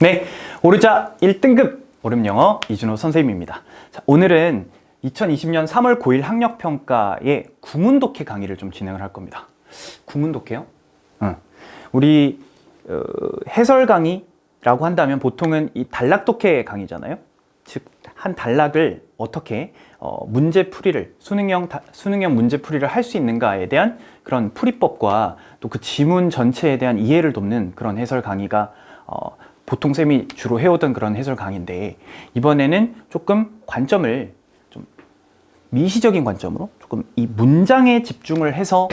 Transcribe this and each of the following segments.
네, 오르자 1등급 오름영어 이준호 선생님입니다. 자, 오늘은 2020년 3월 고1 학력평가의 구문독해 강의를 좀 진행을 할 겁니다. 구문독해요? 우리 해설 강의라고 한다면 보통은 이 단락독해 강의잖아요. 즉, 한 단락을 어떻게 문제풀이를 수능형 문제풀이를 할 수 있는가에 대한 그런 풀이법과 또 그 지문 전체에 대한 이해를 돕는 그런 해설 강의가 보통 쌤이 주로 해오던 그런 해설 강의인데, 이번에는 조금 관점을 좀 미시적인 관점으로 조금 이 문장에 집중을 해서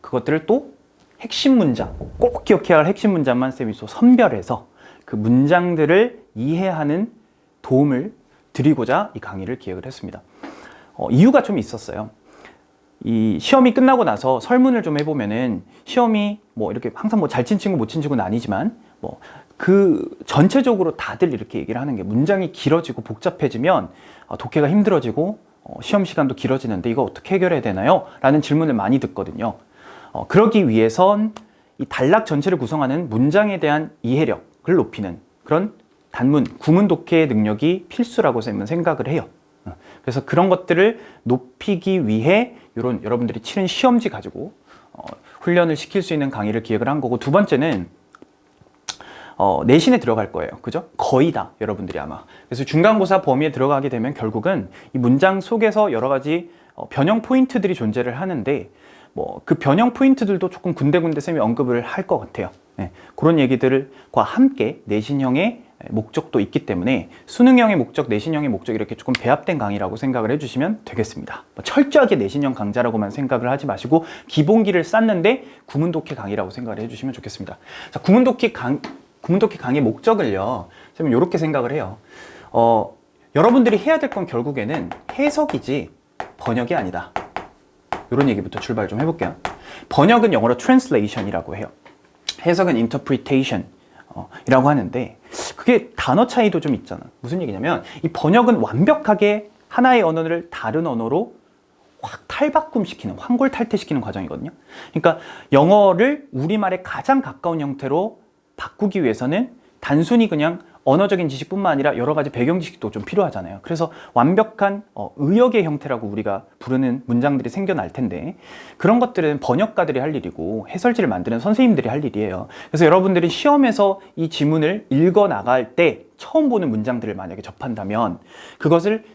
그것들을 또 핵심 문장, 꼭 기억해야 할 핵심 문장만 쌤이 또 선별해서 그 문장들을 이해하는 도움을 드리고자 이 강의를 기획을 했습니다. 이유가 좀 있었어요. 이 시험이 끝나고 나서 설문을 좀 해보면은 시험이 뭐 이렇게 항상 뭐 잘 친 친구 못 친 친구는 아니지만 뭐 그 전체적으로 다들 이렇게 얘기를 하는 게, 문장이 길어지고 복잡해지면 독해가 힘들어지고 시험 시간도 길어지는데 이거 어떻게 해결해야 되나요? 라는 질문을 많이 듣거든요. 그러기 위해선 이 단락 전체를 구성하는 문장에 대한 이해력을 높이는 그런 단문, 구문 독해 능력이 필수라고 쌤은 생각을 해요. 그래서 그런 것들을 높이기 위해 이런 여러분들이 치는 시험지 가지고 훈련을 시킬 수 있는 강의를 기획을 한 거고, 두 번째는 내신에 들어갈 거예요. 그죠? 거의 다 여러분들이 아마. 그래서 중간고사 범위에 들어가게 되면 결국은 이 문장 속에서 여러 가지 변형 포인트들이 존재를 하는데, 뭐 그 변형 포인트들도 조금 군데군데 쌤이 언급을 할 것 같아요. 네, 그런 얘기들과 함께 내신형의 목적도 있기 때문에 수능형의 목적, 내신형의 목적 이렇게 조금 배합된 강의라고 생각을 해주시면 되겠습니다. 철저하게 내신형 강좌라고만 생각을 하지 마시고 기본기를 쌓는데 구문독해 강의라고 생각을 해주시면 좋겠습니다. 자, 구문독해 강의 목적을요, 저는 이렇게 생각을 해요. 여러분들이 해야 될 건 결국에는 해석이지 번역이 아니다. 이런 얘기부터 출발 좀 해볼게요. 번역은 영어로 translation이라고 해요. 해석은 interpretation 이라고 하는데, 그게 단어 차이도 좀 있잖아. 무슨 얘기냐면 이 번역은 완벽하게 하나의 언어를 다른 언어로 확 탈바꿈시키는, 환골탈태시키는 과정이거든요. 그러니까 영어를 우리말에 가장 가까운 형태로 바꾸기 위해서는 단순히 그냥 언어적인 지식뿐만 아니라 여러 가지 배경 지식도 좀 필요하잖아요. 그래서 완벽한 의역의 형태라고 우리가 부르는 문장들이 생겨날 텐데, 그런 것들은 번역가들이 할 일이고 해설지를 만드는 선생님들이 할 일이에요. 그래서 여러분들이 시험에서 이 지문을 읽어 나갈 때 처음 보는 문장들을 만약에 접한다면 그것을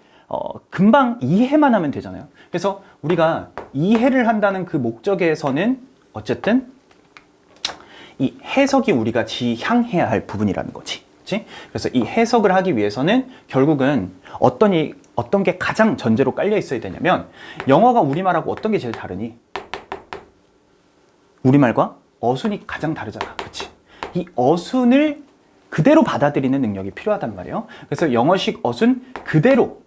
금방 이해만 하면 되잖아요. 그래서 우리가 이해를 한다는 그 목적에서는 어쨌든 이 해석이 우리가 지향해야 할 부분이라는 거지. 그치? 그래서 이 해석을 하기 위해서는 결국은 어떤 게 가장 전제로 깔려 있어야 되냐면, 영어가 우리말하고 어떤 게 제일 다르니? 우리말과 어순이 가장 다르잖아. 그치? 이 어순을 그대로 받아들이는 능력이 필요하단 말이에요. 그래서 영어식 어순 그대로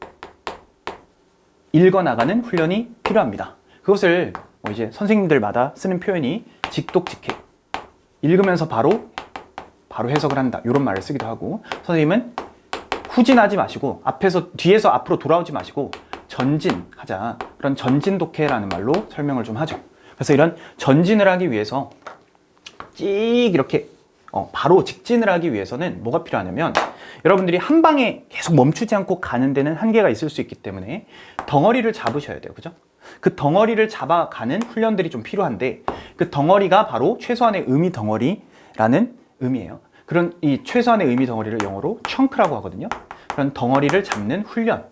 읽어나가는 훈련이 필요합니다. 그것을 이제 선생님들마다 쓰는 표현이 직독직해. 읽으면서 바로 해석을 한다, 이런 말을 쓰기도 하고, 선생님은 후진하지 마시고 뒤에서 앞으로 돌아오지 마시고 전진하자, 그런 전진독해라는 말로 설명을 좀 하죠. 그래서 이런 전진을 하기 위해서 이렇게 바로 직진을 하기 위해서는 뭐가 필요하냐면, 여러분들이 한 방에 계속 멈추지 않고 가는 데는 한계가 있을 수 있기 때문에 덩어리를 잡으셔야 돼요. 그죠? 그 덩어리를 잡아가는 훈련들이 좀 필요한데, 그 덩어리가 바로 최소한의 의미 덩어리라는 의미예요. 그런 이 최소한의 의미 덩어리를 영어로 chunks라고 하거든요. 그런 덩어리를 잡는 훈련을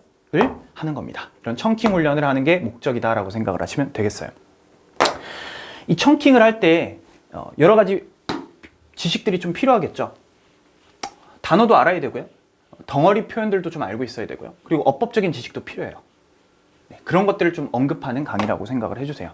하는 겁니다. 이런 chunking 훈련을 하는 게 목적이다라고 생각을 하시면 되겠어요. 이 chunking을 할 때 여러 가지 지식들이 좀 필요하겠죠. 단어도 알아야 되고요. 덩어리 표현들도 좀 알고 있어야 되고요. 그리고 어법적인 지식도 필요해요. 네, 그런 것들을 좀 언급하는 강의라고 생각을 해주세요.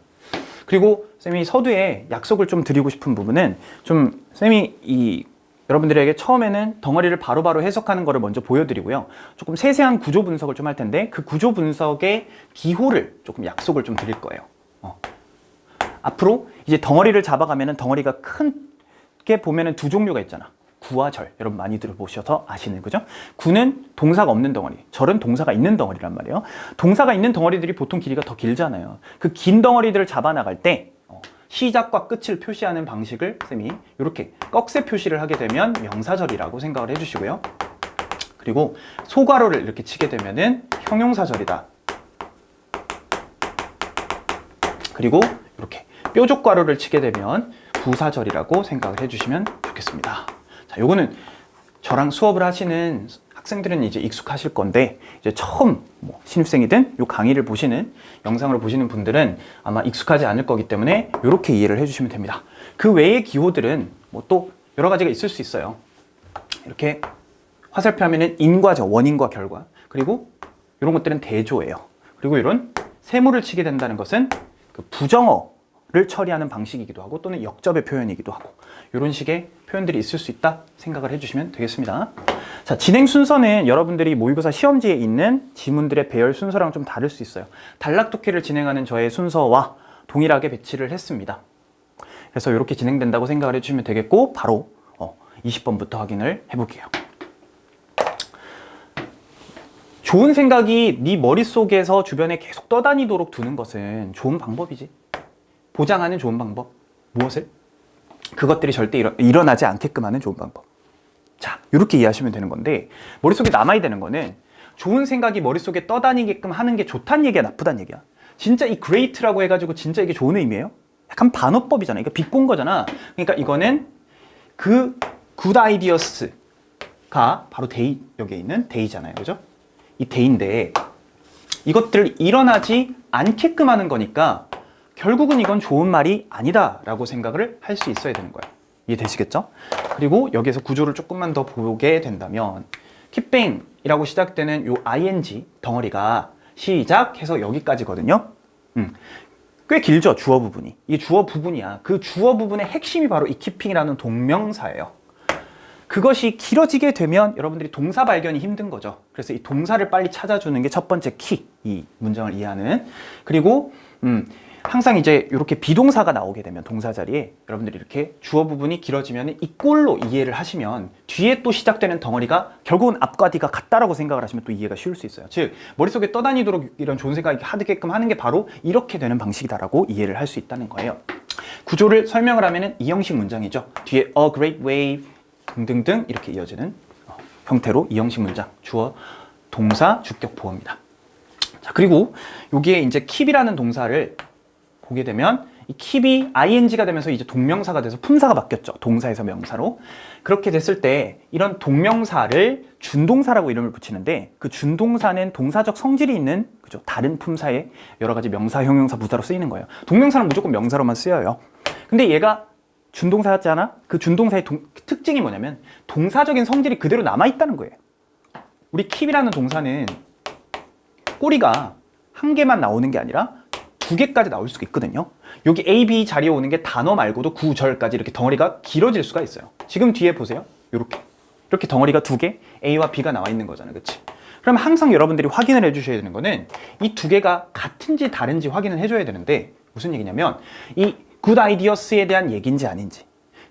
그리고 쌤이 서두에 약속을 좀 드리고 싶은 부분은, 좀 쌤이 여러분들에게 처음에는 덩어리를 바로바로 해석하는 거를 먼저 보여드리고요. 조금 세세한 구조 분석을 좀 할 텐데, 그 구조 분석의 기호를 조금 약속을 좀 드릴 거예요. 앞으로 이제 덩어리를 잡아가면은 덩어리가 크게 보면은 두 종류가 있잖아. 구와 절. 여러분 많이 들어보셔서 아시는, 그죠? 구는 동사가 없는 덩어리, 절은 동사가 있는 덩어리란 말이에요. 동사가 있는 덩어리들이 보통 길이가 더 길잖아요. 그 긴 덩어리들을 잡아나갈 때 시작과 끝을 표시하는 방식을 쌤이 이렇게 꺽쇠 표시를 하게 되면 명사절이라고 생각을 해주시고요. 그리고 소괄호를 이렇게 치게 되면은 형용사절이다. 그리고 이렇게 뾰족괄호를 치게 되면 부사절이라고 생각을 해주시면 좋겠습니다. 자, 요거는 저랑 수업을 하시는 학생들은 이제 익숙하실 건데, 이제 처음 신입생이든 요 강의를 보시는, 영상으로 보시는 분들은 아마 익숙하지 않을 거기 때문에 이렇게 이해를 해주시면 됩니다. 그 외의 기호들은 또 여러 가지가 있을 수 있어요. 이렇게 화살표 하면은 인과죠. 원인과 결과. 그리고 이런 것들은 대조예요. 그리고 이런 세모를 치게 된다는 것은 그 부정어를 처리하는 방식이기도 하고 또는 역접의 표현이기도 하고, 이런 식의 표현들이 있을 수 있다 생각을 해주시면 되겠습니다. 자, 진행 순서는 여러분들이 모의고사 시험지에 있는 지문들의 배열 순서랑 좀 다를 수 있어요. 단락독해를 진행하는 저의 순서와 동일하게 배치를 했습니다. 그래서 이렇게 진행된다고 생각을 해주시면 되겠고, 바로 20번부터 확인을 해볼게요. 좋은 생각이 네 머릿속에서 주변에 계속 떠다니도록 두는 것은 좋은 방법이지. 보장하는 좋은 방법. 무엇을? 그것들이 절대 일어나지 않게끔 하는 좋은 방법. 자, 이렇게 이해하시면 되는 건데, 머릿속에 남아야 되는 거는 좋은 생각이 머릿속에 떠다니게끔 하는 게 좋다는 얘기야, 나쁘다는 얘기야? 진짜 이 great라고 해가지고 진짜 이게 좋은 의미예요? 약간 반어법이잖아. 이거 비꼰 거잖아. 그러니까 이거는 그 good ideas가 바로 day, 여기에 있는 day잖아요. 그죠? 이 day인데 이것들 일어나지 않게끔 하는 거니까 결국은 이건 좋은 말이 아니다 라고 생각을 할 수 있어야 되는 거예요. 이해되시겠죠? 그리고 여기에서 구조를 조금만 더 보게 된다면 keeping이라고 시작되는 요 ing 덩어리가 시작해서 여기까지거든요. 꽤 길죠, 주어 부분이. 이게 주어 부분이야. 그 주어 부분의 핵심이 바로 이 keeping이라는 동명사예요. 그것이 길어지게 되면 여러분들이 동사 발견이 힘든 거죠. 그래서 이 동사를 빨리 찾아주는 게 첫 번째 키, 이 문장을 이해하는. 그리고 항상 이제 이렇게 비동사가 나오게 되면 동사 자리에 여러분들이 이렇게 주어 부분이 길어지면 이 꼴로 이해를 하시면 뒤에 또 시작되는 덩어리가 결국은 앞과 뒤가 같다라고 생각을 하시면 또 이해가 쉬울 수 있어요. 즉 머릿속에 떠다니도록 이런 좋은 생각이 하게끔 하는 게 바로 이렇게 되는 방식이다라고 이해를 할 수 있다는 거예요. 구조를 설명을 하면은 이 형식 문장이죠. 뒤에 a great wave 등등등 이렇게 이어지는 형태로 이 형식 문장, 주어, 동사, 주격, 보어입니다. 자, 그리고 여기에 이제 keep이라는 동사를 보게 되면 이 keep이 ing가 되면서 이제 동명사가 돼서 품사가 바뀌었죠. 동사에서 명사로. 그렇게 됐을 때 이런 동명사를 준동사라고 이름을 붙이는데, 그 준동사는 동사적 성질이 있는, 그죠? 다른 품사의 여러 가지 명사, 형용사, 부사로 쓰이는 거예요. 동명사는 무조건 명사로만 쓰여요. 근데 얘가 준동사였잖아? 그 준동사의 특징이 뭐냐면 동사적인 성질이 그대로 남아있다는 거예요. 우리 keep이라는 동사는 꼬리가 한 개만 나오는 게 아니라 두 개까지 나올 수가 있거든요. 여기 A, B 자리에 오는 게 단어 말고도 구절까지 이렇게 덩어리가 길어질 수가 있어요. 지금 뒤에 보세요. 이렇게 덩어리가 두 개, A와 B가 나와 있는 거잖아요. 그치? 그럼 항상 여러분들이 확인을 해주셔야 되는 거는 이 두 개가 같은지 다른지 확인을 해줘야 되는데, 무슨 얘기냐면 이 good ideas에 대한 얘기인지 아닌지,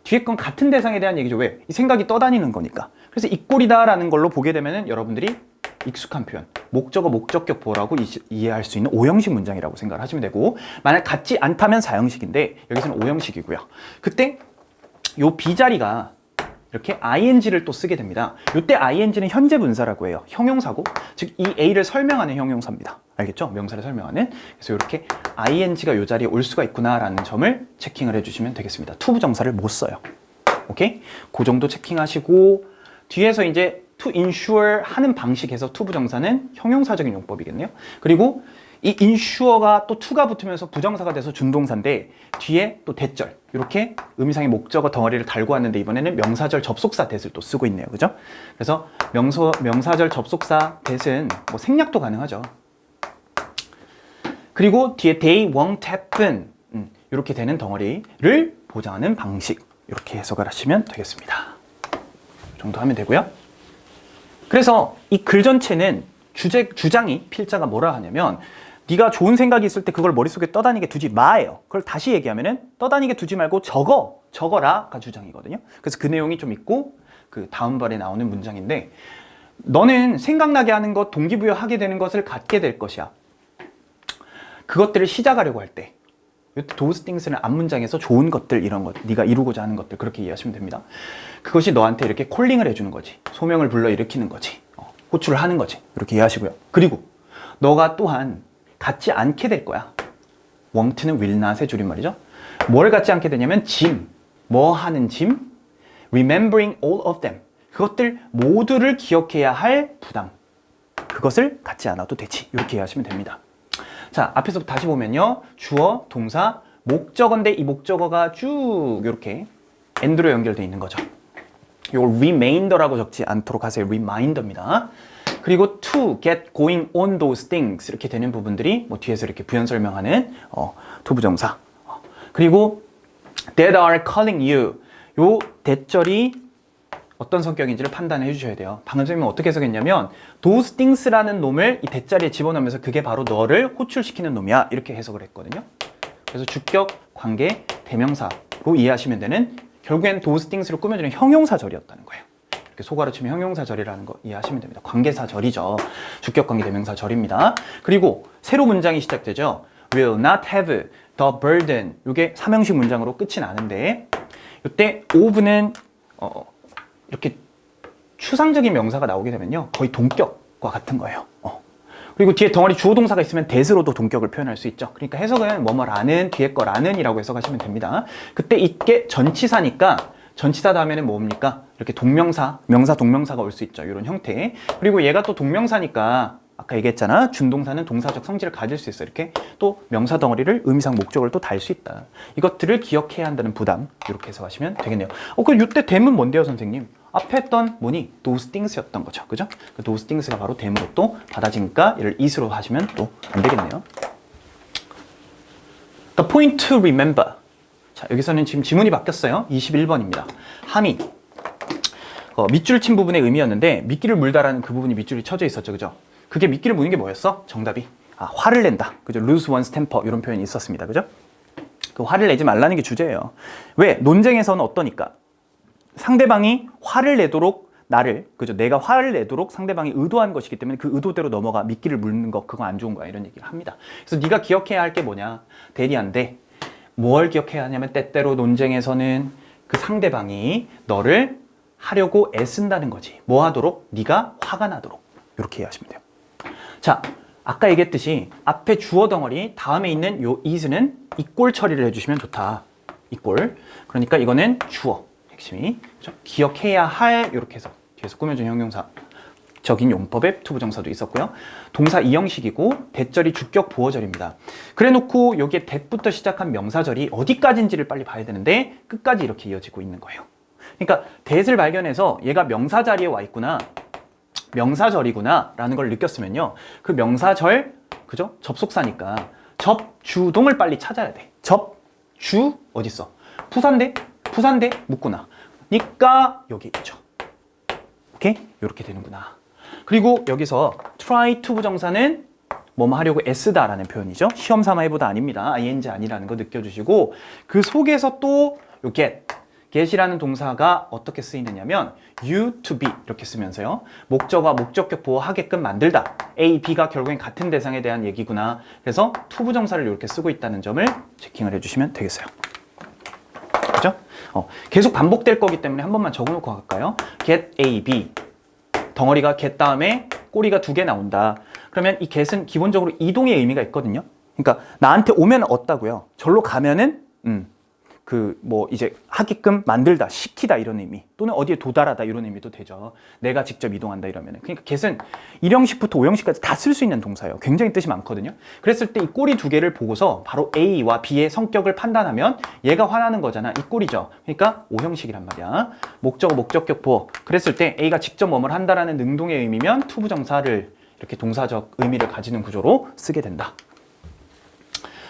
뒤에 건 같은 대상에 대한 얘기죠. 왜? 이 생각이 떠다니는 거니까. 그래서 이 꼴이다라는 걸로 보게 되면은 여러분들이 익숙한 표현, 목적어, 목적격 보어라고 이해할 수 있는 5형식 문장이라고 생각을 하시면 되고, 만약 같지 않다면 4형식인데 여기서는 5형식이고요. 그때 요 B자리가 이렇게 ing를 또 쓰게 됩니다. 이때 ing는 현재 분사라고 해요. 형용사고, 즉 이 A를 설명하는 형용사입니다. 알겠죠? 명사를 설명하는. 그래서 이렇게 ing가 이 자리에 올 수가 있구나라는 점을 체킹을 해주시면 되겠습니다. 투부정사를 못 써요. 오케이? 그 정도 체킹하시고, 뒤에서 이제 to ensure 하는 방식에서 투부정사는 형용사적인 용법이겠네요. 그리고 이 ensure가 또 to가 붙으면서 부정사가 돼서 준동사인데, 뒤에 또 대절, 이렇게 의미상의 목적어 덩어리를 달고 왔는데 이번에는 명사절 접속사 that을 또 쓰고 있네요. 그죠? 그래서 명사절 접속사 that은 뭐 생략도 가능하죠. 그리고 뒤에 they won't happen 이렇게 되는 덩어리를 보장하는 방식, 이렇게 해석을 하시면 되겠습니다. 이 정도 하면 되고요. 그래서 이 글 전체는 주장이, 필자가 뭐라 하냐면, 네가 좋은 생각이 있을 때 그걸 머릿속에 떠다니게 두지 마예요. 그걸 다시 얘기하면은 떠다니게 두지 말고 적어라가 주장이거든요. 그래서 그 내용이 좀 있고, 그 다음 발에 나오는 문장인데, 너는 생각나게 하는 것, 동기부여하게 되는 것을 갖게 될 것이야. 그것들을 시작하려고 할 때, 이때 those things는 앞문장에서 좋은 것들, 이런 것, 네가 이루고자 하는 것들, 그렇게 이해하시면 됩니다. 그것이 너한테 이렇게 콜링을 해주는 거지. 소명을 불러일으키는 거지. 호출을 하는 거지. 이렇게 이해하시고요. 그리고 너가 또한 갖지 않게 될 거야. won't는 will not의 줄임말이죠. 뭘 갖지 않게 되냐면 짐, 뭐 하는 짐? remembering all of them. 그것들 모두를 기억해야 할 부담. 그것을 갖지 않아도 되지. 이렇게 이해하시면 됩니다. 자, 앞에서 다시 보면요. 주어, 동사, 목적어인데 이 목적어가 쭉 이렇게 and로 연결되어 있는 거죠. 이걸 remainder라고 적지 않도록 하세요. reminder입니다. 그리고 to get going on those things 이렇게 되는 부분들이 뭐 뒤에서 이렇게 부연 설명하는 투부정사. 그리고 that are calling you. 요 대절이 어떤 성격인지를 판단해 주셔야 돼요. 방금 선생님은 어떻게 해석했냐면 those things라는 놈을 이 대자리에 집어넣으면서 그게 바로 너를 호출시키는 놈이야. 이렇게 해석을 했거든요. 그래서 주격, 관계, 대명사로 이해하시면 되는 결국엔 those things를 꾸며주는 형용사절이었다는 거예요. 이렇게 소가로 치면 형용사절이라는 거 이해하시면 됩니다. 관계사절이죠. 주격, 관계, 대명사절입니다. 그리고 새로 문장이 시작되죠. will not have the burden. 이게 삼형식 문장으로 끝이 나는데 이때 of는 이렇게 추상적인 명사가 나오게 되면요. 거의 동격과 같은 거예요. 그리고 뒤에 덩어리 주어 동사가 있으면 that으로도 동격을 표현할 수 있죠. 그러니까 해석은 뭐뭐라는 뒤에 거라는 이라고 해석하시면 됩니다. 그때 이게 전치사니까 전치사 다음에는 뭡니까? 이렇게 동명사, 명사, 동명사가 올 수 있죠. 이런 형태. 그리고 얘가 또 동명사니까 아까 얘기했잖아. 준동사는 동사적 성질을 가질 수 있어. 이렇게 또 명사 덩어리를 의미상 목적을 또 달 수 있다. 이것들을 기억해야 한다는 부담. 이렇게 해석하시면 되겠네요. 그럼 이때 대문 뭔데요, 선생님? 앞에 했던 뭐니? those things였던 거죠. 그죠? 그 those things가 바로 대문으로 또 받아지니까 얘를 is로 하시면 또 안 되겠네요. The point to remember. 자, 여기서는 지금 지문이 바뀌었어요. 21번입니다. 함이. 밑줄 친 부분의 의미였는데 미끼를 물다라는 그 부분이 밑줄이 쳐져 있었죠. 그죠? 그게 미끼를 무는 게 뭐였어? 정답이. 화를 낸다. 그죠? lose one's temper. 이런 표현이 있었습니다. 그죠? 그 화를 내지 말라는 게 주제예요. 왜? 논쟁에서는 어떠니까? 상대방이 화를 내도록 나를, 그죠? 내가 화를 내도록 상대방이 의도한 것이기 때문에 그 의도대로 넘어가 미끼를 물는 거, 그거 안 좋은 거야. 이런 얘기를 합니다. 그래서 네가 기억해야 할 게 뭐냐? 대리한데 뭘 기억해야 하냐면 때때로 논쟁에서는 그 상대방이 너를 하려고 애쓴다는 거지. 뭐 하도록? 네가 화가 나도록. 이렇게 이해하시면 돼요. 자, 아까 얘기했듯이 앞에 주어 덩어리 다음에 있는 요 is는 이꼴 처리를 해주시면 좋다. 이꼴. 그러니까 이거는 주어. 핵심이. 그렇죠? 기억해야 할 이렇게 해서 뒤에서 꾸며준 형용사. 적인 용법의 투부정사도 있었고요. 동사 2형식이고 대절이 주격 보어절입니다. 그래놓고 여기에 that부터 시작한 명사절이 어디까지인지를 빨리 봐야 되는데 끝까지 이렇게 이어지고 있는 거예요. 그러니까 that을 발견해서 얘가 명사 자리에 와 있구나. 명사절이구나 라는 걸 느꼈으면요. 그 명사절, 그죠? 접속사니까 접주동을 빨리 찾아야 돼. 접주 어딨어? 부사인데? 부사인데? 묻구나. 니까 여기 있죠. 오케이? 이렇게 되는구나. 그리고 여기서 try to 부정사는 뭐뭐 하려고 애쓰다라는 표현이죠. 시험 삼아 해보다 아닙니다. ing 아니라는 거 느껴주시고 그 속에서 또 요 get이라는 동사가 어떻게 쓰이느냐면 you to be 이렇게 쓰면서요. 목적어와 목적격 보호하게끔 만들다. A, B가 결국엔 같은 대상에 대한 얘기구나. 그래서 to 부정사를 이렇게 쓰고 있다는 점을 체킹을 해주시면 되겠어요. 그죠? 계속 반복될 거기 때문에 한 번만 적어놓고 갈까요? get A, B. 덩어리가 get 다음에 꼬리가 2개 나온다. 그러면 이 get은 기본적으로 이동의 의미가 있거든요. 그러니까 나한테 오면 얻다고요. 절로 가면은 이제 하게끔 만들다, 시키다 이런 의미, 또는 어디에 도달하다 이런 의미도 되죠. 내가 직접 이동한다 이러면은. 그러니까 get은 1형식부터 5형식까지 다 쓸 수 있는 동사예요. 굉장히 뜻이 많거든요. 그랬을 때 이 꼬리 2개를 보고서 바로 A와 B의 성격을 판단하면 얘가 화나는 거잖아. 이 꼬리죠. 그러니까 5형식이란 말이야. 목적어, 목적격 보어. 그랬을 때 A가 직접 뭐뭘 한다라는 능동의 의미면 to 부정사를 이렇게 동사적 의미를 가지는 구조로 쓰게 된다.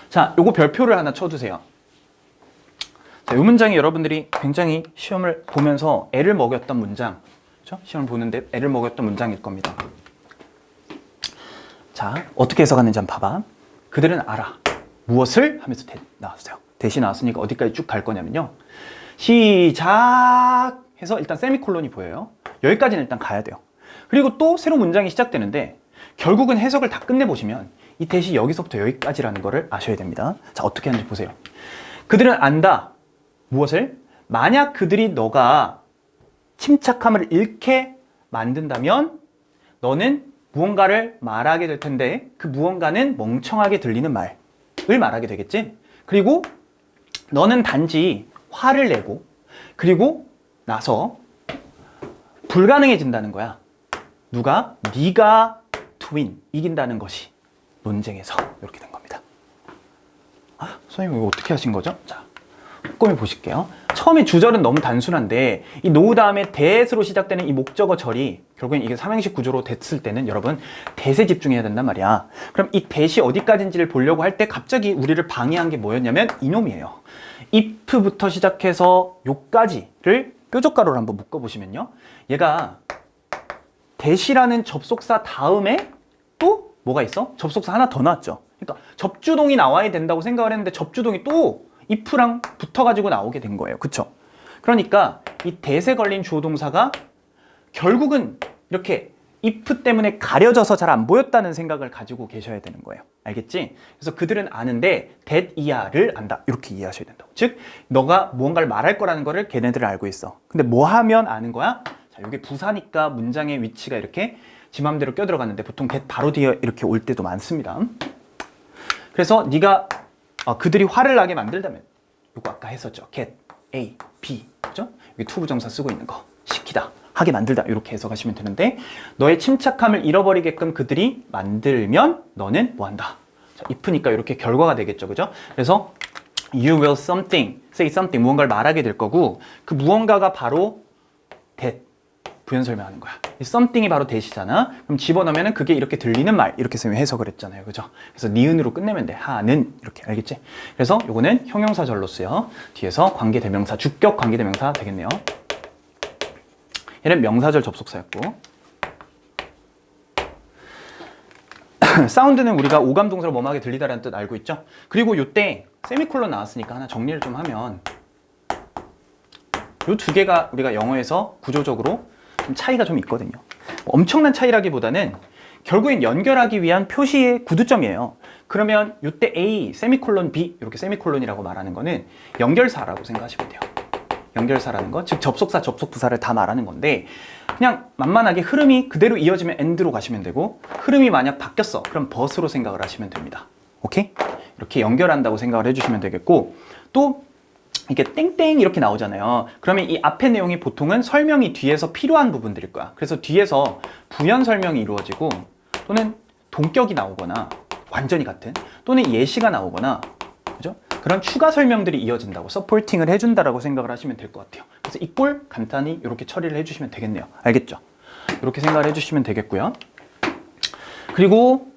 자, 요거 별표를 하나 쳐두세요. 이 문장이 여러분들이 굉장히 시험을 보면서 애를 먹였던 문장, 그렇죠? 시험을 보는데 애를 먹였던 문장일 겁니다. 자, 어떻게 해석하는지 한번 봐봐. 그들은 알아. 무엇을? 하면서 나왔어요. 대시 나왔으니까 어디까지 쭉 갈 거냐면요. 시작! 해서 일단 세미콜론이 보여요. 여기까지는 일단 가야 돼요. 그리고 또 새로운 문장이 시작되는데 결국은 해석을 다 끝내보시면 이 대시 여기서부터 여기까지라는 거를 아셔야 됩니다. 자, 어떻게 하는지 보세요. 그들은 안다. 무엇을? 만약 그들이 너가 침착함을 잃게 만든다면 너는 무언가를 말하게 될 텐데 그 무언가는 멍청하게 들리는 말을 말하게 되겠지? 그리고 너는 단지 화를 내고 그리고 나서 불가능해진다는 거야. 누가? 네가 트윈, 이긴다는 것이 논쟁에서 이렇게 된 겁니다. 아, 선생님 이거 어떻게 하신 거죠? 자, 꼼꼼히 보실게요. 처음에 주절은 너무 단순한데 이 노우 다음에 대스로 시작되는 이 목적어 절이 결국엔 이게 삼행식 구조로 됐을 때는 여러분 대세 집중해야 된단 말이야. 그럼 이 대시 어디까지인지를 보려고 할 때 갑자기 우리를 방해한 게 뭐였냐면 이놈이에요. if부터 시작해서 요까지를 뾰족가로로 한번 묶어보시면요. 얘가 대시라는 접속사 다음에 또 뭐가 있어? 접속사 하나 더 나왔죠. 그러니까 접주동이 나와야 된다고 생각을 했는데 접주동이 또 if랑 붙어가지고 나오게 된 거예요. 그쵸? 그러니까 이 대세 걸린 주어 동사가 결국은 이렇게 if 때문에 가려져서 잘 안 보였다는 생각을 가지고 계셔야 되는 거예요. 알겠지? 그래서 그들은 아는데 that 이하를 안다. 이렇게 이해하셔야 된다고. 즉, 너가 무언가를 말할 거라는 거를 걔네들은 알고 있어. 근데 뭐 하면 아는 거야? 자, 이게 부사니까 문장의 위치가 이렇게 지 맘대로 껴들어갔는데 보통 get 바로 뒤에 이렇게 올 때도 많습니다. 그래서 네가 그들이 화를 나게 만들다면 이거 아까 했었죠. get, A, B 그죠? 여기 to 부정사 쓰고 있는 거 시키다, 하게 만들다 이렇게 해석하시면 되는데 너의 침착함을 잃어버리게끔 그들이 만들면 너는 뭐 한다? 자, if니까 이렇게 결과가 되겠죠. 그죠? 그래서 you will something, say something 무언가를 말하게 될 거고 그 무언가가 바로 that 부연 설명하는 거야. 이 something이 바로 that이잖아. 그럼 집어넣으면 그게 이렇게 들리는 말 이렇게 쓰면 해석을 했잖아요. 그죠? 그래서 니은으로 끝내면 돼. 하는 이렇게 알겠지? 그래서 요거는 형용사절로 쓰여. 뒤에서 관계대명사, 주격 관계대명사 되겠네요. 얘는 명사절 접속사였고 사운드는 우리가 오감동사로 뭐하게 들리다라는 뜻 알고 있죠? 그리고 요때 세미콜론 나왔으니까 하나 정리를 좀 하면 요 두 개가 우리가 영어에서 구조적으로 좀 차이가 좀 있거든요. 엄청난 차이라기보다는 결국엔 연결하기 위한 표시의 구두점이에요. 그러면 이때 A, 세미콜론 B 이렇게 세미콜론이라고 말하는 거는 연결사라고 생각하시면 돼요. 연결사라는 거, 즉 접속사, 접속부사를 다 말하는 건데 그냥 만만하게 흐름이 그대로 이어지면 and로 가시면 되고 흐름이 만약 바뀌었어 그럼 but으로 생각을 하시면 됩니다. 오케이? 이렇게 연결한다고 생각을 해주시면 되겠고 또 이게 땡땡 이렇게 나오잖아요. 그러면 이 앞의 내용이 보통은 설명이 뒤에서 필요한 부분들일 거야. 그래서 뒤에서 부연 설명이 이루어지고 또는 동격이 나오거나 완전히 같은 또는 예시가 나오거나 그죠? 그런 추가 설명들이 이어진다고 서포팅을 해준다라고 생각을 하시면 될 것 같아요. 그래서 이 꼴 간단히 이렇게 처리를 해주시면 되겠네요. 알겠죠? 이렇게 생각을 해주시면 되겠고요. 그리고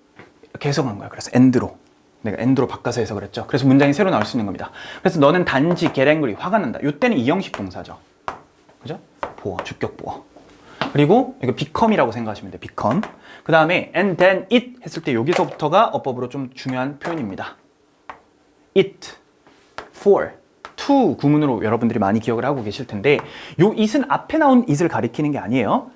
이렇게 해석한 거야. 그래서 and로 내가 and로 바꿔서 해석을 했죠. 그래서 문장이 새로 나올 수 있는 겁니다. 그래서 너는 단지 get angry, 화가 난다. 이때는 이형식 동사죠. 그죠? 보어, 주격 보어. 그리고 이거 become이라고 생각하시면 돼요. become. 그 다음에 and then it 했을 때 여기서부터가 어법으로 좀 중요한 표현입니다. it, for, to 구문으로 여러분들이 많이 기억을 하고 계실 텐데 요 it은 앞에 나온 it을 가리키는 게 아니에요.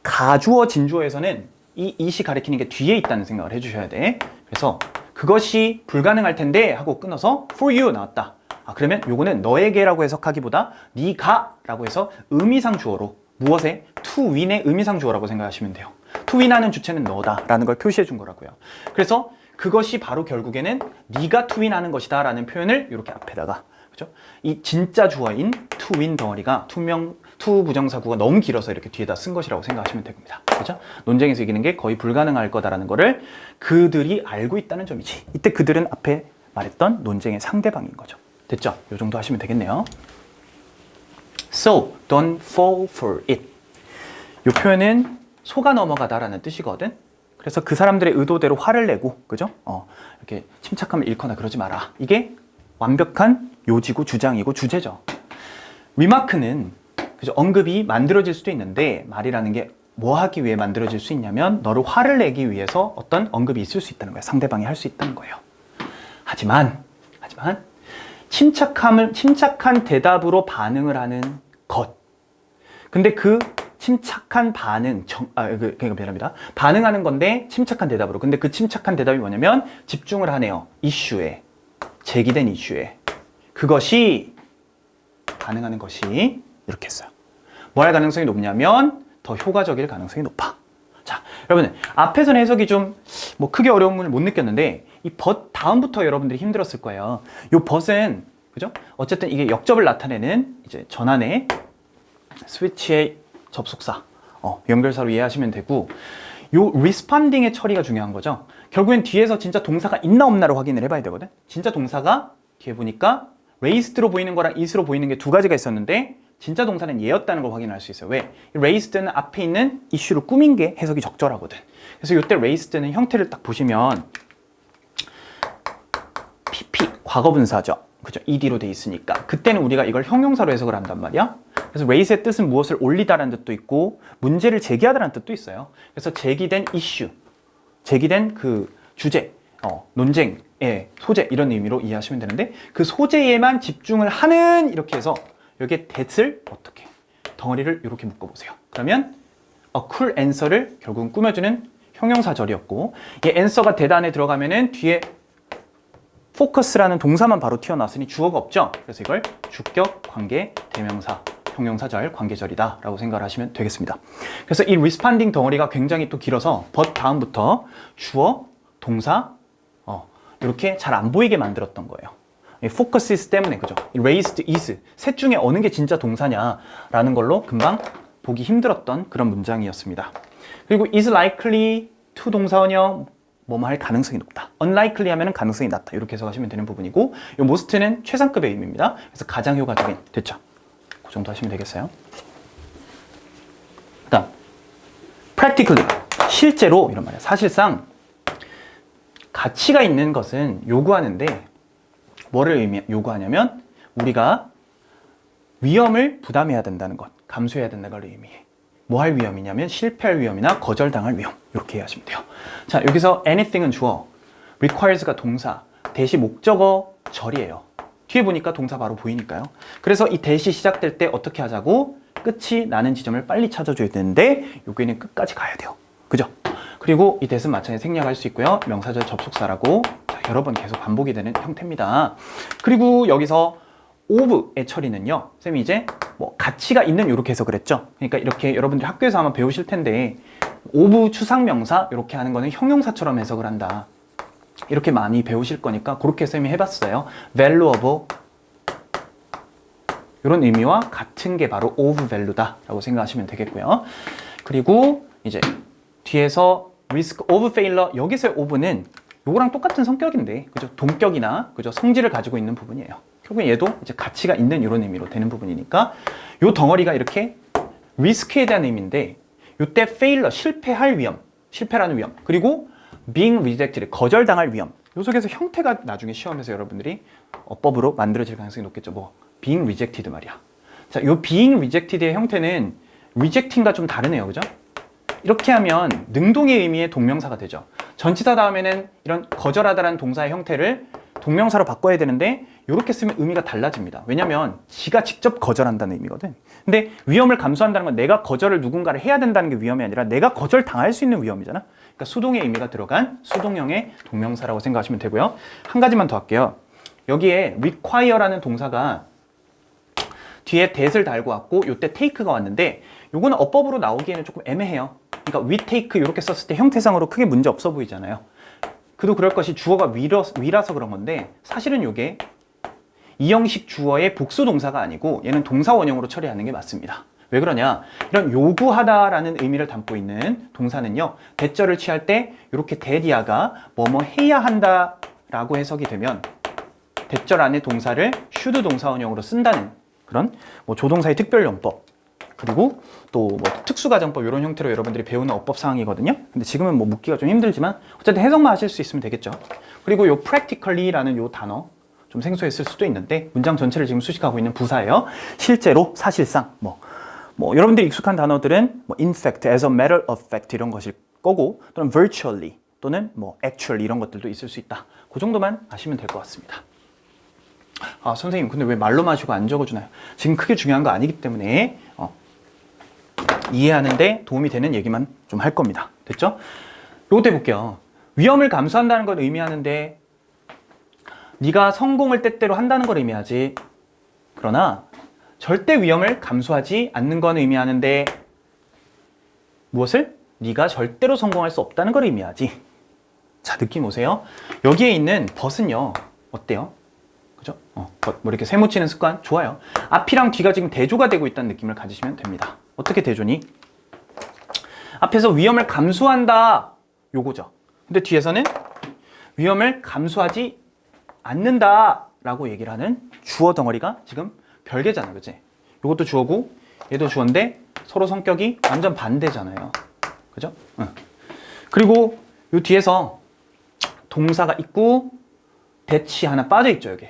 가주어, 진주어에서는 이 it이 가리키는 게 뒤에 있다는 생각을 해주셔야 돼. 그래서 그것이 불가능할 텐데 하고 끊어서 for you 나왔다. 그러면 요거는 너에게라고 해석하기보다 네가 라고 해서 의미상 주어로 무엇에? to win의 의미상 주어라고 생각하시면 돼요. to win 하는 주체는 너다 라는 걸 표시해 준 거라고요. 그래서 그것이 바로 결국에는 네가 to win 하는 것이다 라는 표현을 이렇게 앞에다가 그죠? 이 진짜 주어인 to win 덩어리가 to 부정사구가 너무 길어서 이렇게 뒤에다 쓴 것이라고 생각하시면 됩니다. 그죠? 논쟁에서 이기는 게 거의 불가능할 거다라는 거를 그들이 알고 있다는 점이지. 이때 그들은 앞에 말했던 논쟁의 상대방인 거죠. 됐죠? 이 정도 하시면 되겠네요. So, don't fall for it. 이 표현은 속아 넘어가다라는 뜻이거든. 그래서 그 사람들의 의도대로 화를 내고, 그죠? 이렇게 침착함을 잃거나 그러지 마라. 이게 완벽한 요지고 주장이고 주제죠. 리마크는 그죠? 언급이 만들어질 수도 있는데 말이라는 게 뭐 하기 위해 만들어질 수 있냐면 너를 화를 내기 위해서 어떤 언급이 있을 수 있다는 거예요. 상대방이 할 수 있다는 거예요. 하지만 침착한 대답으로 반응을 하는 것. 근데 그 침착한 반응, 그러니까 미안합니다. 반응하는 건데 침착한 대답으로. 근데 그 침착한 대답이 뭐냐면 집중을 하네요. 이슈에, 제기된 이슈에. 그것이 반응하는 것이 이렇게 했어요. 뭐 할 가능성이 높냐면 더 효과적일 가능성이 높아. 자, 여러분 앞에서는 해석이 좀 뭐 크게 어려움을 못 느꼈는데 이 but 다음부터 여러분들이 힘들었을 거예요. 요 but은 그죠? 어쨌든 이게 역접을 나타내는 이제 전환의 스위치의 접속사, 연결사로 이해하시면 되고 요 responding의 처리가 중요한 거죠. 결국엔 뒤에서 진짜 동사가 있나 없나를 확인을 해봐야 되거든. 진짜 동사가 뒤에 보니까 raised로 보이는 거랑 is로 보이는 게 두 가지가 있었는데 진짜 동사는 얘였다는 걸 확인할 수 있어요. 왜? raised는 앞에 있는 이슈를 꾸민 게 해석이 적절하거든. 그래서 이때 raised는 형태를 딱 보시면 PP, 과거분사죠. 그죠? ed로 돼 있으니까. 그때는 우리가 이걸 형용사로 해석을 한단 말이야. 그래서 raise의 뜻은 무엇을 올리다라는 뜻도 있고 문제를 제기하다라는 뜻도 있어요. 그래서 제기된 이슈, 제기된 그 주제, 논쟁의 소재 이런 의미로 이해하시면 되는데 그 소재에만 집중을 하는 이렇게 해서 여기에 that을 어떻게 덩어리를 이렇게 묶어보세요. 그러면 a cool answer를 결국은 꾸며주는 형용사절이었고 이 answer가 that 안에 들어가면은 뒤에 focus라는 동사만 바로 튀어나왔으니 주어가 없죠. 그래서 이걸 주격, 관계, 대명사, 형용사절, 관계절이다 라고 생각을 하시면 되겠습니다. 그래서 이 responding 덩어리가 굉장히 또 길어서 but 다음부터 주어, 동사 이렇게 잘 안 보이게 만들었던 거예요. focus is 때문에 그죠? raised is 셋 중에 어느 게 진짜 동사냐라는 걸로 금방 보기 힘들었던 그런 문장이었습니다. 그리고 is likely to 동사원형 뭐뭐 할 가능성이 높다. unlikely 하면은 가능성이 낮다. 이렇게 해석하시면 되는 부분이고 이 most는 최상급의 의미입니다. 그래서 가장 효과적인 됐죠? 그 정도 하시면 되겠어요. 그다음 practically 실제로 이런 말이야. 사실상 가치가 있는 것은 요구하는데 뭐를 요구하냐면 우리가 위험을 부담해야 된다는 것, 감수해야 된다는 걸 의미해. 뭐 할 위험이냐면 실패할 위험이나 거절당할 위험 이렇게 이해하시면 돼요. 자, 여기서 anything은 주어, requires가 동사, that이 목적어 절이에요. 뒤에 보니까 동사 바로 보이니까요. 그래서 이 that이 시작될 때 어떻게 하자고 끝이 나는 지점을 빨리 찾아줘야 되는데 여기는 끝까지 가야 돼요. 그죠? 그리고 이 that은 마찬가지 생략할 수 있고요. 명사절 접속사라고 여러 번 계속 반복이 되는 형태입니다. 그리고 여기서 of의 처리는요. 쌤이 이제 뭐 가치가 있는 이렇게 해석을 했죠. 그러니까 이렇게 여러분들이 학교에서 아마 배우실 텐데 of 추상명사 이렇게 하는 거는 형용사처럼 해석을 한다. 이렇게 많이 배우실 거니까 그렇게 쌤이 해봤어요. valuable 이런 의미와 같은 게 바로 of value다 라고 생각하시면 되겠고요. 그리고 이제 뒤에서 risk of failure 여기서의 of는 요거랑 똑같은 성격인데 그죠? 동격이나 그죠? 성질을 가지고 있는 부분이에요. 결국 얘도 이제 가치가 있는 이런 의미로 되는 부분이니까 요 덩어리가 이렇게 리스크에 대한 의미인데 요때 failure 실패할 위험, 실패라는 위험 그리고 being rejected 거절당할 위험 요 속에서 형태가 나중에 시험에서 여러분들이 어법으로 만들어질 가능성이 높겠죠. 뭐 being rejected 말이야. 자, 요 being rejected의 형태는 rejecting과 좀 다르네요. 그죠? 이렇게 하면 능동의 의미의 동명사가 되죠. 전치사 다음에는 이런 거절하다라는 동사의 형태를 동명사로 바꿔야 되는데 이렇게 쓰면 의미가 달라집니다. 왜냐면 지가 직접 거절한다는 의미거든. 근데 위험을 감수한다는 건 내가 거절을 누군가를 해야 된다는 게 위험이 아니라 내가 거절당할 수 있는 위험이잖아. 그러니까 수동의 의미가 들어간 수동형의 동명사라고 생각하시면 되고요. 한 가지만 더 할게요. 여기에 require라는 동사가 뒤에 that을 달고 왔고 요때 take가 왔는데 요거는 어법으로 나오기에는 조금 애매해요. 그러니까 we take 이렇게 썼을 때 형태상으로 크게 문제 없어 보이잖아요. 그도 그럴 것이 주어가 위라서 그런 건데 사실은 요게 이 형식 주어의 복수 동사가 아니고 얘는 동사 원형으로 처리하는 게 맞습니다. 왜 그러냐? 이런 요구하다라는 의미를 담고 있는 동사는요. 대절을 취할 때 이렇게 대디아가 뭐뭐 해야 한다라고 해석이 되면 대절 안에 동사를 should 동사 원형으로 쓴다는 그런 뭐 조동사의 특별용법 그리고 또 뭐 특수가정법 이런 형태로 여러분들이 배우는 어법 사항이거든요. 근데 지금은 뭐 묻기가 좀 힘들지만 어쨌든 해석만 하실 수 있으면 되겠죠. 그리고 요 practically라는 요 단어 좀 생소했을 수도 있는데 문장 전체를 지금 수식하고 있는 부사예요. 실제로, 사실상 뭐 여러분들이 익숙한 단어들은 뭐 in fact, as a matter of fact 이런 것일 거고 또는 virtually 또는 뭐 actually 이런 것들도 있을 수 있다. 그 정도만 아시면 될 것 같습니다. 아, 선생님 근데 왜 말로만 하시고 안 적어주나요? 지금 크게 중요한 거 아니기 때문에 이해하는데 도움이 되는 얘기만 좀 할 겁니다. 됐죠? 요것도 해볼게요. 위험을 감수한다는 걸 의미하는데 네가 성공을 때때로 한다는 걸 의미하지. 그러나 절대 위험을 감수하지 않는 건 의미하는데 무엇을? 네가 절대로 성공할 수 없다는 걸 의미하지. 자, 느낌 오세요? 여기에 있는 벗은요, 어때요? 그죠? 벗, 뭐 이렇게 세모치는 습관 좋아요. 앞이랑 뒤가 지금 대조가 되고 있다는 느낌을 가지시면 됩니다. 어떻게 대조니? 앞에서 위험을 감수한다, 요거죠. 근데 뒤에서는 위험을 감수하지 않는다 라고 얘기를 하는 주어 덩어리가 지금 별개잖아, 그치? 요것도 주어고 얘도 주어인데 서로 성격이 완전 반대잖아요. 그죠? 응. 그리고 요 뒤에서 동사가 있고 대치 하나 빠져 있죠, 여기.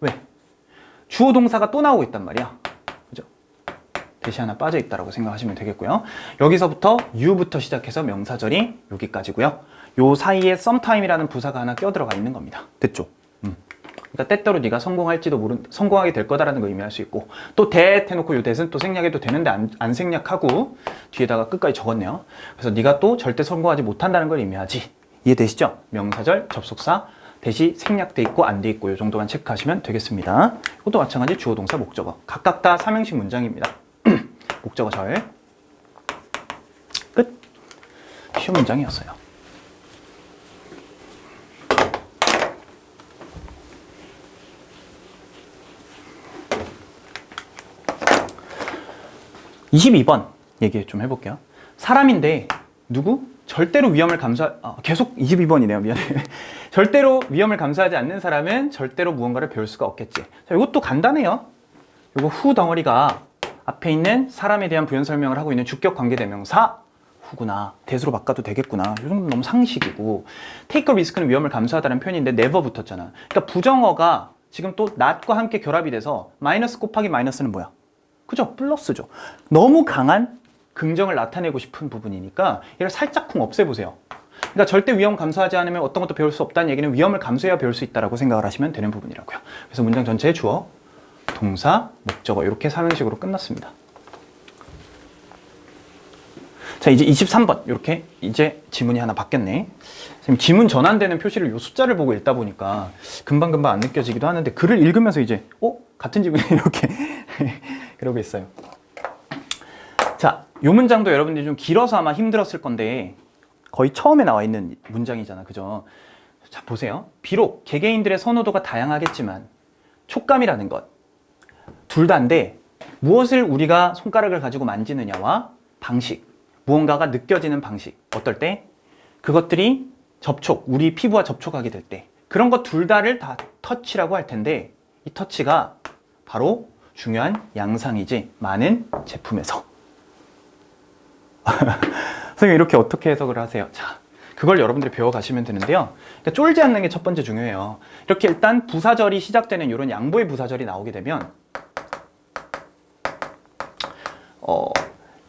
왜? 주어 동사가 또 나오고 있단 말이야. 그죠? 대시 하나 빠져 있다라고 생각하시면 되겠고요. 여기서부터 you부터 시작해서 명사절이 여기까지고요. 요 사이에 sometime이라는 부사가 하나 껴들어가 있는 겁니다. 됐죠? 그러니까 때때로 네가 성공하게 될 거다라는 거 의미할 수 있고, 또 that 해놓고 요 that은 또 생략해도 되는데 안 생략하고 뒤에다가 끝까지 적었네요. 그래서 네가 또 절대 성공하지 못한다는 걸 의미하지. 이해되시죠? 명사절, 접속사, that이 생략돼 있고 안 돼 있고 요 정도만 체크하시면 되겠습니다. 이것도 마찬가지 주어, 동사, 목적어. 각각 다 삼형식 문장입니다. 목적어 절. 끝. 쉬운 문장이었어요. (22번) 얘기 좀 해볼게요. 사람인데 누구? 절대로 위험을 계속 22번이네요. 미안해. 절대로 위험을 감수하지 않는 사람은 절대로 무언가를 배울 수가 없겠지. 자, 이것도 간단해요. 이거 후 덩어리가 앞에 있는 사람에 대한 부연 설명을 하고 있는 주격 관계대명사 후구나. 대수로 바꿔도 되겠구나. 이 정도는 너무 상식이고, take a risk는 위험을 감수하다는 표현인데 never 붙었잖아. 그러니까 부정어가 지금 또 not과 함께 결합이 돼서 마이너스 곱하기 마이너스는 뭐야? 그죠? 플러스죠. 너무 강한 긍정을 나타내고 싶은 부분이니까 얘를 살짝쿵 없애보세요. 그러니까 절대 위험 감수하지 않으면 어떤 것도 배울 수 없다는 얘기는 위험을 감수해야 배울 수 있다고 생각을 하시면 되는 부분이라고요. 그래서 문장 전체에 주어, 동사, 목적어 이렇게 삼형식으로 끝났습니다. 자, 이제 23번 이렇게 이제 지문이 하나 바뀌었네. 선생님, 지문 전환되는 표시를 요 숫자를 보고 읽다 보니까 금방금방 안 느껴지기도 하는데 글을 읽으면서 이제 같은 지문이 이렇게 그러고 있어요. 자, 요 문장도 여러분들이 좀 길어서 아마 힘들었을 건데 거의 처음에 나와 있는 문장이잖아, 그죠? 자, 보세요. 비록 개개인들의 선호도가 다양하겠지만 촉감이라는 것 둘 다인데 무엇을 우리가 손가락을 가지고 만지느냐와 방식, 무언가가 느껴지는 방식, 어떨 때 그것들이 우리 피부와 접촉하게 될 때 그런 것 둘 다를 다 터치라고 할 텐데 이 터치가 바로 중요한 양상이지 많은 제품에서. 선생님, 이렇게 어떻게 해석을 하세요? 자, 그걸 여러분들이 배워가시면 되는데요. 그러니까 쫄지 않는 게 첫 번째 중요해요. 이렇게 일단 부사절이 시작되는 이런 양보의 부사절이 나오게 되면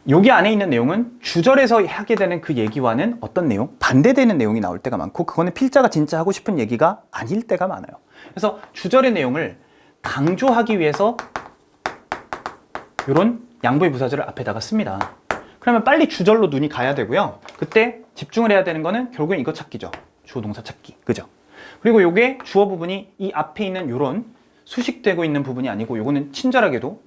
여기 안에 있는 내용은 주절에서 하게 되는 그 얘기와는 어떤 내용? 반대되는 내용이 나올 때가 많고, 그거는 필자가 진짜 하고 싶은 얘기가 아닐 때가 많아요. 그래서 주절의 내용을 강조하기 위해서 이런 양보의 부사절을 앞에다가 씁니다. 그러면 빨리 주절로 눈이 가야 되고요. 그때 집중을 해야 되는 거는 결국엔 이거 찾기죠. 주어 동사 찾기. 그죠? 그리고 요게 주어 부분이 이 앞에 있는 요런 수식되고 있는 부분이 아니고, 요거는 친절하게도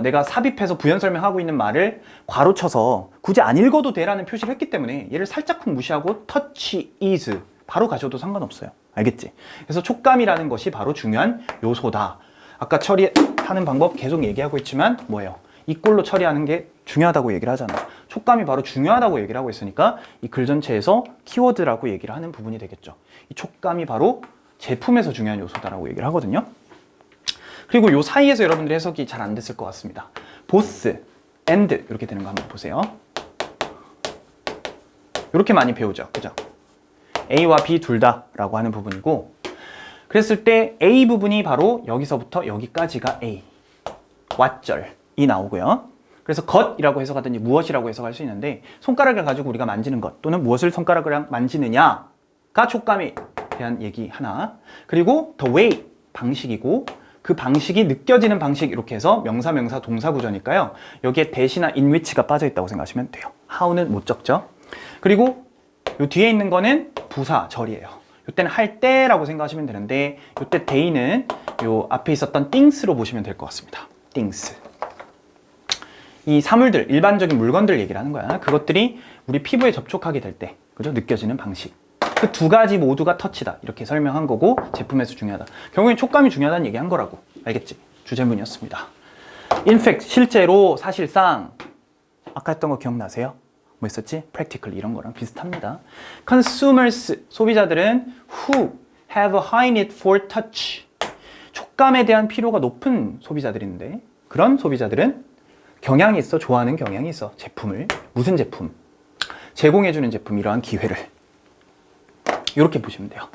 내가 삽입해서 부연 설명하고 있는 말을 괄호 쳐서 굳이 안 읽어도 돼라는 표시를 했기 때문에 얘를 살짝쿵 무시하고 touch is 바로 가셔도 상관없어요. 알겠지? 그래서 촉감이라는 것이 바로 중요한 요소다. 아까 처리하는 방법 계속 얘기하고 있지만 뭐예요? 이 꼴로 처리하는 게 중요하다고 얘기를 하잖아. 촉감이 바로 중요하다고 얘기를 하고 있으니까 이 글 전체에서 키워드라고 얘기를 하는 부분이 되겠죠. 이 촉감이 바로 제품에서 중요한 요소다라고 얘기를 하거든요. 그리고 요 사이에서 여러분들이 해석이 잘 안 됐을 것 같습니다. both, and 이렇게 되는 거 한번 보세요. 이렇게 많이 배우죠. 그죠? A와 B 둘 다라고 하는 부분이고, 그랬을 때 A 부분이 바로 여기서부터 여기까지가 A, 왓절이 나오고요. 그래서 것이라고 해석하든지 무엇이라고 해석할 수 있는데, 손가락을 가지고 우리가 만지는 것 또는 무엇을 손가락으로 만지느냐가 촉감에 대한 얘기 하나, 그리고 the way, 방식이고, 그 방식이 느껴지는 방식 이렇게 해서 명사, 명사, 동사 구조니까요. 여기에 that이나 in which가 빠져 있다고 생각하시면 돼요. how는 못 적죠. 그리고 요 뒤에 있는 거는 부사, 절이에요. 이때는 할 때라고 생각하시면 되는데 이때 day는 요 앞에 있었던 things로 보시면 될 것 같습니다. things. 이 사물들, 일반적인 물건들 얘기를 하는 거야. 그것들이 우리 피부에 접촉하게 될 때, 그죠? 느껴지는 방식. 그 두 가지 모두가 터치다. 이렇게 설명한 거고 제품에서 중요하다. 결국엔 촉감이 중요하다는 얘기 한 거라고. 알겠지? 주제문이었습니다. In fact, 실제로, 사실상 아까 했던 거 기억나세요? 뭐 있었지? practically 이런 거랑 비슷합니다. Consumers, 소비자들은 who have a high need for touch. 촉감에 대한 필요가 높은 소비자들인데 그런 소비자들은 경향이 있어, 좋아하는 경향이 있어. 제품을, 무슨 제품? 제공해주는 제품, 이러한 기회를. 이렇게 보시면 돼요.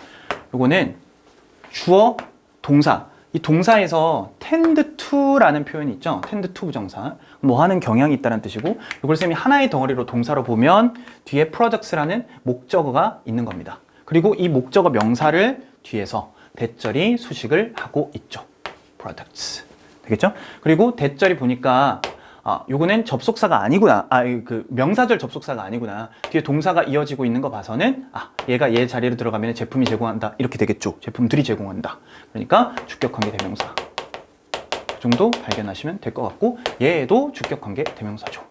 요거는 주어, 동사. 이 동사에서 tend to라는 표현이 있죠. tend to 부정사. 뭐 하는 경향이 있다는 뜻이고, 이걸 쌤이 하나의 덩어리로 동사로 보면 뒤에 products라는 목적어가 있는 겁니다. 그리고 이 목적어 명사를 뒤에서 대절이 수식을 하고 있죠. products. 되겠죠? 그리고 대절이 보니까 요거는 접속사가 아니구나. 그 명사절 접속사가 아니구나. 뒤에 동사가 이어지고 있는 거 봐서는 얘가 얘 자리로 들어가면 제품이 제공한다. 이렇게 되겠죠. 제품들이 제공한다. 그러니까 주격관계 대명사. 그 정도 발견하시면 될 것 같고 얘도 주격관계 대명사죠.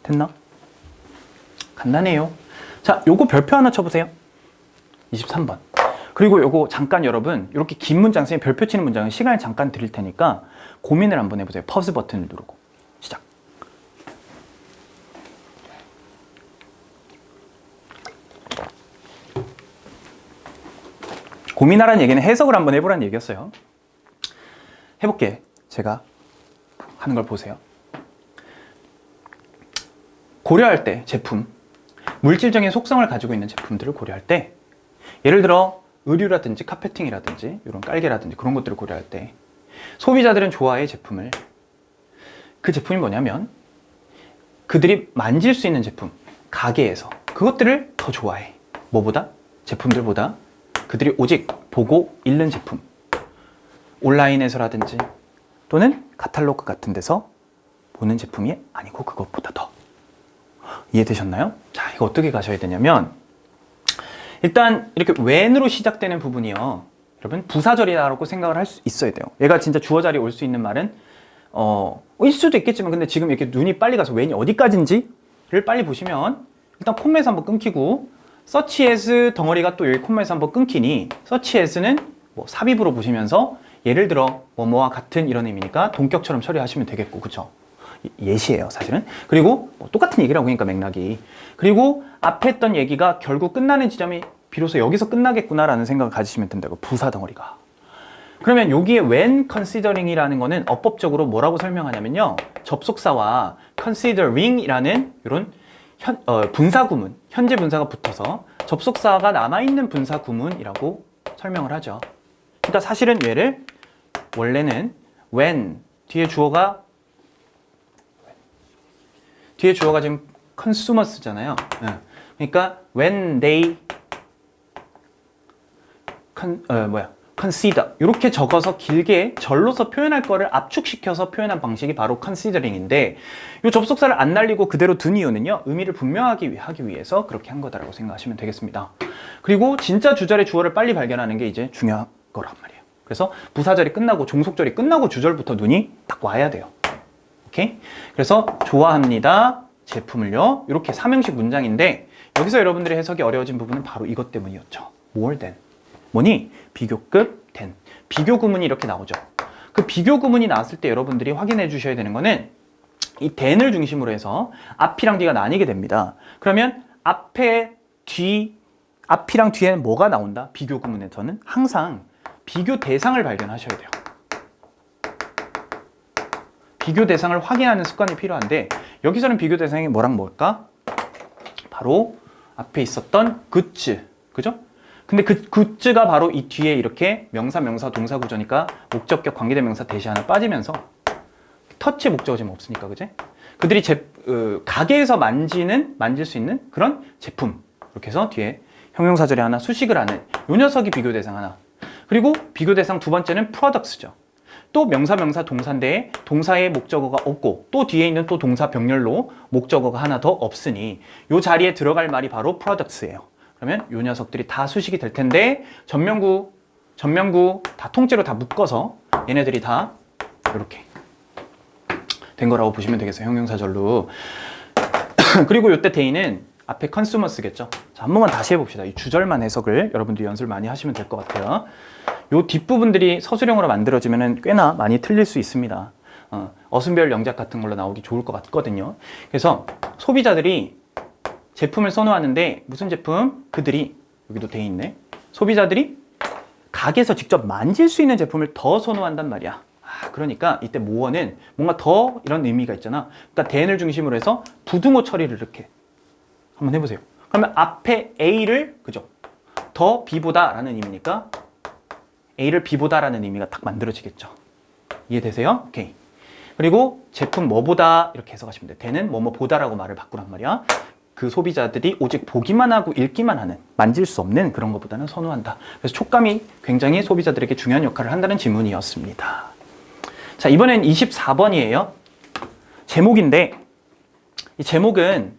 됐나? 간단해요. 자, 요거 별표 하나 쳐보세요. 23번. 그리고 요거 잠깐 여러분 이렇게 긴 문장, 선생님 별표 치는 문장은 시간을 잠깐 드릴 테니까 고민을 한번 해보세요. 퍼즈 버튼을 누르고 시작. 고민하라는 얘기는 해석을 한번 해보라는 얘기였어요. 해볼게. 제가 하는 걸 보세요. 고려할 때 제품, 물질적인 속성을 가지고 있는 제품들을 고려할 때 예를 들어 의류라든지 카페팅이라든지 이런 깔개라든지 그런 것들을 고려할 때 소비자들은 좋아해 제품을. 그 제품이 뭐냐면 그들이 만질 수 있는 제품, 가게에서 그것들을 더 좋아해. 뭐보다? 제품들보다 그들이 오직 보고 읽는 제품, 온라인에서라든지 또는 카탈로그 같은 데서 보는 제품이 아니고 그것보다 더. 이해되셨나요? 자, 이거 어떻게 가셔야 되냐면 일단 이렇게 when으로 시작되는 부분이요, 여러분 부사절이라고 생각을 할 수 있어야 돼요. 얘가 진짜 주어 자리에 올 수 있는 말은 일 수도 있겠지만 근데 지금 이렇게 눈이 빨리 가서 when이 어디까지인지를 빨리 보시면 일단 콤마에서 한번 끊기고 search as 덩어리가 또 여기 콤마에서 한번 끊기니 search as는 뭐 삽입으로 보시면서 예를 들어 뭐뭐와 같은 이런 의미니까 동격처럼 처리하시면 되겠고, 그쵸? 예시예요 사실은. 그리고 뭐 똑같은 얘기라고 하니까 맥락이. 그리고 앞에 했던 얘기가 결국 끝나는 지점이 비로소 여기서 끝나겠구나라는 생각을 가지시면 된다고, 부사 덩어리가. 그러면 여기에 when considering이라는 거는 어법적으로 뭐라고 설명하냐면요, 접속사와 considering이라는 이런 분사 구문, 현재 분사가 붙어서 접속사가 남아있는 분사 구문이라고 설명을 하죠. 그러니까 사실은 얘를 원래는 when 뒤에 주어가 지금 consumers잖아요. 그러니까 when they consider 이렇게 적어서 길게 절로서 표현할 거를 압축시켜서 표현한 방식이 바로 considering인데, 이 접속사를 안 날리고 그대로 둔 이유는요, 의미를 분명하게 하기 위해서 그렇게 한 거다라고 생각하시면 되겠습니다. 그리고 진짜 주절의 주어를 빨리 발견하는 게 이제 중요한 거란 말이에요. 그래서 부사절이 끝나고 종속절이 끝나고 주절부터 눈이 딱 와야 돼요. 오케이? 그래서 좋아합니다 제품을요, 이렇게 삼형식 문장인데 여기서 여러분들의 해석이 어려워진 부분은 바로 이것 때문이었죠. more than. 뭐니? 비교급 than. 비교 구문이 이렇게 나오죠. 그 비교 구문이 나왔을 때 여러분들이 확인해 주셔야 되는 거는 이 than을 중심으로 해서 앞이랑 뒤가 나뉘게 됩니다. 그러면 앞이랑 뒤에는 뭐가 나온다? 비교 구문에서는 항상 비교 대상을 발견하셔야 돼요. 비교 대상을 확인하는 습관이 필요한데 여기서는 비교 대상이 뭐랑 뭘까? 바로 앞에 있었던 굿즈, 그죠? 근데 그 굿즈가 바로 이 뒤에 이렇게 명사, 동사 구조니까 목적격 관계대명사 대시 하나 빠지면서 터치 목적어 지금 없으니까, 그지? 그들이 가게에서 만질 수 있는 그런 제품, 이렇게 해서 뒤에 형용사절이 하나 수식을 하는 요 녀석이 비교 대상 하나. 그리고 비교 대상 두 번째는 products죠. 또 명사, 동사인데 동사의 목적어가 없고 또 뒤에 있는 또 동사 병렬로 목적어가 하나 더 없으니 이 자리에 들어갈 말이 바로 products예요. 그러면 이 녀석들이 다 수식이 될 텐데 전명구 다 통째로 다 묶어서 얘네들이 다 이렇게 된 거라고 보시면 되겠어요. 형용사절로. 그리고 이때 대의는 앞에 consumers겠죠. 자, 한 번만 다시 해봅시다. 이 주절만 해석을 여러분들이 연습을 많이 하시면 될 것 같아요. 요 뒷부분들이 서술형으로 만들어지면 꽤나 많이 틀릴 수 있습니다. 어순별 영작 같은 걸로 나오기 좋을 것 같거든요. 그래서 소비자들이 제품을 선호하는데 무슨 제품? 그들이 여기도 돼 있네. 소비자들이 가게에서 직접 만질 수 있는 제품을 더 선호한단 말이야. 그러니까 이때 모어는 뭔가 더 이런 의미가 있잖아. 그러니까 then을 중심으로 해서 부등호 처리를 이렇게 한번 해보세요. 그러면 앞에 A를 그죠? 더 B보다 라는 의미니까 A를 B보다 라는 의미가 딱 만들어지겠죠. 이해되세요? 오케이. 그리고 제품 뭐보다 이렇게 해석하시면 돼요. then은 뭐뭐보다 라고 말을 바꾸란 말이야. 그 소비자들이 오직 보기만 하고 읽기만 하는, 만질 수 없는 그런 것보다는 선호한다. 그래서 촉감이 굉장히 소비자들에게 중요한 역할을 한다는 질문이었습니다. 자, 이번엔 24번이에요. 제목인데 이 제목은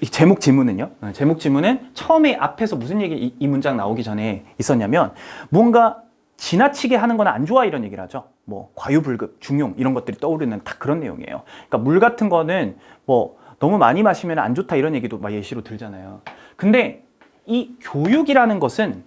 이 제목 지문은요. 제목 지문은 처음에 앞에서 무슨 얘기 이 문장 나오기 전에 있었냐면 뭔가 지나치게 하는 건 안 좋아 이런 얘기를 하죠. 뭐 과유불급, 중용 이런 것들이 떠오르는 딱 그런 내용이에요. 그러니까 물 같은 거는 뭐 너무 많이 마시면 안 좋다 이런 얘기도 막 예시로 들잖아요. 근데 이 교육이라는 것은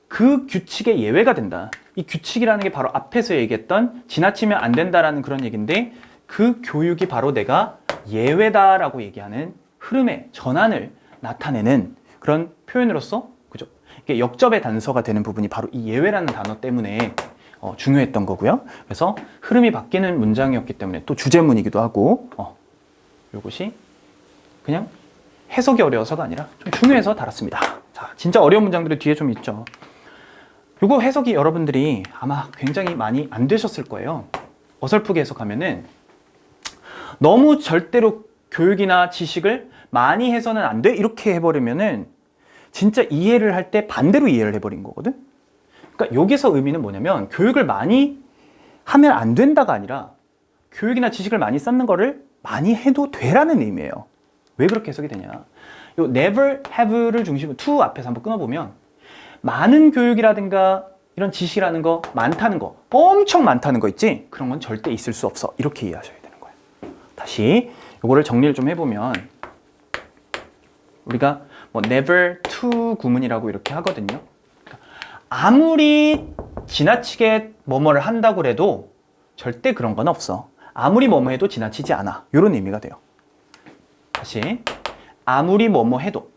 그 규칙의 예외가 된다. 이 규칙이라는 게 바로 앞에서 얘기했던 지나치면 안 된다라는 그런 얘기인데 그 교육이 바로 내가 예외다라고 얘기하는 흐름의 전환을 나타내는 그런 표현으로서 그죠? 이게 역접의 단서가 되는 부분이 바로 이 예외라는 단어 때문에 중요했던 거고요. 그래서 흐름이 바뀌는 문장이었기 때문에 또 주제문이기도 하고 이것이 그냥 해석이 어려워서가 아니라 좀 중요해서 달았습니다. 자, 진짜 어려운 문장들이 뒤에 좀 있죠. 이거 해석이 여러분들이 아마 굉장히 많이 안 되셨을 거예요. 어설프게 해석하면은 너무 절대로 교육이나 지식을 많이 해서는 안 돼 이렇게 해버리면은 진짜 이해를 할 때 반대로 이해를 해버린 거거든. 그러니까 여기서 의미는 뭐냐면 교육을 많이 하면 안 된다가 아니라 교육이나 지식을 많이 쌓는 거를 많이 해도 되라는 의미예요. 왜 그렇게 해석이 되냐? 요 never have를 중심으로 to 앞에서 한번 끊어보면 많은 교육이라든가 이런 지식이라는 거 많다는 거 엄청 많다는 거 있지? 그런 건 절대 있을 수 없어. 이렇게 이해하셔야 되는 거예요. 다시 요거를 정리를 좀 해보면 우리가 뭐 never to 구문이라고 이렇게 하거든요. 아무리 지나치게 뭐뭐를 한다고 해도 절대 그런 건 없어. 아무리 뭐뭐 해도 지나치지 않아. 이런 의미가 돼요. 다시 아무리 뭐뭐 해도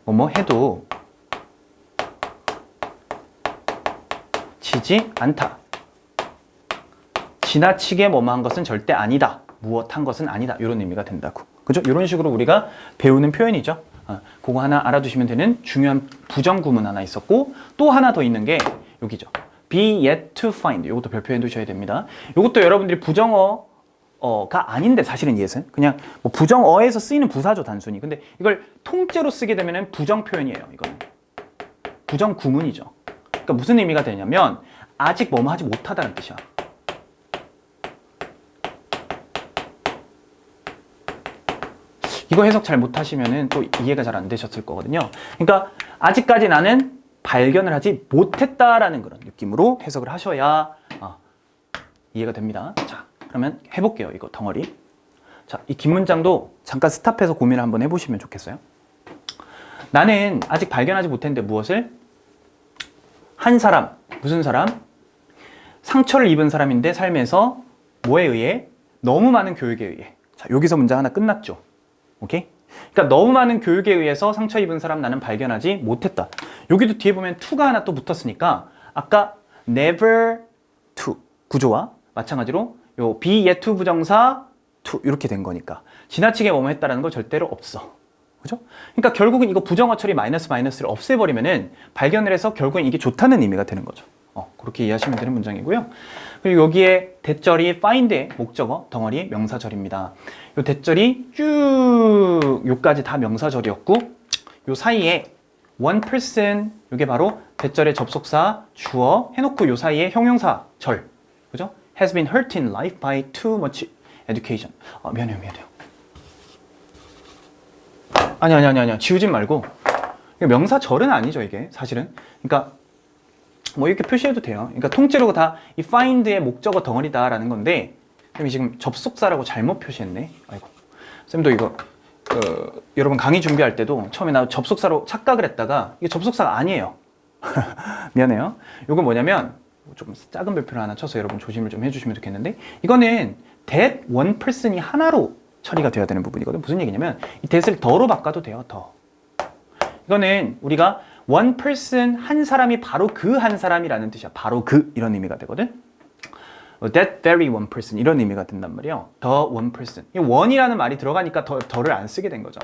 뭐뭐 해도 지지 않다. 지나치게 뭐뭐 한 것은 절대 아니다. 무엇 한 것은 아니다. 이런 의미가 된다고. 그죠? 이런 식으로 우리가 배우는 표현이죠. 그거 하나 알아두시면 되는 중요한 부정구문 하나 있었고 또 하나 더 있는 게 여기죠. be yet to find. 이것도 별표해 두셔야 됩니다. 이것도 여러분들이 부정어가 아닌데 사실은 이것은 그냥 뭐 부정어에서 쓰이는 부사죠 단순히. 근데 이걸 통째로 쓰게 되면 부정 표현이에요. 이거는 부정 구문이죠. 그러니까 무슨 의미가 되냐면 아직 뭐뭐 하지 못하다는 뜻이야. 이거 해석 잘 못하시면은 또 이해가 잘 안 되셨을 거거든요. 그러니까 아직까지 나는 발견을 하지 못했다라는 그런 느낌으로 해석을 하셔야 이해가 됩니다. 자, 그러면 해볼게요. 이거 덩어리. 자, 이 긴 문장도 잠깐 스탑해서 고민을 한번 해보시면 좋겠어요. 나는 아직 발견하지 못했는데 무엇을? 한 사람, 무슨 사람? 상처를 입은 사람인데 삶에서 뭐에 의해? 너무 많은 교육에 의해. 자, 여기서 문장 하나 끝났죠. 오케이? 그러니까 너무 많은 교육에 의해서 상처 입은 사람 나는 발견하지 못했다. 여기도 뒤에 보면 to가 하나 또 붙었으니까 아까 never to 구조와 마찬가지로 요 be yet to 부정사 to 이렇게 된 거니까 지나치게 뭐뭐 했다라는 거 절대로 없어. 그죠? 그러니까 결국은 이거 부정어 처리 마이너스를 없애버리면은 발견을 해서 결국은 이게 좋다는 의미가 되는 거죠. 그렇게 이해하시면 되는 문장이고요. 그리고 여기에 대절이 find의 목적어, 덩어리, 명사절입니다. 이 대절이 쭉 요까지 다 명사절이었고 요 사이에 one person, 이게 바로 대절의 접속사, 주어 해놓고 요 사이에 형용사, 절. 그죠? has been hurt in life by too much education. 미안해요. 아니야. 지우진 말고. 명사 절은 아니죠, 이게. 사실은. 그러니까, 뭐 이렇게 표시해도 돼요. 그러니까 통째로 다 이 find의 목적어 덩어리다라는 건데, 쌤이 지금 접속사라고 잘못 표시했네. 아이고. 쌤도 이거, 여러분 강의 준비할 때도 처음에 나 접속사로 착각을 했다가 이게 접속사가 아니에요. 미안해요. 이건 뭐냐면, 조금 작은 별표를 하나 쳐서 여러분 조심을 좀 해주시면 좋겠는데, 이거는 that one person이 하나로 처리가 돼야 되는 부분이거든. 무슨 얘기냐면 이 that을 더로 바꿔도 돼요. 더. 이거는 우리가 one person, 한 사람이 바로 그 한 사람이라는 뜻이야. 바로 그 이런 의미가 되거든. That very one person 이런 의미가 된단 말이에요. The one person. 이 one이라는 말이 들어가니까 더를 안 쓰게 된 거죠.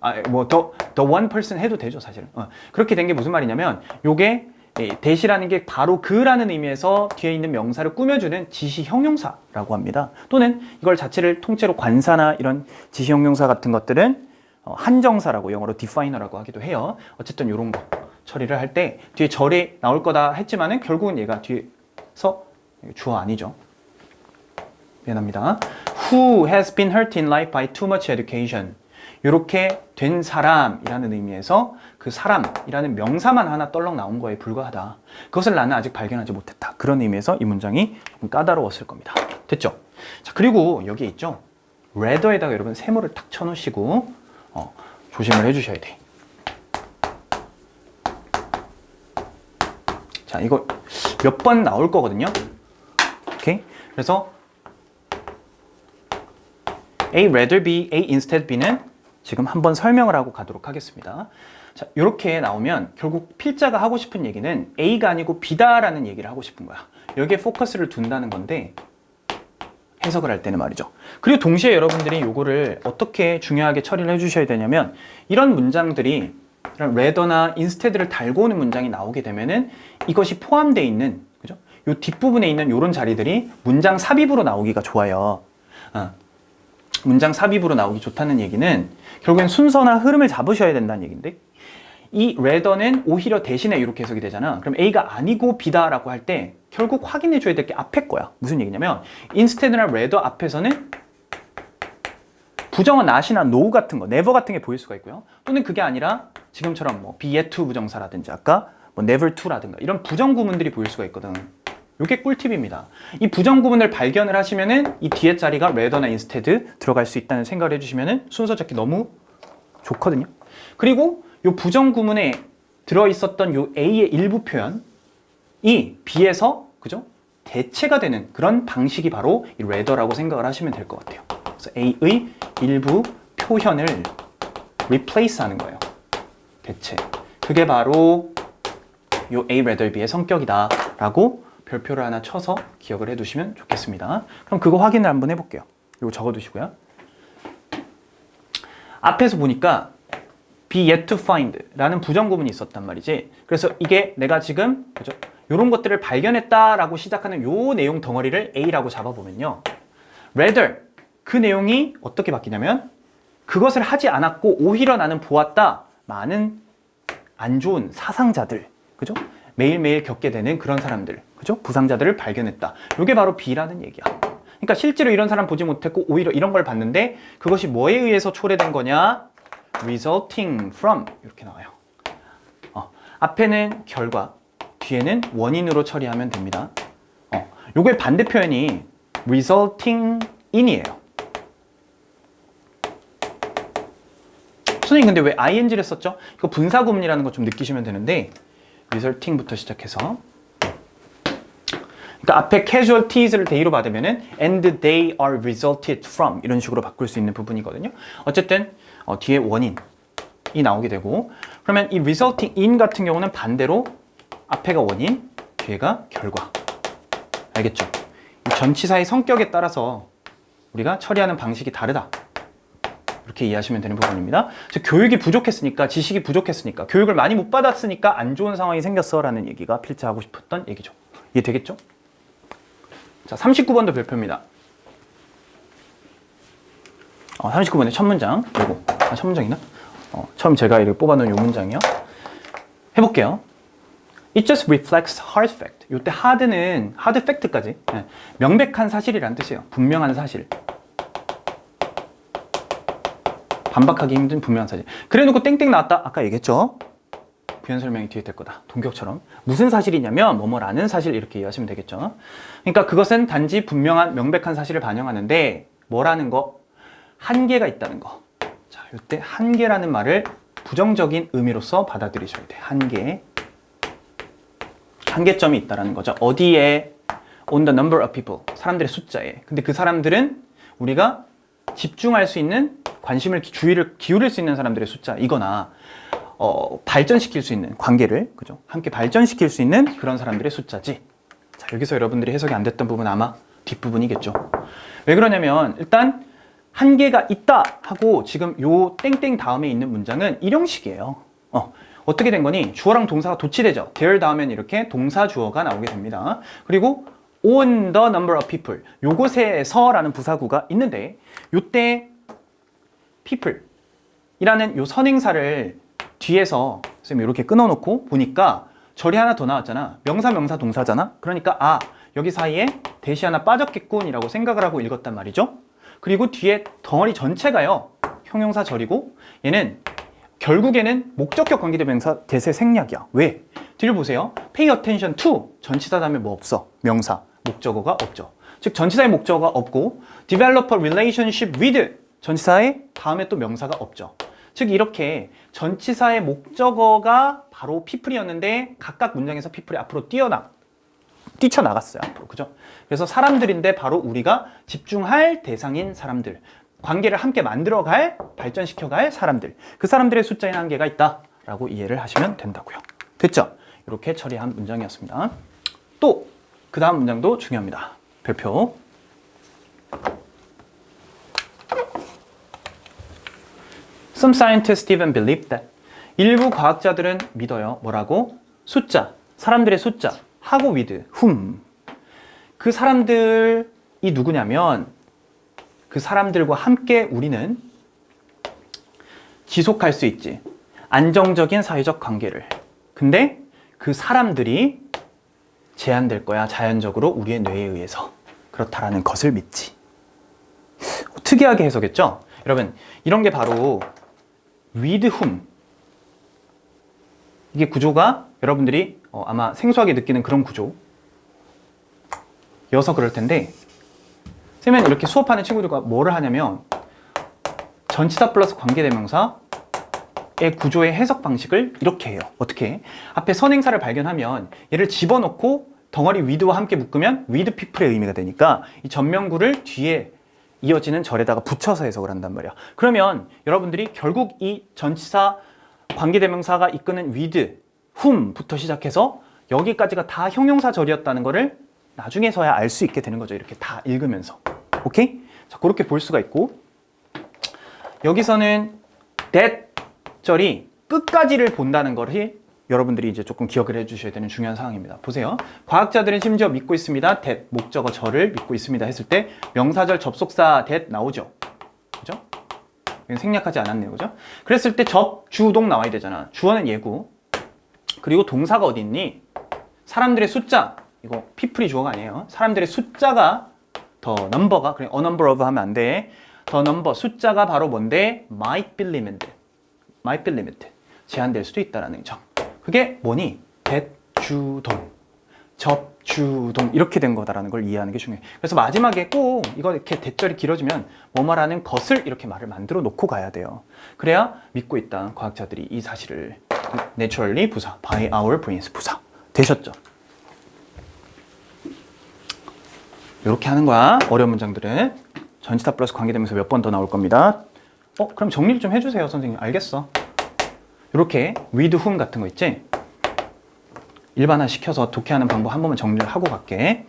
the one person 해도 되죠, 사실은. 그렇게 된 게 무슨 말이냐면 요게 that이라는 게 바로 그라는 의미에서 뒤에 있는 명사를 꾸며주는 지시 형용사라고 합니다. 또는 이걸 자체를 통째로 관사나 이런 지시 형용사 같은 것들은 한정사라고 영어로 definer라고 하기도 해요. 어쨌든 이런 거 처리를 할 때 뒤에 절이 나올 거다 했지만은 결국은 얘가 뒤에서 주어 아니죠. 미안합니다. Who has been hurt in life by too much education. 이렇게 된 사람이라는 의미에서 그 사람이라는 명사만 하나 떨렁 나온 거에 불과하다. 그것을 나는 아직 발견하지 못했다. 그런 의미에서 이 문장이 조금 까다로웠을 겁니다. 됐죠? 자, 그리고 여기에 있죠. rather에다가 여러분 세모를 탁 쳐놓으시고 조심을 해주셔야 돼. 자, 이거 몇 번 나올 거거든요. 오케이? 그래서 A rather B, A instead B는 지금 한번 설명을 하고 가도록 하겠습니다. 자, 이렇게 나오면 결국 필자가 하고 싶은 얘기는 A가 아니고 B다라는 얘기를 하고 싶은 거야. 여기에 포커스를 둔다는 건데 해석을 할 때는 말이죠. 그리고 동시에 여러분들이 요거를 어떻게 중요하게 처리를 해주셔야 되냐면 이런 문장들이 이런 rather나 instead를 달고 오는 문장이 나오게 되면은 이것이 포함되어 있는 그죠? 요 뒷부분에 있는 요런 자리들이 문장 삽입으로 나오기가 좋아요. 문장 삽입으로 나오기 좋다는 얘기는 결국엔 순서나 흐름을 잡으셔야 된다는 얘기인데 이 rather는 오히려 대신에 이렇게 해석이 되잖아. 그럼 A가 아니고 B다라고 할 때 결국 확인해 줘야 될 게 앞에 거야. 무슨 얘기냐면 instead나 rather 앞에서는 부정어 not이나 no 같은 거, never 같은 게 보일 수가 있고요. 또는 그게 아니라 지금처럼 뭐 be yet to 부정사라든지 아까 뭐 never to라든가 이런 부정 구문들이 보일 수가 있거든. 이게 꿀팁입니다. 이 부정 구문을 발견을 하시면은 이 뒤에 자리가 rather나 instead 들어갈 수 있다는 생각을 해주시면은 순서 잡기 너무 좋거든요. 그리고 이 부정 구문에 들어있었던 이 A의 일부 표현이 B에서 그죠? 대체가 되는 그런 방식이 바로 이 rather라고 생각을 하시면 될 것 같아요. 그래서 A의 일부 표현을 replace 하는 거예요. 대체. 그게 바로 이 A rather B의 성격이다 라고 별표를 하나 쳐서 기억을 해두시면 좋겠습니다. 그럼 그거 확인을 한번 해볼게요. 이거 적어두시고요. 앞에서 보니까 be yet to find 라는 부정구문이 있었단 말이지. 그래서 이게 내가 지금 그죠? 이런 것들을 발견했다라고 시작하는 요 내용 덩어리를 A라고 잡아보면요. rather 그 내용이 어떻게 바뀌냐면 그것을 하지 않았고 오히려 나는 보았다. 많은 안 좋은 사상자들, 그죠? 매일매일 겪게 되는 그런 사람들, 그죠? 부상자들을 발견했다. 이게 바로 B라는 얘기야. 그러니까 실제로 이런 사람 보지 못했고 오히려 이런 걸 봤는데 그것이 뭐에 의해서 초래된 거냐? resulting from 이렇게 나와요. 앞에는 결과, 뒤에는 원인으로 처리하면 됩니다. 요게 반대 표현이 resulting in이에요. 선생님 근데 왜 ing를 썼죠? 이거 분사 구문이라는 거 좀 느끼시면 되는데 resulting부터 시작해서 그러니까 앞에 casualties를 they로 받으면은 and they are resulted from 이런 식으로 바꿀 수 있는 부분이거든요. 어쨌든 뒤에 원인이 나오게 되고 그러면 이 resulting in 같은 경우는 반대로 앞에가 원인, 뒤에가 결과. 알겠죠? 이 전치사의 성격에 따라서 우리가 처리하는 방식이 다르다. 이렇게 이해하시면 되는 부분입니다. 교육이 부족했으니까, 지식이 부족했으니까, 교육을 많이 못 받았으니까 안 좋은 상황이 생겼어 라는 얘기가 필자하고 싶었던 얘기죠. 이해되겠죠? 자, 39번도 별표입니다. 39번의 첫 문장. 그리고 첫 문장이나? 처음 제가 이렇게 뽑아놓은 이 문장이요. 해볼게요. It just reflects hard fact. 이때 hard는 hard fact까지 명백한 사실이란 뜻이에요. 분명한 사실. 반박하기 힘든 분명한 사실. 그래놓고 땡땡 나왔다. 아까 얘기했죠. 부연 설명이 뒤에 될 거다. 동격처럼. 무슨 사실이냐면 뭐뭐라는 사실 이렇게 이해하시면 되겠죠. 그러니까 그것은 단지 분명한 명백한 사실을 반영하는데 뭐라는 거? 한계가 있다는 거. 자, 이때 한계라는 말을 부정적인 의미로서 받아들이셔야 돼. 한계. 한계점이 있다라는 거죠. 어디에? On the number of people. 사람들의 숫자에. 근데 그 사람들은 우리가 집중할 수 있는 관심을 주의를 기울일 수 있는 사람들의 숫자 이거나 발전시킬 수 있는 관계를 그죠? 함께 발전시킬 수 있는 그런 사람들의 숫자지. 자, 여기서 여러분들이 해석이 안 됐던 부분은 아마 뒷부분이겠죠. 왜 그러냐면 일단 한계가 있다 하고 지금 요 땡땡 다음에 있는 문장은 일형식이에요. 어떻게 된 거니? 주어랑 동사가 도치되죠. there 다음엔 이렇게 동사 주어가 나오게 됩니다. 그리고 on the number of people 요곳에서라는 부사구가 있는데 요때 people 이라는 요 선행사를 뒤에서 선생님이 이렇게 끊어놓고 보니까 절이 하나 더 나왔잖아. 명사 동사잖아. 그러니까 여기 사이에 대시 하나 빠졌겠군 이라고 생각을 하고 읽었단 말이죠. 그리고 뒤에 덩어리 전체가요 형용사 절이고 얘는 결국에는 목적격 관계대명사 대세 생략이야. 왜? 뒤를 보세요. pay attention to 전치사 다음에 뭐 없어? 명사 목적어가 없죠. 즉 전치사의 목적어가 없고 develop a relationship with 전치사의 다음에 또 명사가 없죠. 즉 이렇게 전치사의 목적어가 바로 people이었는데 각각 문장에서 people이 앞으로 뛰쳐나갔어요. 앞으로. 그죠? 그래서 사람들인데 바로 우리가 집중할 대상인 사람들, 관계를 함께 만들어갈, 발전시켜갈 사람들, 그 사람들의 숫자인 한계가 있다라고 이해를 하시면 된다고요. 됐죠? 이렇게 처리한 문장이었습니다. 또 그 다음 문장도 중요합니다. 별표. Some scientists even believe that. 일부 과학자들은 믿어요. 뭐라고? 숫자, 사람들의 숫자, 하고 with, whom. 그 사람들이 누구냐면 그 사람들과 함께 우리는 지속할 수 있지. 안정적인 사회적 관계를. 근데 그 사람들이 제한될 거야. 자연적으로 우리의 뇌에 의해서. 그렇다라는 것을 믿지. 특이하게 해석했죠? 여러분, 이런 게 바로 with whom. 이게 구조가 여러분들이 아마 생소하게 느끼는 그런 구조여서 그럴 텐데 쌤은 이렇게 수업하는 친구들과 뭐를 하냐면 전치사 플러스 관계대명사의 구조의 해석 방식을 이렇게 해요. 어떻게 해? 앞에 선행사를 발견하면 얘를 집어넣고 덩어리 with와 함께 묶으면 with people의 의미가 되니까 이 전명구를 뒤에 이어지는 절에다가 붙여서 해석을 한단 말이야. 그러면 여러분들이 결국 이 전치사 관계대명사가 이끄는 with, whom부터 시작해서 여기까지가 다 형용사 절이었다는 거를 나중에서야 알 수 있게 되는 거죠. 이렇게 다 읽으면서. 오케이? 자, 그렇게 볼 수가 있고 여기서는 that 절이 끝까지를 본다는 것이 여러분들이 이제 조금 기억을 해주셔야 되는 중요한 상황입니다. 보세요. 과학자들은 심지어 믿고 있습니다. that 목적어 절을 믿고 있습니다 했을 때 명사절 접속사 that 나오죠. 그죠? 생략하지 않았네요. 그죠? 그랬을 때 접주동 나와야 되잖아. 주어는 예구. 그리고 동사가 어디 있니? 사람들의 숫자. 이거 people이 주어가 아니에요. 사람들의 숫자가 더 number가 그냥 a number of 하면 안 돼. 더 number 숫자가 바로 뭔데? might be limited. might be limited. 제한될 수도 있다라는 점. 그게 뭐니? 대주동, 접주동 이렇게 된 거다라는 걸 이해하는 게 중요해요. 그래서 마지막에 꼭 이거 이렇게 대절이 길어지면 뭐뭐라는 것을 이렇게 말을 만들어 놓고 가야 돼요. 그래야 믿고 있다. 과학자들이 이 사실을 naturally 부사, by our brains 부사 되셨죠? 이렇게 하는 거야. 어려운 문장들은 전치사 플러스 관계되면서 몇 번 더 나올 겁니다. 그럼 정리를 좀 해주세요, 선생님. 알겠어. 이렇게 with whom 같은 거 있지? 일반화 시켜서 독해하는 방법 한 번만 정리를 하고 갈게.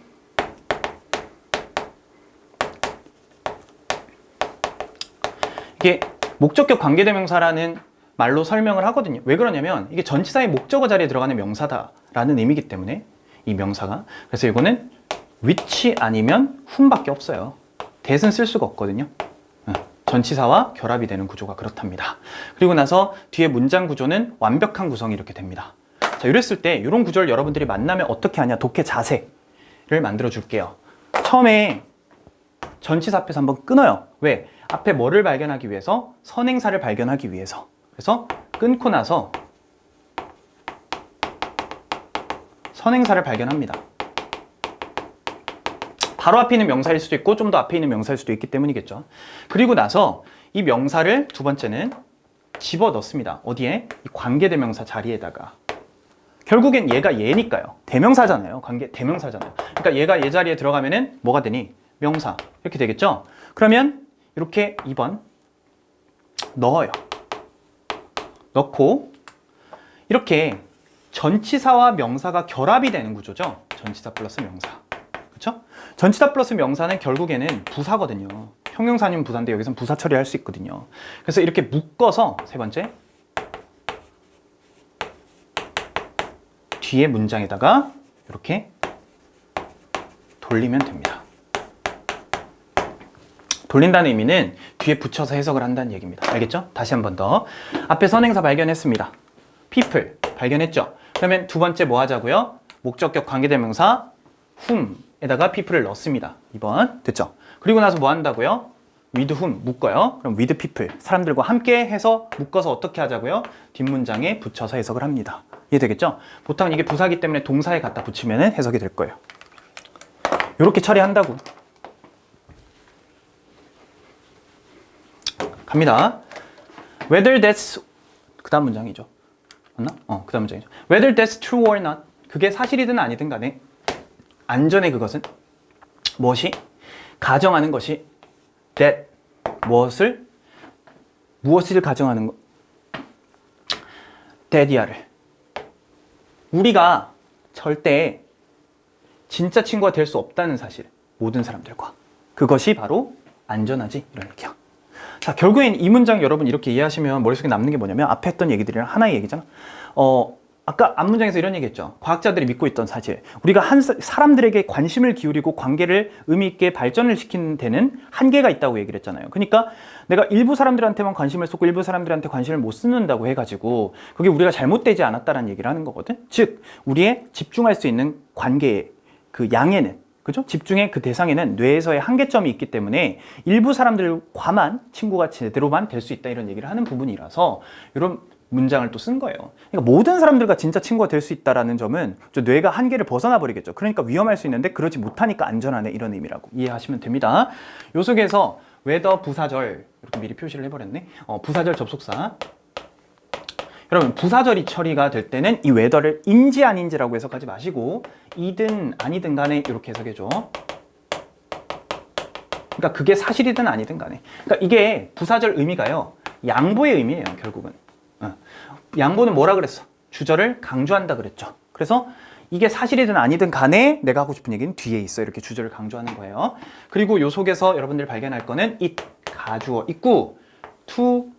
이게 목적격 관계대명사라는 말로 설명을 하거든요. 왜 그러냐면 이게 전치사의 목적어 자리에 들어가는 명사다라는 의미이기 때문에 이 명사가. 그래서 이거는 which 아니면 whom밖에 없어요. that은 쓸 수가 없거든요. 자, 전치사와 결합이 되는 구조가 그렇답니다. 그리고 나서 뒤에 문장 구조는 완벽한 구성이 이렇게 됩니다. 자, 이랬을 때 이런 구조를 여러분들이 만나면 어떻게 하냐? 독해 자세를 만들어 줄게요. 처음에 전치사 앞에서 한번 끊어요. 왜? 앞에 뭐를 발견하기 위해서? 선행사를 발견하기 위해서. 그래서 끊고 나서 선행사를 발견합니다. 바로 앞에 있는 명사일 수도 있고 좀 더 앞에 있는 명사일 수도 있기 때문이겠죠. 그리고 나서 이 명사를 두 번째는 집어 넣습니다. 어디에? 이 관계대명사 자리에다가. 결국엔 얘가 얘니까요. 대명사잖아요. 관계 대명사잖아요. 그러니까 얘가 얘 자리에 들어가면은 뭐가 되니? 명사. 이렇게 되겠죠? 그러면 이렇게 2번 넣어요. 넣고 이렇게 전치사와 명사가 결합이 되는 구조죠. 전치사 플러스 명사. 그렇죠? 전치사 플러스 명사는 결국에는 부사거든요. 형용사님 부사인데 여기서는 부사 처리할 수 있거든요. 그래서 이렇게 묶어서 세 번째 뒤에 문장에다가 이렇게 돌리면 됩니다. 돌린다는 의미는 뒤에 붙여서 해석을 한다는 얘기입니다. 알겠죠? 다시 한 번 더. 앞에 선행사 발견했습니다. people 발견했죠? 그러면 두 번째 뭐 하자고요? 목적격 관계대명사 whom에다가 people을 넣습니다. 2번. 됐죠? 그리고 나서 뭐 한다고요? with whom 묶어요. 그럼 with people 사람들과 함께 해서 묶어서 어떻게 하자고요? 뒷문장에 붙여서 해석을 합니다. 이해되겠죠? 보통 이게 부사기 때문에 동사에 갖다 붙이면 해석이 될 거예요. 이렇게 처리한다고. 갑니다. Whether that's 그 다음 문장이죠. 맞나? 그 다음 문장이죠. Whether that's true or not 그게 사실이든 아니든 간에 안전의 그것은 무엇이? 가정하는 것이 that 무엇을 가정하는 것? that이야를 우리가 절대 진짜 친구가 될 수 없다는 사실 모든 사람들과 그것이 바로 안전하지 이런 얘기야. 자, 결국엔 이 문장 여러분 이렇게 이해하시면 머릿속에 남는 게 뭐냐면 앞에 했던 얘기들이랑 하나의 얘기잖아. 아까 앞문장에서 이런 얘기했죠. 과학자들이 믿고 있던 사실. 우리가 사람들에게 관심을 기울이고 관계를 의미 있게 발전을 시키는 데는 한계가 있다고 얘기를 했잖아요. 그러니까 내가 일부 사람들한테만 관심을 쏟고 일부 사람들한테 관심을 못 쏟는다고 해가지고 그게 우리가 잘못되지 않았다라는 얘기를 하는 거거든. 즉 우리의 집중할 수 있는 관계의 그 양에는 그죠? 집중의 그 대상에는 뇌에서의 한계점이 있기 때문에 일부 사람들과만 친구가 제대로만 될 수 있다 이런 얘기를 하는 부분이라서 이런 문장을 또 쓴 거예요. 그러니까 모든 사람들과 진짜 친구가 될 수 있다는 점은 뇌가 한계를 벗어나 버리겠죠. 그러니까 위험할 수 있는데 그러지 못하니까 안전하네 이런 의미라고 이해하시면 됩니다. 요 속에서 whether 부사절 이렇게 미리 표시를 해버렸네. 부사절 접속사. 여러분 부사절이 처리가 될 때는 이 whether를 인지 아닌지라고 해석하지 마시고 이든 아니든 간에 이렇게 해석해줘. 그러니까 그게 사실이든 아니든 간에. 그러니까 이게 부사절 의미가요. 양보의 의미예요. 결국은. 양보는 뭐라 그랬어? 주절을 강조한다 그랬죠. 그래서 이게 사실이든 아니든 간에 내가 하고 싶은 얘기는 뒤에 있어. 이렇게 주절을 강조하는 거예요. 그리고 요 속에서 여러분들이 발견할 거는 it, 가주어 있고 to,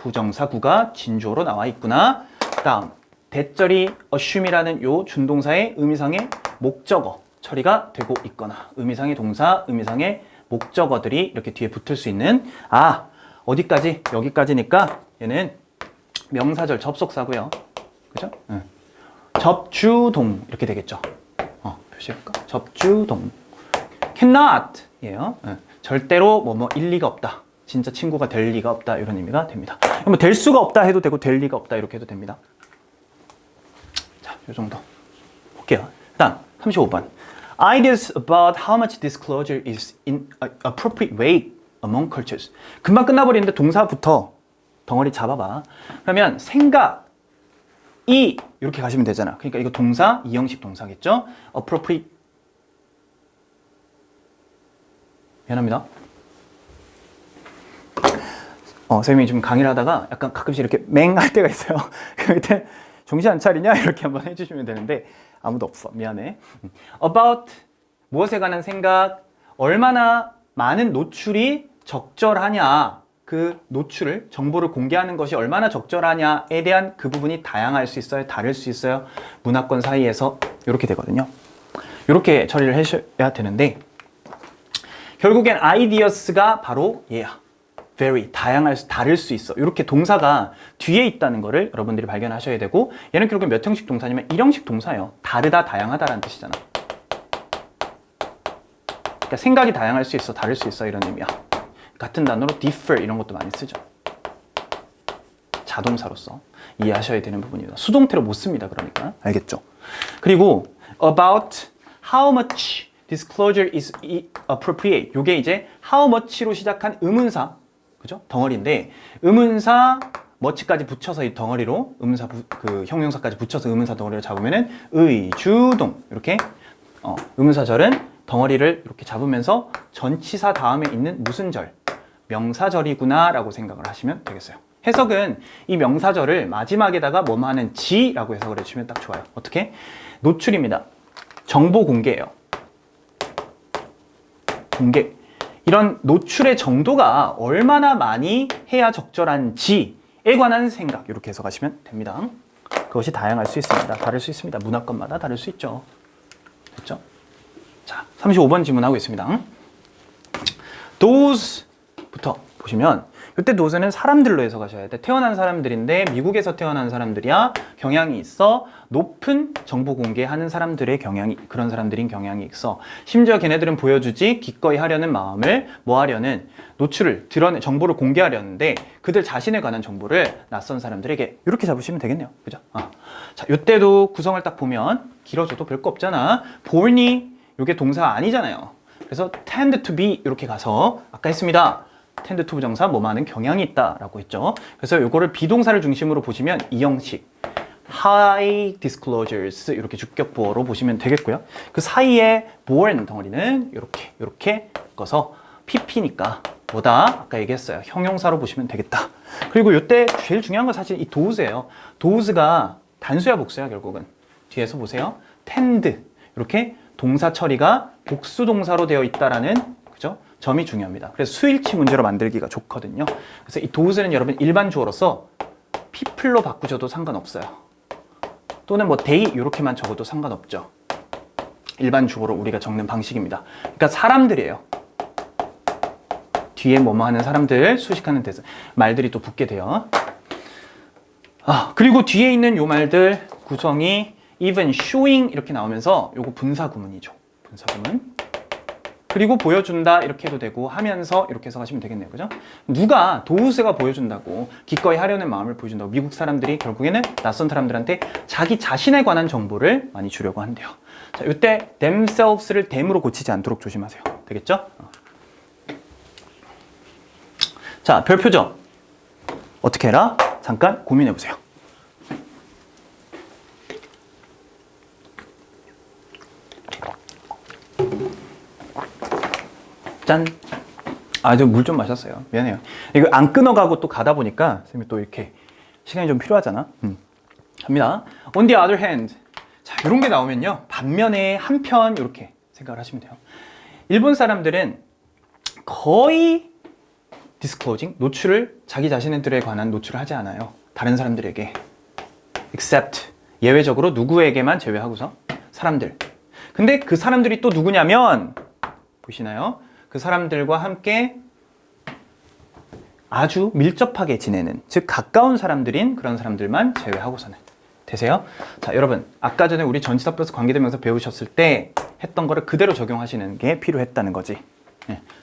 부정사구가 진주어로 나와 있구나. 다음 대절이 assume이라는 요 준동사의 의미상의 목적어 처리가 되고 있거나 의미상의 동사, 의미상의 목적어들이 이렇게 뒤에 붙을 수 있는 어디까지? 여기까지니까 얘는 명사절 접속사고요. 그죠? 접주동 이렇게 되겠죠. 표시할까? 접주동. cannot 예요. 절대로 뭐일 리가 없다. 진짜 친구가 될 리가 없다 이런 의미가 됩니다. 뭐 될 수가 없다 해도 되고 될 리가 없다 이렇게 해도 됩니다. 자, 요 정도 볼게요. 다음 35번. Ideas about how much disclosure is in appropriate way among cultures. 금방 끝나버리는데 동사부터 덩어리 잡아봐. 그러면 생각이 이렇게 가시면 되잖아. 그러니까 이거 동사, 이형식 동사겠죠? appropriate. 미안합니다. 선생님이 좀 강의를 하다가 약간 가끔씩 이렇게 맹할 때가 있어요. 그때 정신 안 차리냐? 이렇게 한번 해주시면 되는데 아무도 없어. 미안해. about 무엇에 관한 생각, 얼마나 많은 노출이 적절하냐. 그 노출을, 정보를 공개하는 것이 얼마나 적절하냐에 대한 그 부분이 다양할 수 있어요. 다를 수 있어요. 문화권 사이에서 이렇게 되거든요. 이렇게 처리를 하셔야 되는데 결국엔 ideas가 바로 얘야. very, 다를 수 있어. 이렇게 동사가 뒤에 있다는 거를 여러분들이 발견하셔야 되고, 얘는 결국 몇 형식 동사냐면 1형식 동사예요. 다르다, 다양하다라는 뜻이잖아. 그러니까 생각이 다양할 수 있어, 다를 수 있어, 이런 의미야. 같은 단어로 differ 이런 것도 많이 쓰죠. 자동사로서 이해하셔야 되는 부분입니다. 수동태로 못 씁니다. 그러니까 알겠죠? 그리고 about how much disclosure is appropriate. 요게 이제 how much로 시작한 의문사, 그죠? 덩어리인데 의문사 much까지 붙여서 이 덩어리로 의문사 그 형용사까지 붙여서 의문사 덩어리를 잡으면은 의주동 이렇게 의문사절은 덩어리를 이렇게 잡으면서 전치사 다음에 있는 무슨 절? 명사절이구나 라고 생각을 하시면 되겠어요. 해석은 이 명사절을 마지막에다가 뭐뭐 하는 지라고 해석을 해주시면 딱 좋아요. 어떻게? 노출입니다. 정보 공개예요. 공개. 이런 노출의 정도가 얼마나 많이 해야 적절한지에 관한 생각 이렇게 해석하시면 됩니다. 그것이 다양할 수 있습니다. 다를 수 있습니다. 문화권마다 다를 수 있죠. 됐죠? 자, 35번 질문하고 있습니다. those부터 보시면 이때 those는 사람들로 해석하셔야 돼. 태어난 사람들인데 미국에서 태어난 사람들이야. 경향이 있어. 높은 정보 공개하는 사람들의 그런 사람들인 경향이 있어. 심지어 걔네들은 보여주지 기꺼이 하려는 마음을 뭐 하려는 노출을 정보를 공개하려는데 그들 자신에 관한 정보를 낯선 사람들에게 이렇게 잡으시면 되겠네요. 그죠? 자, 이때도 구성을 딱 보면 길어져도 별거 없잖아. born이 이게 동사 아니잖아요. 그래서 tend to be 이렇게 가서 아까 했습니다. tend to 부정사 뭐뭐 하는 경향이 있다 라고 했죠. 그래서 이거를 비동사를 중심으로 보시면 이 형식 high disclosures 이렇게 주격보어로 보시면 되겠고요. 그 사이에 born 덩어리는 이렇게 꺼서 pp니까 뭐다? 아까 얘기했어요. 형용사로 보시면 되겠다. 그리고 이때 제일 중요한 건 사실 이 dose예요. dose가 단수야 복수야 결국은. 뒤에서 보세요. tend 이렇게 동사 처리가 복수 동사로 되어 있다라는 그죠? 점이 중요합니다. 그래서 수일치 문제로 만들기가 좋거든요. 그래서 이 dose는 여러분 일반 주어로서 people로 바꾸셔도 상관없어요. 또는 뭐 they 이렇게만 적어도 상관없죠. 일반 주어로 우리가 적는 방식입니다. 그러니까 사람들이에요. 뒤에 뭐뭐 하는 사람들, 수식하는 대사, 말들이 또 붙게 돼요. 그리고 뒤에 있는 요 말들 구성이 even showing 이렇게 나오면서 요거 분사구문이죠. 분사구문. 그리고 보여준다 이렇게 해도 되고 하면서 이렇게 해석하시면 되겠네요. 그죠? 누가 도우스가 보여준다고 기꺼이 하려는 마음을 보여준다고 미국 사람들이 결국에는 낯선 사람들한테 자기 자신에 관한 정보를 많이 주려고 한대요. 자, 이때 themselves를 them으로 고치지 않도록 조심하세요. 되겠죠? 자, 별표정 어떻게 해라? 잠깐 고민해 보세요. 짠! 저 물 좀 마셨어요. 미안해요. 이거 안 끊어가고 또 가다 보니까 선생님이 또 이렇게 시간이 좀 필요하잖아. 갑니다. On the other hand. 자, 이런 게 나오면요. 반면에 한편 이렇게 생각을 하시면 돼요. 일본 사람들은 거의 disclosing, 노출을 자기 자신들에 관한 노출을 하지 않아요. 다른 사람들에게. except, 예외적으로 누구에게만 제외하고서 사람들. 근데 그 사람들이 또 누구냐면 보시나요? 그 사람들과 함께 아주 밀접하게 지내는, 즉 가까운 사람들인 그런 사람들만 제외하고서는. 되세요? 자, 여러분 아까 전에 우리 전치사 플러스 관계대명사 배우셨을 때 했던 거를 그대로 적용하시는 게 필요했다는 거지.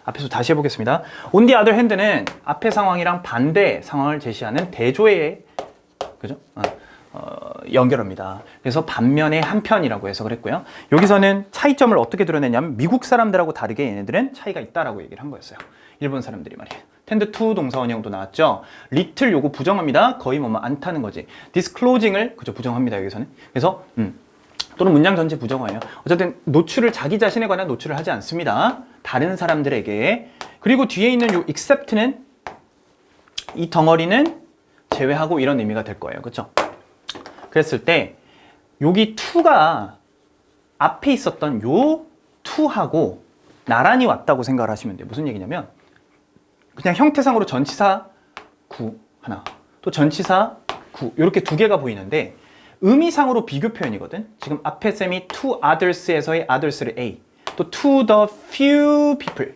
앞에서 다시 해보겠습니다. On the other hand는 앞의 상황이랑 반대 상황을 제시하는 대조의 그죠? 연결합니다. 그래서 반면에 한편이라고 해석을 했고요. 여기서는 차이점을 어떻게 드러내냐면 미국 사람들하고 다르게 얘네들은 차이가 있다라고 얘기를 한 거였어요. 일본 사람들이 말이에요. tend to 동사 원형도 나왔죠. little 요거 부정합니다. 거의 뭐뭐 않다는 거지. disclosing을 그죠 부정합니다. 여기서는. 그래서 또는 문장 전체 부정어예요. 어쨌든 노출을 자기 자신에 관한 노출을 하지 않습니다. 다른 사람들에게. 그리고 뒤에 있는 요 except는 이 덩어리는 제외하고 이런 의미가 될 거예요. 그렇죠? 그랬을 때 여기 to가 앞에 있었던 요 to하고 나란히 왔다고 생각을 하시면 돼요. 무슨 얘기냐면 그냥 형태상으로 전치사 구 하나, 또 전치사 구 이렇게 두 개가 보이는데 의미상으로 비교 표현이거든. 지금 앞에 쌤이 to others에서의 others를 A, 또 to the few people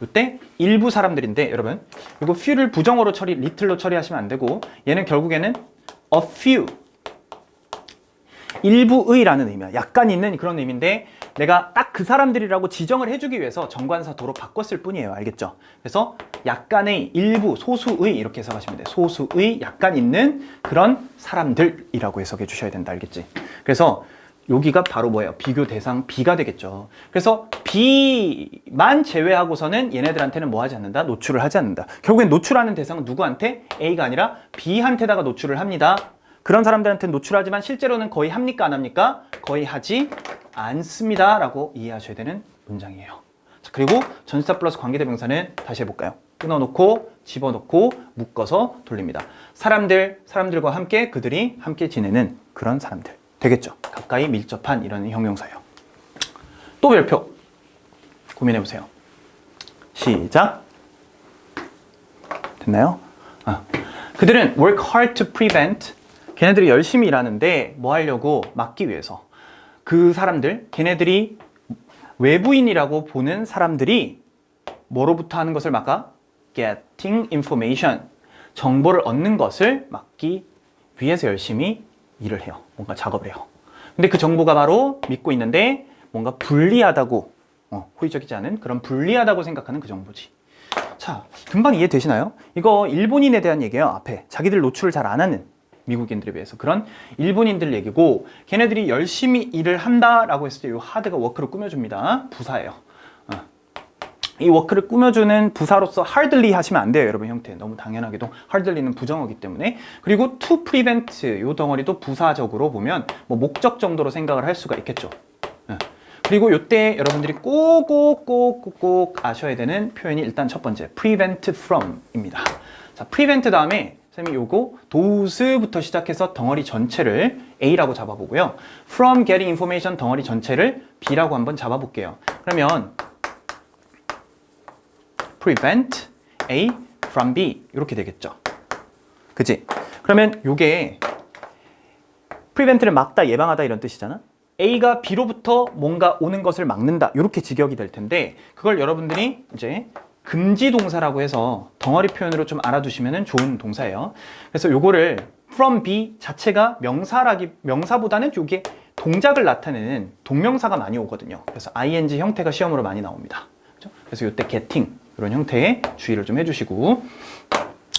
이때 일부 사람들인데 여러분 이거 few를 부정어로 little로 처리하시면 안 되고 얘는 결국에는 a few 일부의라는 의미야. 약간 있는 그런 의미인데 내가 딱 그 사람들이라고 지정을 해주기 위해서 정관사 도로 바꿨을 뿐이에요. 알겠죠? 그래서 약간의 일부, 소수의 이렇게 해석하시면 돼요. 소수의 약간 있는 그런 사람들이라고 해석해 주셔야 된다. 알겠지? 그래서 여기가 바로 뭐예요? 비교 대상 B가 되겠죠. 그래서 B만 제외하고서는 얘네들한테는 뭐 하지 않는다? 노출을 하지 않는다. 결국엔 노출하는 대상은 누구한테? A가 아니라 B한테다가 노출을 합니다. 그런 사람들한테는 노출하지만 실제로는 거의 합니까? 안 합니까? 거의 하지 않습니다. 라고 이해하셔야 되는 문장이에요. 자, 그리고 전치사 플러스 관계대명사는 다시 해볼까요? 끊어놓고 집어넣고 묶어서 돌립니다. 사람들과 함께 그들이 함께 지내는 그런 사람들 되겠죠. 가까이 밀접한 이런 형용사예요. 또 별표 고민해보세요. 시작. 됐나요? 그들은 work hard to prevent 걔네들이 열심히 일하는데 뭐 하려고? 막기 위해서. 그 사람들, 걔네들이 외부인이라고 보는 사람들이 뭐로부터 하는 것을 막아? Getting information. 정보를 얻는 것을 막기 위해서 열심히 일을 해요. 뭔가 작업을 해요. 근데 그 정보가 바로 믿고 있는데 뭔가 불리하다고, 호의적이지 않은 그런 불리하다고 생각하는 그 정보지. 자, 금방 이해되시나요? 이거 일본인에 대한 얘기예요. 앞에 자기들 노출을 잘 안 하는 미국인들에 비해서 그런 일본인들 얘기고 걔네들이 열심히 일을 한다라고 했을 때 이 하드가 워크를 꾸며줍니다. 부사예요. 이 워크를 꾸며주는 부사로서 hardly 하시면 안 돼요. 여러분 형태 너무 당연하게도 hardly는 부정어기 때문에. 그리고 to prevent 이 덩어리도 부사적으로 보면 뭐 목적 정도로 생각을 할 수가 있겠죠. 그리고 이때 여러분들이 꼭 아셔야 되는 표현이 일단 첫 번째 prevent from입니다. 자, prevent 다음에 쌤이 요거 does부터 시작해서 덩어리 전체를 A라고 잡아보고요. from getting information 덩어리 전체를 B라고 한번 잡아볼게요. 그러면 prevent A from B 이렇게 되겠죠. 그치? 그러면 요게 prevent를 막다, 예방하다 이런 뜻이잖아. A가 B로부터 뭔가 오는 것을 막는다 이렇게 직역이 될 텐데 그걸 여러분들이 이제 금지 동사라고 해서 덩어리 표현으로 좀 알아두시면 좋은 동사예요. 그래서 요거를 from B 자체가 명사보다는 요게 동작을 나타내는 동명사가 많이 오거든요. 그래서 ing 형태가 시험으로 많이 나옵니다. 그렇죠? 그래서 요때 getting 이런 형태에 주의를 좀 해주시고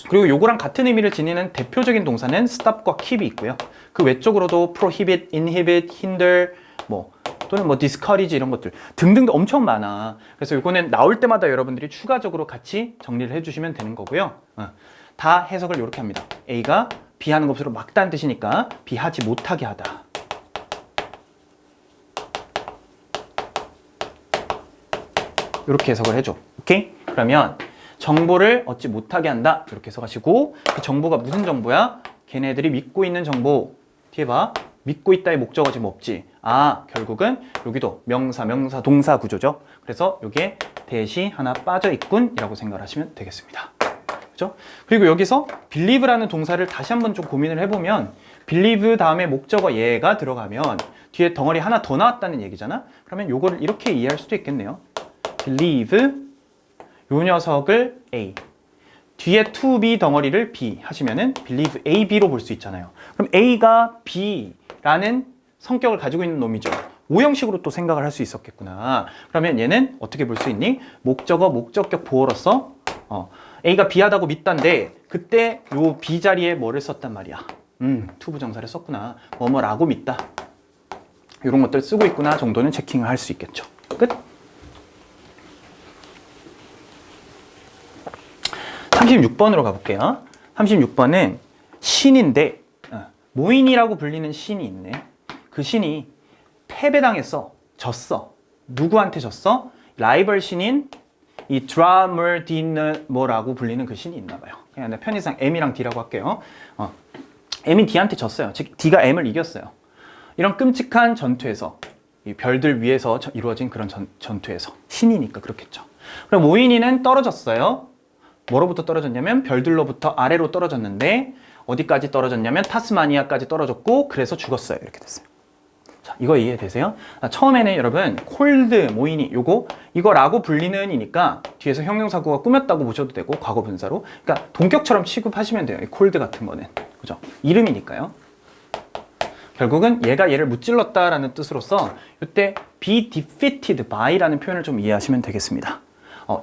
그리고 요거랑 같은 의미를 지니는 대표적인 동사는 stop과 keep이 있고요. 그 외적으로도 prohibit, inhibit, hinder 또는 discourage 이런 것들 등등 엄청 많아. 그래서 이거는 나올 때마다 여러분들이 추가적으로 같이 정리를 해주시면 되는 거고요. 다 해석을 이렇게 합니다. A가 B 하는 것으로 막다는 뜻이니까 B 하지 못하게 하다. 이렇게 해석을 해줘. 오케이? 그러면 정보를 얻지 못하게 한다. 이렇게 해석하시고 그 정보가 무슨 정보야? 걔네들이 믿고 있는 정보. 뒤에 봐. 믿고 있다의 목적어 지금 없지. 결국은 여기도 명사, 동사 구조죠. 그래서 여기에 대시 하나 빠져 있군 이라고 생각을 하시면 되겠습니다. 그죠? 그리고 여기서 believe라는 동사를 다시 한번 좀 고민을 해보면 believe 다음에 목적어 얘가 들어가면 뒤에 덩어리 하나 더 나왔다는 얘기잖아. 그러면 요거를 이렇게 이해할 수도 있겠네요. believe 요 녀석을 A 뒤에 to be 덩어리를 B 하시면은 believe A, B로 볼 수 있잖아요. 그럼 A가 B라는 성격을 가지고 있는 놈이죠. 오형식으로 또 생각을 할 수 있었겠구나. 그러면 얘는 어떻게 볼 수 있니? 목적어, 목적격 보어로서 A가 B하다고 믿단데 그때 요 B 자리에 뭐를 썼단 말이야? to 부정사를 썼구나. 뭐뭐라고 믿다. 이런 것들 쓰고 있구나 정도는 체킹을 할 수 있겠죠. 끝? 36번으로 가볼게요. 36번은 신인데 모인이라고 불리는 신이 있네. 그 신이 패배당했어. 졌어. 누구한테 졌어? 라이벌 신인 이 드라머디너라고 불리는 그 신이 있나 봐요. 그냥 편의상 M이랑 D라고 할게요. M이 D한테 졌어요. 즉 D가 M을 이겼어요. 이런 끔찍한 전투에서 이 별들 위에서 이루어진 그런 전투에서 신이니까 그렇겠죠. 그럼 모인이는 떨어졌어요. 뭐로부터 떨어졌냐면 별들로부터 아래로 떨어졌는데 어디까지 떨어졌냐면 타스마니아까지 떨어졌고 그래서 죽었어요. 이렇게 됐어요. 자, 이거 이해되세요? 처음에는 여러분 cold 뭐이니 이거라고 불리는 이니까 뒤에서 형용사구가 꾸몄다고 보셔도 되고 과거 분사로 그러니까 동격처럼 취급하시면 돼요. 이 cold 같은 거는 그죠? 이름이니까요. 결국은 얘가 얘를 무찔렀다라는 뜻으로서 이때 be defeated by라는 표현을 좀 이해하시면 되겠습니다.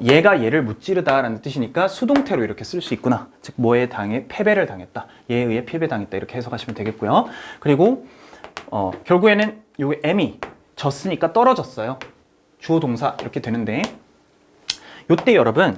얘가 얘를 무찌르다라는 뜻이니까 수동태로 이렇게 쓸 수 있구나. 즉 뭐에 패배를 당했다. 얘에 의해 패배당했다. 이렇게 해석하시면 되겠고요. 그리고 결국에는 요 M이 졌으니까 떨어졌어요. 주어 동사 이렇게 되는데 요때 여러분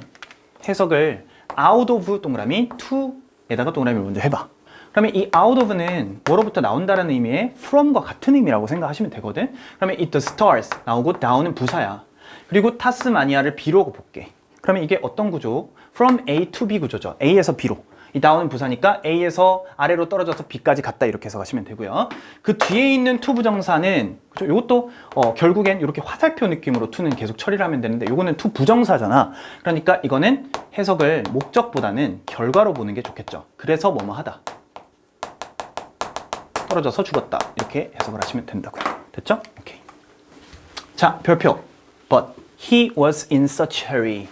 해석을 out of 동그라미 to에다가 동그라미를 먼저 해봐. 그러면 이 out of는 뭐로부터 나온다는 의미의 from과 같은 의미라고 생각하시면 되거든. 그러면 it stars 나오고 down은 부사야. 그리고 타스마니아를 B로 볼게. 그러면 이게 어떤 구조? from A to B 구조죠. A에서 B로. 이 down은 부사니까 A에서 아래로 떨어져서 B까지 갔다 이렇게 해석하시면 되고요. 그 뒤에 있는 to 부정사는 그죠? 이것도 결국엔 이렇게 화살표 느낌으로 to는 계속 처리를 하면 되는데 이거는 to 부정사잖아. 그러니까 이거는 해석을 목적보다는 결과로 보는 게 좋겠죠. 그래서 뭐뭐 하다. 떨어져서 죽었다. 이렇게 해석을 하시면 된다고요. 됐죠? 오케이. 자, 별표. But he was in such a hurry.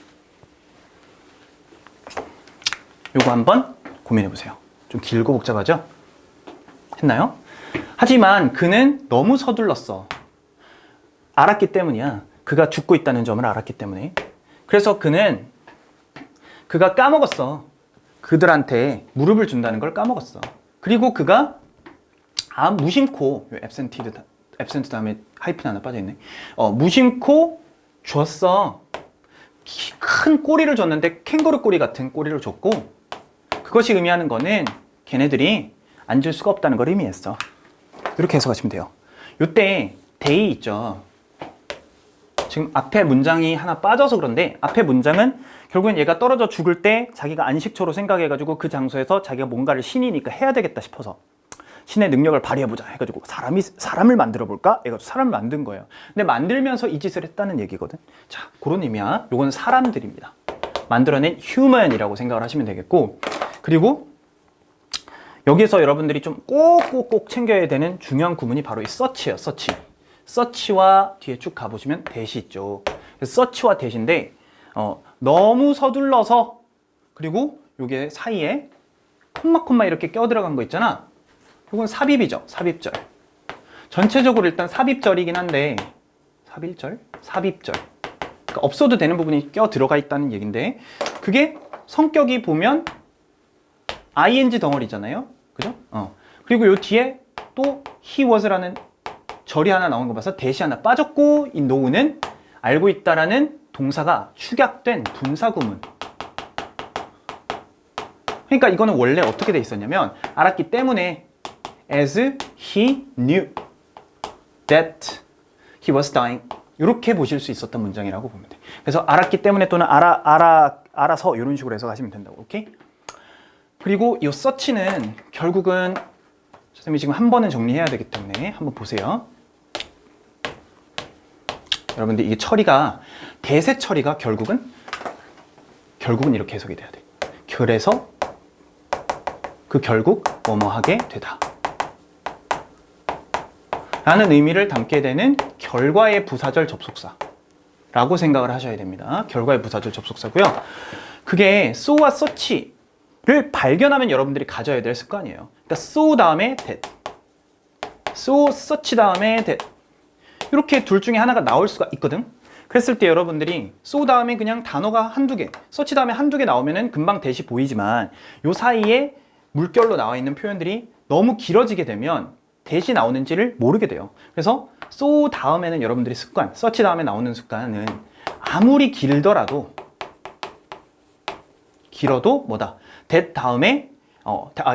요거 한번 고민해 보세요. 좀 길고 복잡하죠? 했나요? 하지만 그는 너무 서둘렀어. 알았기 때문이야. 그가 죽고 있다는 점을 알았기 때문에. 그래서 그가 까먹었어. 그들한테 무릎을 준다는 걸 까먹었어. 그리고 그가 무심코 absent 다음에 하이픈 하나 빠져있네. 무심코 줬어. 큰 꼬리를 줬는데 캥거루 꼬리 같은 꼬리를 줬고 그것이 의미하는 거는 걔네들이 앉을 수가 없다는 걸 의미했어. 이렇게 해석하시면 돼요. 요때 they 있죠. 지금 앞에 문장이 하나 빠져서 그런데 앞에 문장은 결국엔 얘가 떨어져 죽을 때 자기가 안식처로 생각해가지고 그 장소에서 자기가 뭔가를 신이니까 해야 되겠다 싶어서 신의 능력을 발휘해보자 해가지고 사람을 만들어볼까? 해가지고 사람을 만든 거예요. 근데 만들면서 이 짓을 했다는 얘기거든. 자, 그런 의미야. 요건 사람들입니다. 만들어낸 human이라고 생각을 하시면 되겠고 그리고 여기서 여러분들이 좀 꼭꼭꼭 챙겨야 되는 중요한 구문이 바로 이 search예요. search와 뒤에 쭉 가보시면 대시 있죠. search와 대시인데 너무 서둘러서 그리고 요게 사이에 콤마 이렇게 껴들어간 거 있잖아. 이건 삽입이죠. 삽입절. 전체적으로 일단 삽입절이긴 한데 삽입절? 그러니까 없어도 되는 부분이 껴 들어가 있다는 얘긴데 그게 성격이 보면 ing 덩어리잖아요. 그죠? 그리고 요 뒤에 또 he was라는 절이 하나 나온 거 봐서 대시 하나 빠졌고 이 know는 알고 있다라는 동사가 축약된 분사구문. 그러니까 이거는 원래 어떻게 돼 있었냐면 알았기 때문에 as he knew that he was dying 이렇게 보실 수 있었던 문장이라고 보면 돼. 그래서 알았기 때문에 또는 알아서 이런 식으로 해석하시면 된다고. 오케이? 그리고 이 search는 결국은 선생님이 지금 한 번은 정리해야 되기 때문에 한번 보세요. 여러분들 이게 처리가 대세 처리가 결국은 이렇게 해석이 돼야 돼. 그래서 그 결국 뭐뭐하게 되다 라는 의미를 담게 되는 결과의 부사절 접속사라고 생각을 하셔야 됩니다. 결과의 부사절 접속사고요. 그게 so와 such를 발견하면 여러분들이 가져야 될 습관이에요. 그러니까 so 다음에 that, so such 다음에 that 이렇게 둘 중에 하나가 나올 수가 있거든. 그랬을 때 여러분들이 so 다음에 그냥 단어가 한두 개, such 다음에 한두 개 나오면은 금방 대시 보이지만 요 사이에 물결로 나와 있는 표현들이 너무 길어지게 되면 대시 나오는지를 모르게 돼요. 그래서 so 다음에는 여러분들이 습관, such 다음에 나오는 습관은 아무리 길어도 뭐다? that 다음에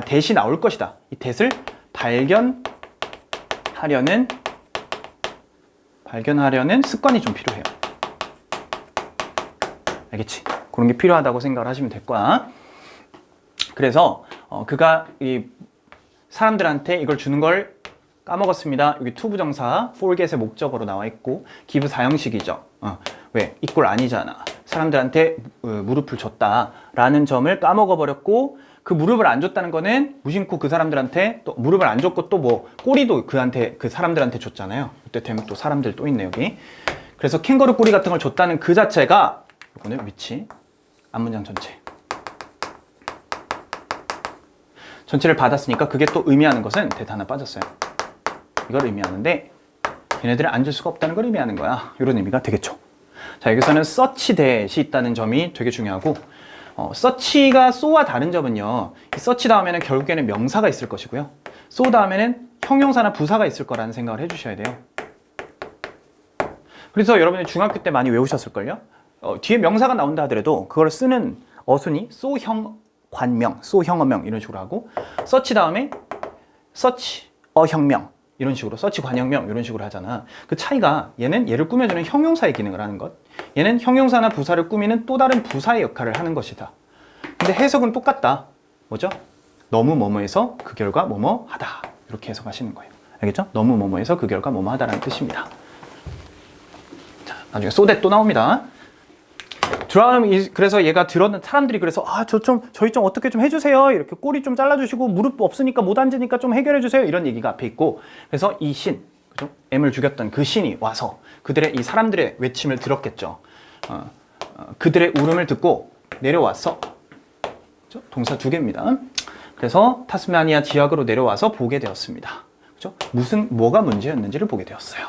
대시 나올 것이다. 이 that을 발견하려는 습관이 좀 필요해요. 알겠지? 그런 게 필요하다고 생각을 하시면 될 거야. 그래서 그가 이 사람들한테 이걸 주는 걸 까먹었습니다. 여기 to 부정사 forget의 목적어로 나와 있고 give 사형식이죠. 왜? 이꼴 아니잖아. 사람들한테 무릎을 줬다라는 점을 까먹어버렸고, 그 무릎을 안 줬다는 거는 무심코 그 사람들한테 또 무릎을 안 줬고 또 뭐 꼬리도 그 사람들한테 줬잖아요. 이때 되면 또 사람들 또 있네 여기. 그래서 캥거루 꼬리 같은 걸 줬다는 그 자체가, 이거는 위치, 앞문장 전체를 받았으니까 그게 또 의미하는 것은 대타 하나 빠졌어요. 이걸 의미하는데 걔네들을 안 줄 수가 없다는 걸 의미하는 거야. 이런 의미가 되겠죠. 자, 여기서는 such that이 있다는 점이 되게 중요하고, such가 so와 다른 점은요, 이 such 다음에는 결국에는 명사가 있을 것이고요, so 다음에는 형용사나 부사가 있을 거라는 생각을 해주셔야 돼요. 그래서 여러분이 중학교 때 많이 외우셨을걸요? 뒤에 명사가 나온다 하더라도 그걸 쓰는 어순이 so형 관명, so형어명 이런 식으로 하고, such 다음에 such 어형명 이런 식으로, 서치 관형명 이런 식으로 하잖아. 그 차이가, 얘는 얘를 꾸며주는 형용사의 기능을 하는 것, 얘는 형용사나 부사를 꾸미는 또 다른 부사의 역할을 하는 것이다. 근데 해석은 똑같다. 뭐죠? 너무 뭐뭐해서 그 결과 뭐뭐하다. 이렇게 해석하시는 거예요. 알겠죠? 너무 뭐뭐해서 그 결과 뭐뭐하다라는 뜻입니다. 자, 나중에 so that 또 나옵니다. 그래서 얘가 들었는 사람들이, 그래서 저희 좀 어떻게 좀 해주세요, 이렇게 꼬리 좀 잘라주시고 무릎 없으니까 못 앉으니까 좀 해결해주세요, 이런 얘기가 앞에 있고, 그래서 이 신, 그죠? M을 죽였던 그 신이 와서 이 사람들의 외침을 들었겠죠. 그들의 울음을 듣고 내려와서, 그죠? 동사 두 개입니다. 그래서 타스마니아 지역으로 내려와서 보게 되었습니다. 그죠? 뭐가 문제였는지를 보게 되었어요.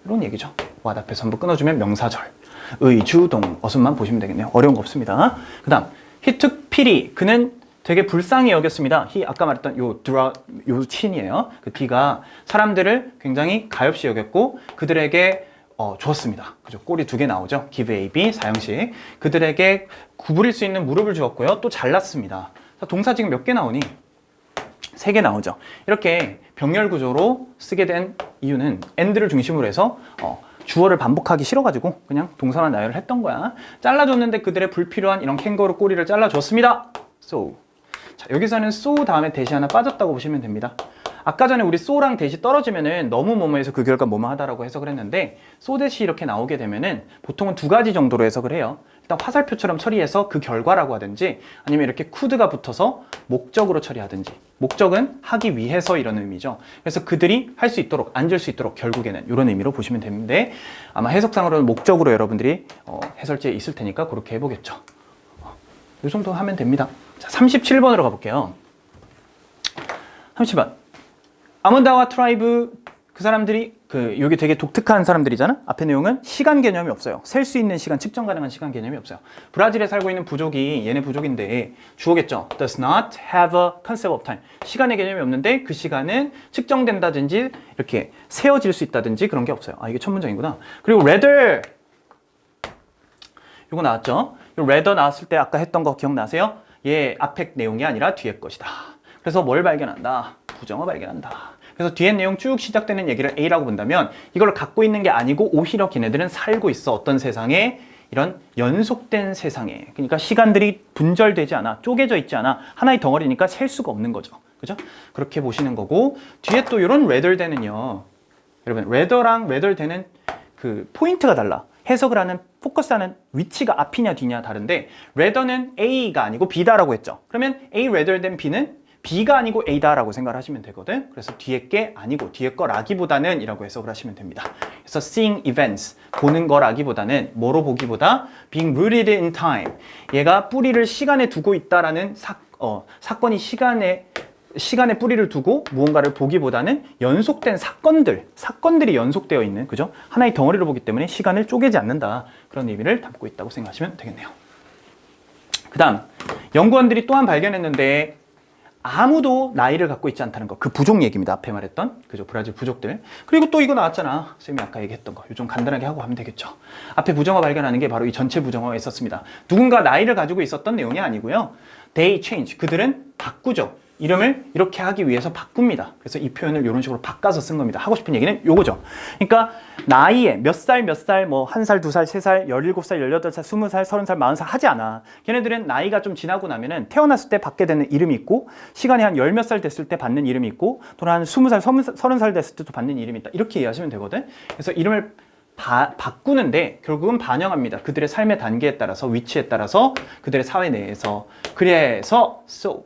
이런 얘기죠. 와 앞에서 한번 끊어주면 명사절. 의, 주, 동, 어순만 보시면 되겠네요. 어려운 거 없습니다. 그 다음, he took pity. 그는 되게 불쌍히 여겼습니다. 아까 말했던 요 친이에요. 그 D가 사람들을 굉장히 가엾이 여겼고, 그들에게 주었습니다. 그죠? 꼬리 두 개 나오죠. give A, B, 사형식. 그들에게 구부릴 수 있는 무릎을 주었고요. 또 잘랐습니다. 동사 지금 몇 개 나오니? 3개 나오죠. 이렇게 병렬 구조로 쓰게 된 이유는 and를 중심으로 해서 주어를 반복하기 싫어가지고 그냥 동사만 나열을 했던 거야. 잘라줬는데 그들의 불필요한 이런 캥거루 꼬리를 잘라줬습니다. So. 자, 여기서는 so 다음에 대시 하나 빠졌다고 보시면 됩니다. 아까 전에 우리 so랑 대시 떨어지면은 너무 뭐뭐해서 그 결과 뭐뭐 하다라고 해석을 했는데, so 대시 이렇게 나오게 되면은 보통은 2가지 정도로 해석을 해요. 일단 화살표처럼 처리해서 그 결과라고 하든지, 아니면 이렇게 could가 붙어서 목적으로 처리하든지. 목적은 하기 위해서 이런 의미죠. 그래서 그들이 할 수 있도록, 앉을 수 있도록, 결국에는 이런 의미로 보시면 되는데, 아마 해석상으로는 목적으로 여러분들이 해설지에 있을 테니까 그렇게 해보겠죠. 이 정도 하면 됩니다. 자, 37번으로 가볼게요. 30번. 아몬다와 트라이브, 그 사람들이 여기 되게 독특한 사람들이잖아. 앞에 내용은 시간 개념이 없어요. 셀 수 있는 시간, 측정 가능한 시간 개념이 없어요. 브라질에 살고 있는 부족이, 얘네 부족인데 주어겠죠. Does not have a concept of time. 시간의 개념이 없는데 그 시간은 측정된다든지 이렇게 세어질 수 있다든지 그런 게 없어요. 이게 첫 문장이구나. 그리고 rather, 이거 나왔죠. 이 rather 나왔을 때 아까 했던 거 기억나세요? 얘 앞에 내용이 아니라 뒤에 것이다. 그래서 뭘 발견한다? 부정어 발견한다. 그래서 뒤에 내용 쭉 시작되는 얘기를 A라고 본다면, 이걸 갖고 있는 게 아니고 오히려 걔네들은 살고 있어. 어떤 세상에? 이런 연속된 세상에. 그러니까 시간들이 분절되지 않아, 쪼개져 있지 않아. 하나의 덩어리니까 셀 수가 없는 거죠. 그죠? 그렇게 보시는 거고, 뒤에 또 이런 rather 되는요, 여러분 rather랑 rather 되는 그 포인트가 달라. 해석을 하는, 포커스하는 위치가 앞이냐 뒤냐 다른데, rather는 A가 아니고 B다라고 했죠. 그러면 A rather than B는 B가 아니고 A다라고 생각을 하시면 되거든. 그래서 뒤에 게 아니고 뒤에 거라기보다는 이라고 해석을 하시면 됩니다. 그래서 seeing events, 보는 거라기보다는, 뭐로 보기보다 being rooted in time, 얘가 뿌리를 시간에 두고 있다라는 사건이 시간에 뿌리를 두고 무언가를 보기보다는 연속된 사건들이 연속되어 있는, 그죠? 하나의 덩어리로 보기 때문에 시간을 쪼개지 않는다. 그런 의미를 담고 있다고 생각하시면 되겠네요. 그 다음, 연구원들이 또한 발견했는데 아무도 나이를 갖고 있지 않다는 거. 그 부족 얘기입니다. 앞에 말했던, 그죠? 브라질 부족들. 그리고 또 이거 나왔잖아. 쌤이 아까 얘기했던 거. 이거 좀 간단하게 하고 가면 되겠죠. 앞에 부정어 발견하는 게 바로 이 전체 부정어에 있었습니다. 누군가 나이를 가지고 있었던 내용이 아니고요. They change. 그들은 바꾸죠. 이름을 이렇게 하기 위해서 바꿉니다. 그래서 이 표현을 이런 식으로 바꿔서 쓴 겁니다. 하고 싶은 얘기는 요거죠. 그러니까 나이에 몇 살, 뭐 1살, 2살, 3살, 17살, 18살, 20살, 30살, 40살 하지 않아. 걔네들은 나이가 좀 지나고 나면은 태어났을 때 받게 되는 이름이 있고, 시간이 한 10몇 살 됐을 때 받는 이름이 있고, 또는 한 20살, 30살 됐을 때도 받는 이름이 있다. 이렇게 이해하시면 되거든. 그래서 이름을 바꾸는데 결국은 반영합니다. 그들의 삶의 단계에 따라서, 위치에 따라서, 그들의 사회 내에서. 그래서 so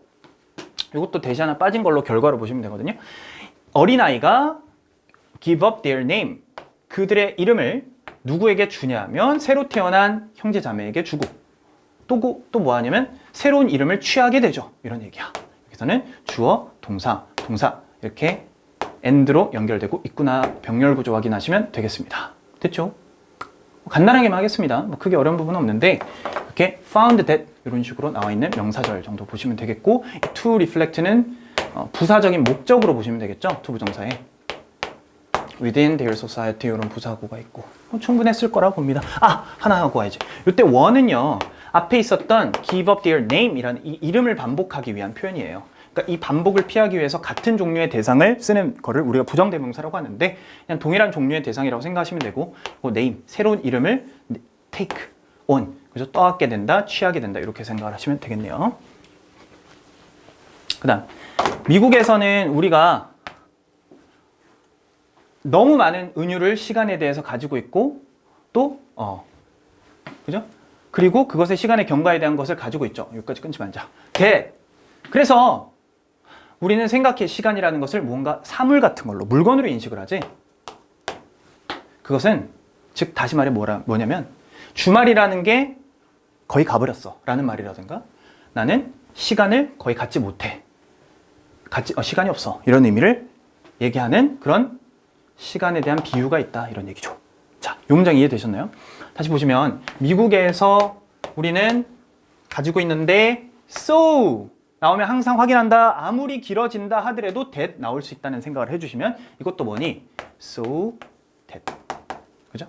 이것도 대시 하나 빠진 걸로 결과로 보시면 되거든요. 어린아이가 give up their name, 그들의 이름을 누구에게 주냐면 새로 태어난 형제 자매에게 주고, 또 뭐 하냐면 새로운 이름을 취하게 되죠. 이런 얘기야. 여기서는 주어, 동사 이렇게 and로 연결되고 있구나. 병렬 구조 확인하시면 되겠습니다. 됐죠? 간단하게만 하겠습니다. 뭐 크게 어려운 부분은 없는데 이렇게 found that 이런 식으로 나와 있는 명사절 정도 보시면 되겠고, to reflect는 부사적인 목적으로 보시면 되겠죠. to 부정사에 within their society 이런 부사구가 있고 충분했을 거라고 봅니다. 하나 하고 와야지. 이때 one은요 앞에 있었던 give up their name 이라는 이 이름을 반복하기 위한 표현이에요. 그러니까 이 반복을 피하기 위해서 같은 종류의 대상을 쓰는 거를 우리가 부정대명사라고 하는데, 그냥 동일한 종류의 대상이라고 생각하시면 되고, name, 새로운 이름을 take on, 그래서 떠안게 된다, 취하게 된다, 이렇게 생각을 하시면 되겠네요. 그 다음, 미국에서는 우리가 너무 많은 은유를 시간에 대해서 가지고 있고, 또 그죠? 그리고 그것의 시간의 경과에 대한 것을 가지고 있죠. 여기까지 끊지 말자. 그래서 우리는 생각해 시간이라는 것을 뭔가 사물 같은 걸로, 물건으로 인식을 하지. 그것은 즉 다시 말해 뭐냐면 주말이라는 게 거의 가버렸어 라는 말이라든가, 나는 시간을 거의 갖지 못해, 시간이 없어, 이런 의미를 얘기하는 그런 시간에 대한 비유가 있다, 이런 얘기죠. 자, 이 문장 이해되셨나요? 다시 보시면 미국에서 우리는 가지고 있는데 so 나오면 항상 확인한다. 아무리 길어진다 하더라도 that 나올 수 있다는 생각을 해주시면 이것도 뭐니? so that. 그죠?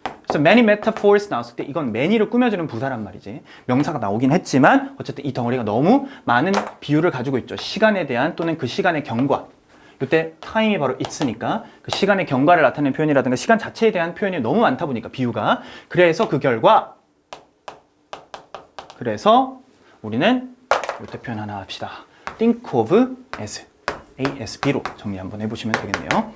그래서 many metaphors 나왔을 때 이건 many를 꾸며주는 부사란 말이지. 명사가 나오긴 했지만 어쨌든 이 덩어리가 너무 많은 비유를 가지고 있죠. 시간에 대한 또는 그 시간의 경과. 이때 time이 바로 it으니까 그 시간의 경과를 나타내는 표현이라든가 시간 자체에 대한 표현이 너무 많다 보니까 비유가. 그래서 그 결과, 그래서 우리는 이때 표현 하나 합시다. think of as, ASB로 정리 한번 해보시면 되겠네요.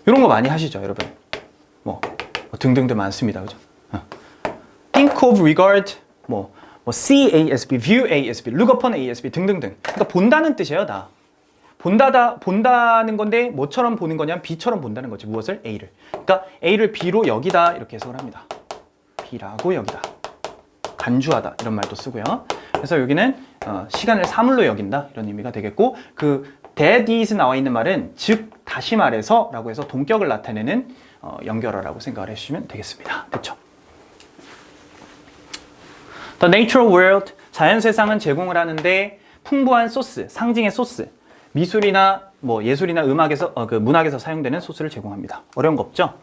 이런 거 많이 하시죠, 여러분. 뭐 등등등 많습니다, 그죠? think of, regard, see ASB, view ASB, look upon ASB 등등등. 그러니까 본다는 뜻이에요, 다. 본다는 건데 뭐처럼 보는 거냐면 B처럼 본다는 거지. 무엇을? A를. 그러니까 A를 B로 여기다 이렇게 해석을 합니다. B라고 여기다. 간주하다 이런 말도 쓰고요. 그래서 여기는 시간을 사물로 여긴다 이런 의미가 되겠고, 그 that is 나와 있는 말은 즉 다시 말해서 라고 해서 동격을 나타내는 연결어라고 생각을 해주시면 되겠습니다. 됐죠? The natural world, 자연세상은 제공을 하는데 풍부한 소스, 상징의 소스, 미술이나 예술이나 음악에서 그 문학에서 사용되는 소스를 제공합니다. 어려운 거 없죠?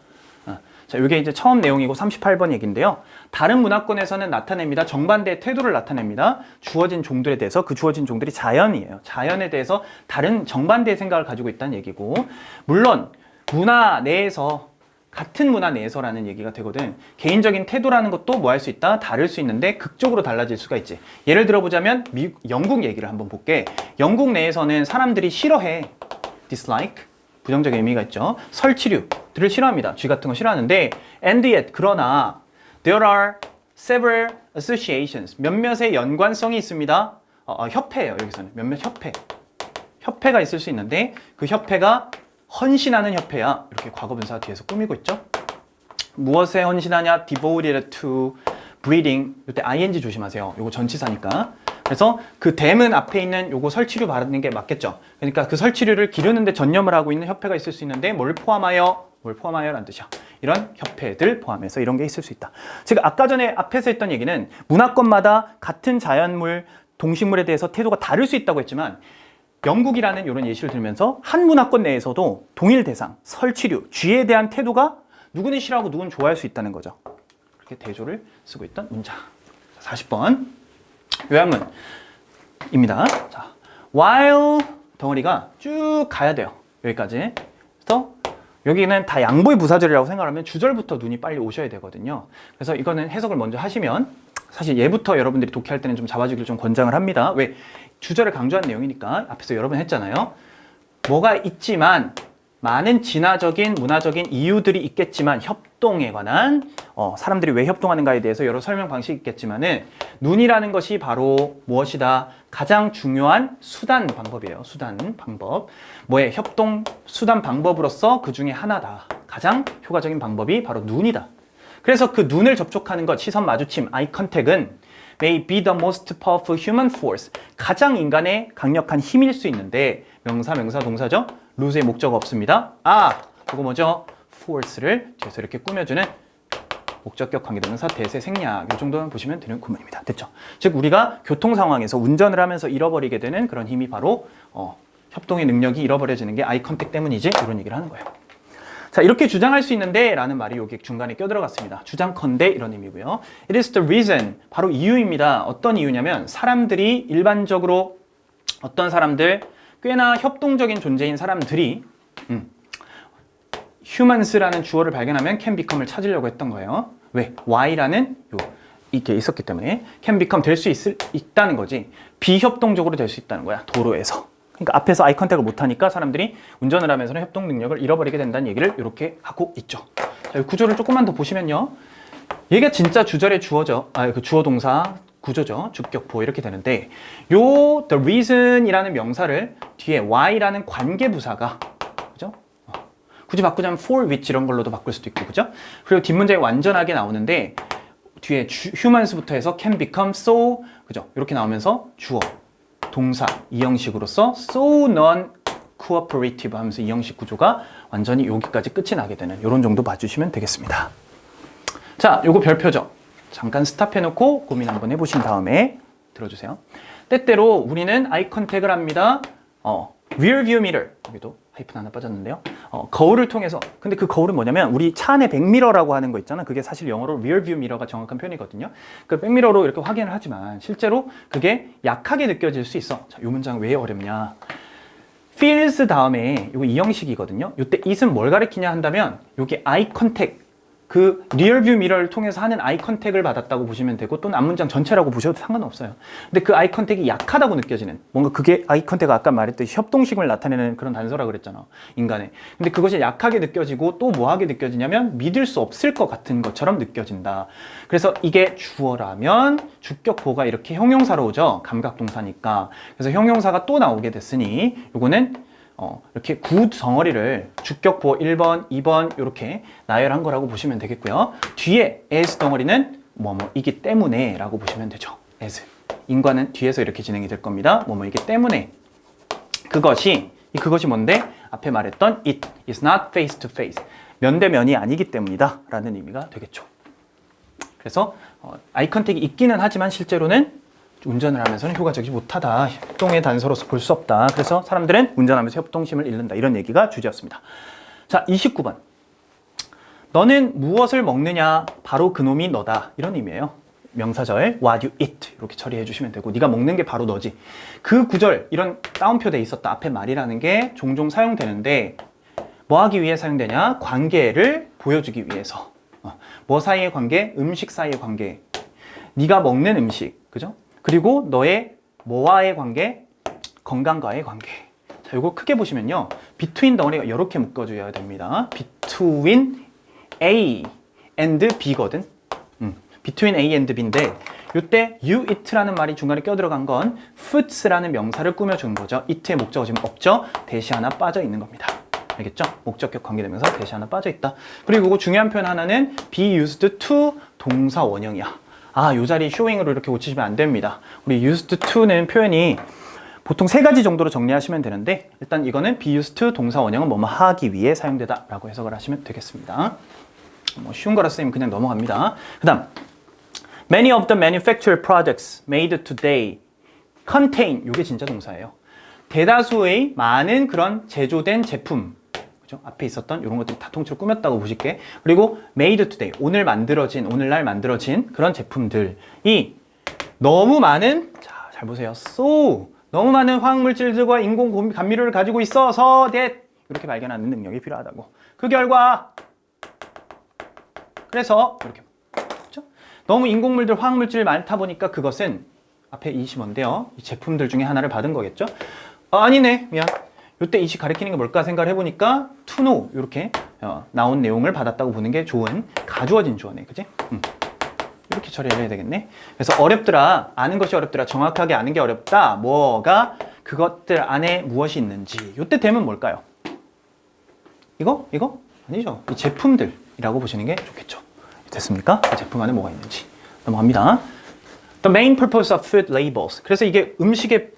자, 이게 이제 처음 내용이고 38번 얘기인데요. 다른 문화권에서는 나타냅니다. 정반대의 태도를 나타냅니다. 주어진 종들에 대해서, 그 주어진 종들이 자연이에요. 자연에 대해서 다른 정반대의 생각을 가지고 있다는 얘기고, 물론 문화 내에서, 같은 문화 내에서라는 얘기가 되거든. 개인적인 태도라는 것도 뭐 할 수 있다? 다를 수 있는데 극적으로 달라질 수가 있지. 예를 들어보자면 영국 얘기를 한번 볼게. 영국 내에서는 사람들이 싫어해. dislike, 부정적인 의미가 있죠. 설치류들을 싫어합니다. 쥐 같은 거 싫어하는데 and yet, 그러나 there are several associations, 몇몇의 연관성이 있습니다. 협회예요. 여기서는 몇몇 협회가 있을 수 있는데 그 협회가 헌신하는 협회야. 이렇게 과거분사 뒤에서 꾸미고 있죠. 무엇에 헌신하냐? devoted to breeding. 이때 ing 조심하세요. 요거 전치사니까. 그래서 그 댐은 앞에 있는 요거 설치류 바르는 게 맞겠죠. 그러니까 그 설치류를 기르는데 전념을 하고 있는 협회가 있을 수 있는데 뭘 포함하여라는 뜻이야. 이런 협회들 포함해서 이런 게 있을 수 있다. 즉 아까 전에 앞에서 했던 얘기는 문화권마다 같은 자연물, 동식물에 대해서 태도가 다를 수 있다고 했지만, 영국이라는 이런 예시를 들면서 한 문화권 내에서도 동일 대상, 설치류, 쥐에 대한 태도가 누구는 싫어하고 누구는 좋아할 수 있다는 거죠. 그렇게 대조를 쓰고 있던 문장. 40번 요약문입니다. 자, while 덩어리가 쭉 가야 돼요. 여기까지. 그래서 여기는 다 양보의 부사절이라고 생각하면 주절부터 눈이 빨리 오셔야 되거든요. 그래서 이거는 해석을 먼저 하시면 사실 얘부터 여러분들이 독해할 때는 좀 잡아주기를 좀 권장을 합니다. 왜? 주절을 강조한 내용이니까 앞에서 여러 번 했잖아요. 뭐가 있지만 많은 진화적인 문화적인 이유들이 있겠지만 협동에 관한 사람들이 왜 협동하는가에 대해서 여러 설명 방식이 있겠지만은 눈이라는 것이 바로 무엇이다? 가장 중요한 수단 방법이에요. 수단 방법. 뭐의 협동 수단 방법으로서 그 중에 하나다. 가장 효과적인 방법이 바로 눈이다. 그래서 그 눈을 접촉하는 것, 시선 마주침, 아이 컨택은 may be the most powerful human force. 가장 인간의 강력한 힘일 수 있는데 명사, 동사죠? lose의 목적 없습니다. 그거 뭐죠? force를 뒤에서 이렇게 꾸며주는 목적격 관계대명사 대세 생략 이 정도만 보시면 되는 구문입니다. 됐죠? 즉 우리가 교통 상황에서 운전을 하면서 잃어버리게 되는 그런 힘이 바로 협동의 능력이 잃어버려지는 게 아이 컨택 때문이지 이런 얘기를 하는 거예요. 자, 이렇게 주장할 수 있는데 라는 말이 여기 중간에 껴들어갔습니다. 주장컨대 이런 의미고요. It is the reason, 바로 이유입니다. 어떤 이유냐면 사람들이 일반적으로 어떤 사람들, 꽤나 협동적인 존재인 사람들이 humans라는 주어를 발견하면 can become을 찾으려고 했던 거예요. 왜? Y라는 이게 있었기 때문에 can become 될 수 있다는 거지. 비협동적으로 될 수 있다는 거야. 도로에서. 그러니까 앞에서 아이 컨택을 못하니까 사람들이 운전을 하면서는 협동 능력을 잃어버리게 된다는 얘기를 이렇게 하고 있죠. 자, 이 구조를 조금만 더 보시면요. 얘가 진짜 주절의 주어죠. 그 주어 동사 구조죠. 주격보 이렇게 되는데 요 the reason이라는 명사를 뒤에 why라는 관계부사가 그죠? 굳이 바꾸자면 for which 이런 걸로도 바꿀 수도 있고 그죠? 그리고 뒷문장에 완전하게 나오는데 뒤에 humans부터 해서 can become so 그죠? 이렇게 나오면서 주어 동사 이 형식으로서 so non-cooperative 하면서 이 형식 구조가 완전히 여기까지 끝이 나게 되는 이런 정도 봐주시면 되겠습니다. 자, 요거 별표죠. 잠깐 스탑해놓고 고민 한번 해보신 다음에 들어주세요. 때때로 우리는 아이 컨택을 합니다. rear view mirror 여기도 하이픈 하나 빠졌는데요. 거울을 통해서 근데 그 거울은 뭐냐면 우리 차 안에 백미러라고 하는 거 있잖아. 그게 사실 영어로 rear view mirror가 정확한 표현이거든요. 그 백미러로 이렇게 확인을 하지만 실제로 그게 약하게 느껴질 수 있어. 자, 이 문장 왜 어렵냐? feels 다음에 이거 이 형식이거든요. 이때 it은 뭘 가리키냐 한다면 여기 아이 컨택 그 리얼뷰 미러를 통해서 하는 아이 컨택을 받았다고 보시면 되고 또는 앞문장 전체라고 보셔도 상관없어요. 근데 그 아이 컨택이 약하다고 느껴지는 뭔가 그게 아이 컨택은 아까 말했듯이 협동심을 나타내는 그런 단서라 그랬잖아. 인간의. 근데 그것이 약하게 느껴지고 또 뭐하게 느껴지냐면 믿을 수 없을 것 같은 것처럼 느껴진다. 그래서 이게 주어라면 주격보가 이렇게 형용사로 오죠. 감각동사니까. 그래서 형용사가 또 나오게 됐으니 요거는 이렇게 구 덩어리를 주격보 1번, 2번 이렇게 나열한 거라고 보시면 되겠고요. 뒤에 as 덩어리는 뭐뭐이기 때문에 라고 보시면 되죠. as. 인과는 뒤에서 이렇게 진행이 될 겁니다. 뭐뭐이기 때문에. 그것이 뭔데? 앞에 말했던 it is not face to face. 면대면이 아니기 때문이다 라는 의미가 되겠죠. 그래서 아이 컨택이 있기는 하지만 실제로는 운전을 하면서는 효과적이지 못하다. 협동의 단서로서 볼 수 없다. 그래서 사람들은 운전하면서 협동심을 잃는다. 이런 얘기가 주제였습니다. 자, 29번. 너는 무엇을 먹느냐? 바로 그놈이 너다. 이런 의미예요. 명사절 what you eat 이렇게 처리해 주시면 되고 네가 먹는 게 바로 너지. 그 구절 이런 따옴표 돼 있었다. 앞에 말이라는 게 종종 사용되는데 뭐 하기 위해 사용되냐? 관계를 보여주기 위해서. 뭐 사이의 관계? 음식 사이의 관계. 네가 먹는 음식. 그죠? 그리고 너의 뭐와의 관계? 건강과의 관계. 자, 이거 크게 보시면요. between 덩어리가 이렇게 묶어줘야 됩니다. between A and B거든. between A and B인데 이때 you eat라는 말이 중간에 껴들어간 건 foods라는 명사를 꾸며주는 거죠. eat의 목적어 지금 없죠? 대시 하나 빠져 있는 겁니다. 알겠죠? 목적격 관계되면서 대시 하나 빠져 있다. 그리고 이거 중요한 표현 하나는 be used to 동사 원형이야. 요 자리 showing으로 이렇게 고치시면 안 됩니다. 우리 used to는 표현이 보통 3가지 정도로 정리하시면 되는데 일단 이거는 be used to 동사 원형은 뭐뭐 하기 위해 사용되다 라고 해석을 하시면 되겠습니다. 쉬운 거라 쓰면 그냥 넘어갑니다. 그 다음 Many of the manufactured products made today contain 이게 진짜 동사예요. 대다수의 많은 그런 제조된 제품 그죠? 앞에 있었던 이런 것들이 다 통째로 꾸몄다고 보실게. 그리고 made today, 오늘날 만들어진 그런 제품들이 너무 많은, 자, 잘 보세요. 너무 많은 화학물질들과 인공 감미료를 가지고 있어서 that 이렇게 발견하는 능력이 필요하다고. 그 결과 그래서 이렇게 그렇죠? 너무 인공물질, 화학물질이 많다 보니까 그것은 앞에 이시 뭔데요? 이 제품들 중에 하나를 받은 거겠죠? 아니네, 미안. 이때 이시 가리키는 게 뭘까 생각을 해보니까 to know 이렇게 나온 내용을 받았다고 보는 게 좋은 가주어진 주어네, 그지? 이렇게 처리를 해야 되겠네. 그래서 어렵더라, 아는 것이 어렵더라, 정확하게 아는 게 어렵다. 뭐가 그것들 안에 무엇이 있는지. 이때 되면 뭘까요? 이거? 아니죠. 이 제품들이라고 보시는 게 좋겠죠. 됐습니까? 이 제품 안에 뭐가 있는지. 넘어갑니다. The main purpose of food labels. 그래서 이게 음식에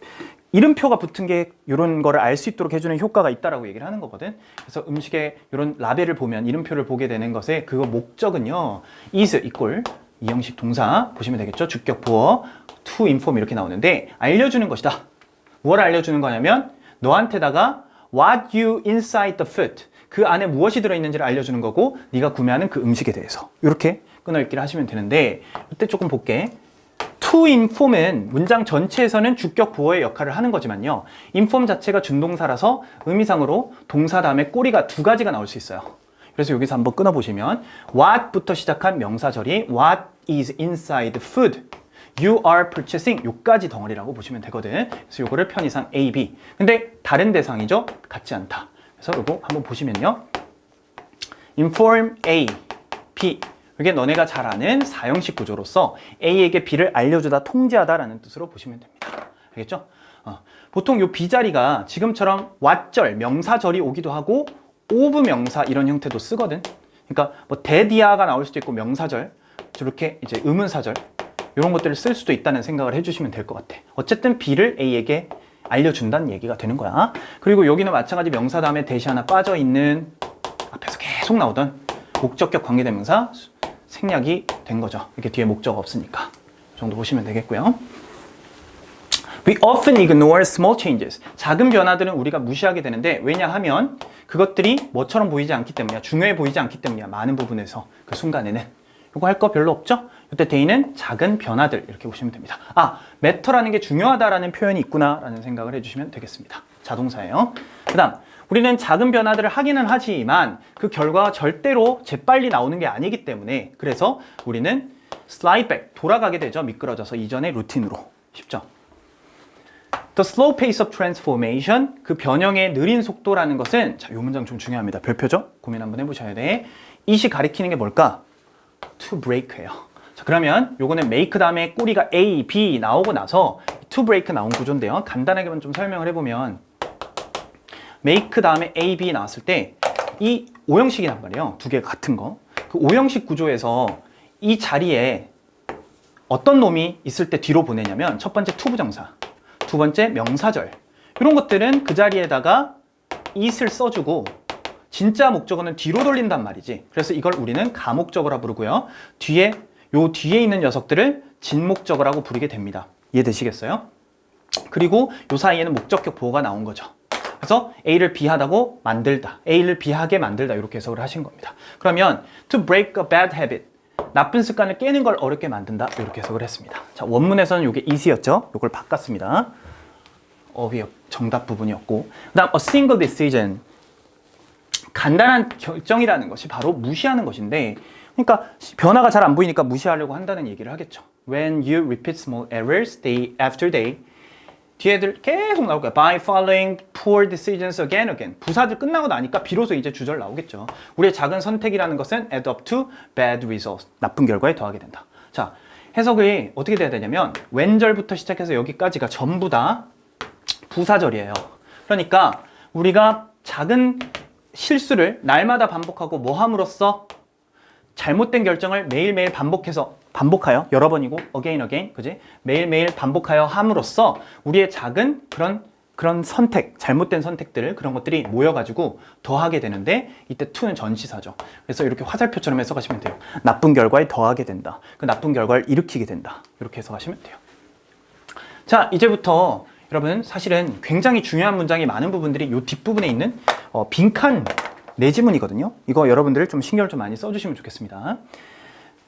이름표가 붙은 게 이런 거를 알 수 있도록 해주는 효과가 있다라고 얘기를 하는 거거든. 그래서 음식에 이런 라벨을 보면, 이름표를 보게 되는 것의 그거 목적은요, is equal 이 형식 동사 보시면 되겠죠. 주격 보어 to inform 이렇게 나오는데 알려주는 것이다. 뭘 알려주는 거냐면 너한테다가 what you inside the food, 그 안에 무엇이 들어있는지를 알려주는 거고, 네가 구매하는 그 음식에 대해서 이렇게 끊어읽기를 하시면 되는데, 이때 조금 볼게. to inform은 문장 전체에서는 주격 보어의 역할을 하는 거지만요, inform 자체가 준동사라서 의미상으로 동사 다음에 꼬리가 두 가지가 나올 수 있어요. 그래서 여기서 한번 끊어보시면 what부터 시작한 명사절이 what is inside food, you are purchasing 요까지 덩어리라고 보시면 되거든. 그래서 요거를 편의상 A, B. 근데 다른 대상이죠? 같지 않다. 그래서 요거 한번 보시면요, inform A, B. 이게 너네가 잘 아는 사형식 구조로서 A에게 B를 알려주다, 통지하다라는 뜻으로 보시면 됩니다. 알겠죠? 보통 요 B 자리가 지금처럼 what절, 명사절이 오기도 하고 of 명사 이런 형태도 쓰거든. 그러니까 뭐 대디아가 나올 수도 있고 명사절, 저렇게 이제 의문사절 이런 것들을 쓸 수도 있다는 생각을 해주시면 될 것 같아. 어쨌든 B를 A에게 알려준다는 얘기가 되는 거야. 그리고 여기는 마찬가지 명사 다음에 대시 하나 빠져있는 앞에서 계속 나오던 목적격 관계대명사 생략이 된 거죠. 이렇게 뒤에 목적 없으니까. 이 정도 보시면 되겠고요. We often ignore small changes. 작은 변화들은 우리가 무시하게 되는데, 왜냐하면 그것들이 뭐처럼 보이지 않기 때문이야. 중요해 보이지 않기 때문이야. 많은 부분에서 그 순간에는. 이거 할 거 별로 없죠? 이때 대의는 작은 변화들 이렇게 보시면 됩니다. matter라는 게 중요하다라는 표현이 있구나라는 생각을 해주시면 되겠습니다. 자동사예요. 그 다음 우리는 작은 변화들을 하기는 하지만 그 결과가 절대로 재빨리 나오는 게 아니기 때문에, 그래서 우리는 slide back, 돌아가게 되죠. 미끄러져서 이전의 루틴으로. 쉽죠? The slow pace of transformation, 그 변형의 느린 속도라는 것은, 자, 이 문장 좀 중요합니다. 별표죠? 고민 한번 해보셔야 돼. 이시 가리키는 게 뭘까? to break예요. 자, 그러면 요거는 make 다음에 꼬리가 A, B 나오고 나서 to break 나온 구조인데요. 간단하게만 좀 설명을 해보면, make 다음에 A, B 나왔을 때 이 오형식이란 말이에요. 두 개가 같은 거. 그 오형식 구조에서 이 자리에 어떤 놈이 있을 때 뒤로 보내냐면, 첫 번째 to 부정사, 두 번째 명사절, 이런 것들은 그 자리에다가 it을 써주고 진짜 목적어는 뒤로 돌린단 말이지. 그래서 이걸 우리는 가목적어라 부르고요. 뒤에 있는 녀석들을 진목적어라고 부르게 됩니다. 이해되시겠어요? 그리고 요 사이에는 목적격 보호가 나온 거죠. 그래서 A를 B하다고 만들다, A를 B하게 만들다, 이렇게 해석을 하신 겁니다. 그러면 to break a bad habit, 나쁜 습관을 깨는 걸 어렵게 만든다, 이렇게 해석을 했습니다. 자, 원문에서는 이게 is였죠. 이걸 바꿨습니다. 어휘 정답 부분이었고, 그 다음 a single decision, 간단한 결정이라는 것이 바로 무시하는 것인데, 그러니까 변화가 잘 안 보이니까 무시하려고 한다는 얘기를 하겠죠. When you repeat small errors day after day, 뒤에들 계속 나올 거야. By following poor decisions again and again. 부사들 끝나고 나니까 비로소 이제 주절 나오겠죠. 우리의 작은 선택이라는 것은 add up to bad results. 나쁜 결과에 더하게 된다. 자, 해석이 어떻게 돼야 되냐면, 웬절부터 시작해서 여기까지가 전부 다 부사절이에요. 그러니까 우리가 작은 실수를 날마다 반복하고 뭐 함으로써 잘못된 결정을 매일매일 반복하여, 여러 번이고 again, 그지? 매일매일 반복하여 함으로써 우리의 작은 그런 선택, 잘못된 선택들, 그런 것들이 모여가지고 더하게 되는데, 이때 to는 전치사죠. 그래서 이렇게 화살표처럼 해석하시면 돼요. 나쁜 결과에 더하게 된다. 그 나쁜 결과를 일으키게 된다. 이렇게 해석하시면 돼요. 자, 이제부터 여러분, 사실은 굉장히 중요한 문장이 많은 부분들이 이 뒷부분에 있는 빈칸 내지문이거든요. 이거 여러분들 좀 신경을 좀 많이 써주시면 좋겠습니다.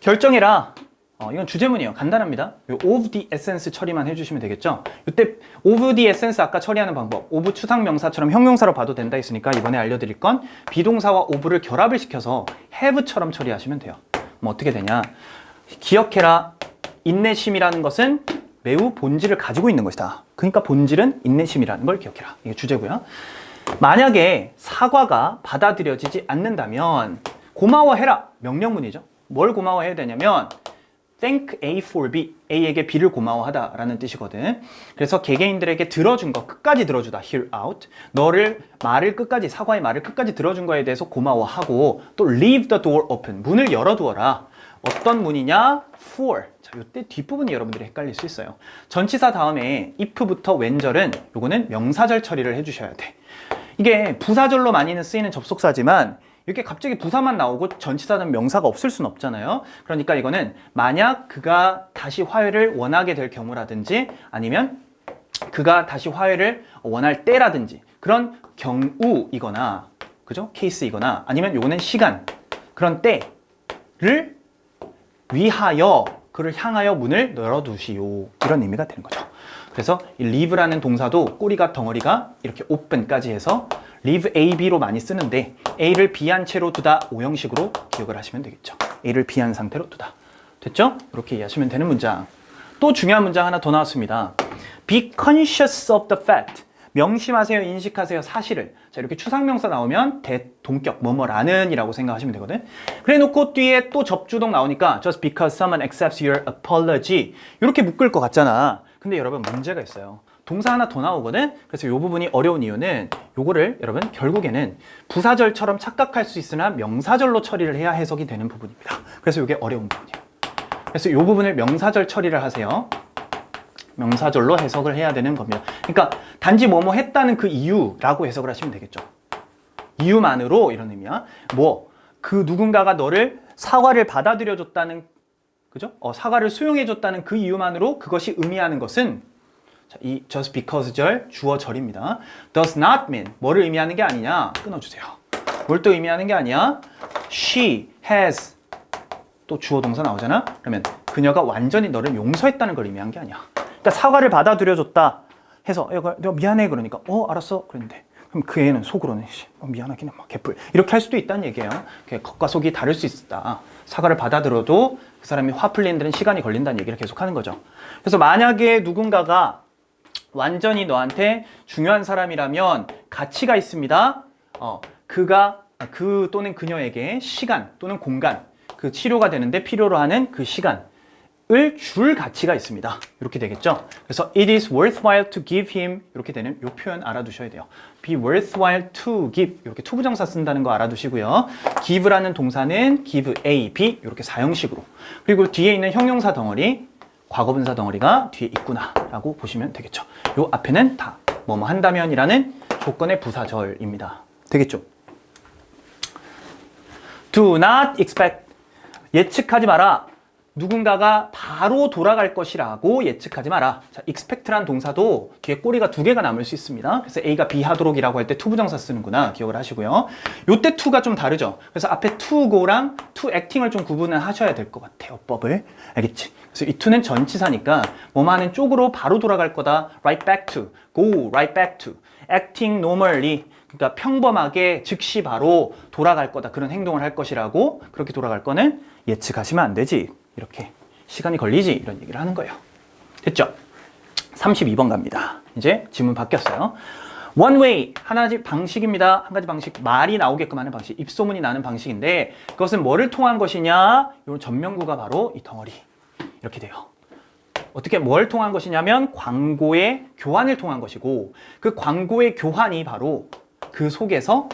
결정해라. 이건 주제문이에요. 간단합니다. 요 of the essence 처리만 해주시면 되겠죠. 이때 of the essence 아까 처리하는 방법, of 추상명사처럼 형용사로 봐도 된다 했으니까 이번에 알려드릴 건 비동사와 of를 결합을 시켜서 have처럼 처리하시면 돼요. 뭐 어떻게 되냐? 기억해라. 인내심이라는 것은 매우 본질을 가지고 있는 것이다. 그러니까 본질은 인내심이라는 걸 기억해라. 이게 주제고요. 만약에 사과가 받아들여지지 않는다면 고마워해라. 명령문이죠. 뭘 고마워해야 되냐면 thank A for B, A에게 B를 고마워하다라는 뜻이거든. 그래서 개개인들에게 들어준 거 끝까지 들어주다, hear out. 너를 말을 끝까지, 사과의 말을 끝까지 들어준 거에 대해서 고마워하고 또 leave the door open, 문을 열어두어라. 어떤 문이냐? for. 자, 이때 뒷부분이 여러분들이 헷갈릴 수 있어요. 전치사 다음에 if부터 when절은 요거는 명사절 처리를 해주셔야 돼. 이게 부사절로 많이는 쓰이는 접속사지만 이렇게 갑자기 부사만 나오고 전치사는 명사가 없을 수는 없잖아요. 그러니까 이거는 만약 그가 다시 화해를 원하게 될 경우라든지 아니면 그가 다시 화해를 원할 때라든지 그런 경우이거나 그죠? 케이스이거나 아니면 요거는 시간 그런 때를 위하여 그를 향하여 문을 열어두시오 이런 의미가 되는 거죠. 그래서 이 leave라는 동사도 꼬리가 덩어리가 이렇게 open까지 해서 leave A, B로 많이 쓰는데 A를 비한 채로 두다 오형식으로 기억을 하시면 되겠죠. A를 비한 상태로 두다. 됐죠? 이렇게 이해하시면 되는 문장. 또 중요한 문장 하나 더 나왔습니다. Be conscious of the fact. 명심하세요, 인식하세요, 사실을. 자, 이렇게 추상명사 나오면 대동격, 뭐뭐라는 이라고 생각하시면 되거든. 그래 놓고 뒤에 또 접주동 나오니까 just because someone accepts your apology. 이렇게 묶을 것 같잖아. 근데 여러분 문제가 있어요. 동사 하나 더 나오거든. 그래서 이 부분이 어려운 이유는 요거를 여러분 결국에는 부사절처럼 착각할 수 있으나 명사절로 처리를 해야 해석이 되는 부분입니다. 그래서 이게 어려운 부분이에요. 그래서 이 부분을 명사절 처리를 하세요. 명사절로 해석을 해야 되는 겁니다. 그러니까 단지 뭐뭐 했다는 그 이유라고 해석을 하시면 되겠죠. 이유만으로 이런 의미야. 뭐 그 누군가가 너를 사과를 받아들여줬다는 그죠? 사과를 수용해줬다는 그 이유만으로 그것이 의미하는 것은 자, 이 just because 절 주어절입니다. does not mean 뭐를 의미하는 게 아니냐 끊어주세요. 뭘 또 의미하는 게 아니야? she has 또 주어 동사 나오잖아. 그러면 그녀가 완전히 너를 용서했다는 걸 의미한 게 아니야. 그러니까 사과를 받아들여줬다 해서 내가 미안해 그러니까 알았어 그랬는데 그럼 그 애는 속으로는 미안하긴 해 막 개뿔 이렇게 할 수도 있다는 얘기예요. 겉과 속이 다를 수 있다. 사과를 받아들여도 그 사람이 화 풀리는 데는 시간이 걸린다는 얘기를 계속 하는 거죠. 그래서 만약에 누군가가 완전히 너한테 중요한 사람이라면 가치가 있습니다. 그가 그 또는 그녀에게 시간 또는 공간 그 치료가 되는데 필요로 하는 그 시간을 줄 가치가 있습니다. 이렇게 되겠죠. 그래서 it is worthwhile to give him 이렇게 되는 이 표현 알아두셔야 돼요. be worthwhile to give 이렇게 투부정사 쓴다는 거 알아두시고요. give라는 동사는 give A, B 이렇게 사형식으로 그리고 뒤에 있는 형용사 덩어리 과거분사 덩어리가 뒤에 있구나 라고 보시면 되겠죠. 요 앞에는 다 뭐뭐 한다면이라는 조건의 부사절입니다. 되겠죠? Do not expect 예측하지 마라. 누군가가 바로 돌아갈 것이라고 예측하지 마라. 자, expect란 동사도 뒤에 꼬리가 두 개가 남을 수 있습니다. 그래서 A가 be 하도록이라고 할 때 투부정사 쓰는구나 기억을 하시고요. 요때 to가 좀 다르죠. 그래서 앞에 to go랑 to acting을 좀 구분을 하셔야 될 것 같아요. 법을. 알겠지? 그래서 이 to는 전치사니까 뭐뭐하는 쪽으로 바로 돌아갈 거다. right back to, go right back to, acting normally 그러니까 평범하게 즉시 바로 돌아갈 거다. 그런 행동을 할 것이라고 그렇게 돌아갈 거는 예측하시면 안 되지. 이렇게 시간이 걸리지 이런 얘기를 하는 거예요. 됐죠? 32번 갑니다. 이제 지문 바뀌었어요. one way 하나의 방식입니다. 한 가지 방식 말이 나오게끔 하는 방식 입소문이 나는 방식인데 그것은 뭐를 통한 것이냐 이런 전명구가 바로 이 덩어리 이렇게 돼요. 어떻게 뭘 통한 것이냐면 광고의 교환을 통한 것이고 그 광고의 교환이 바로 그 속에서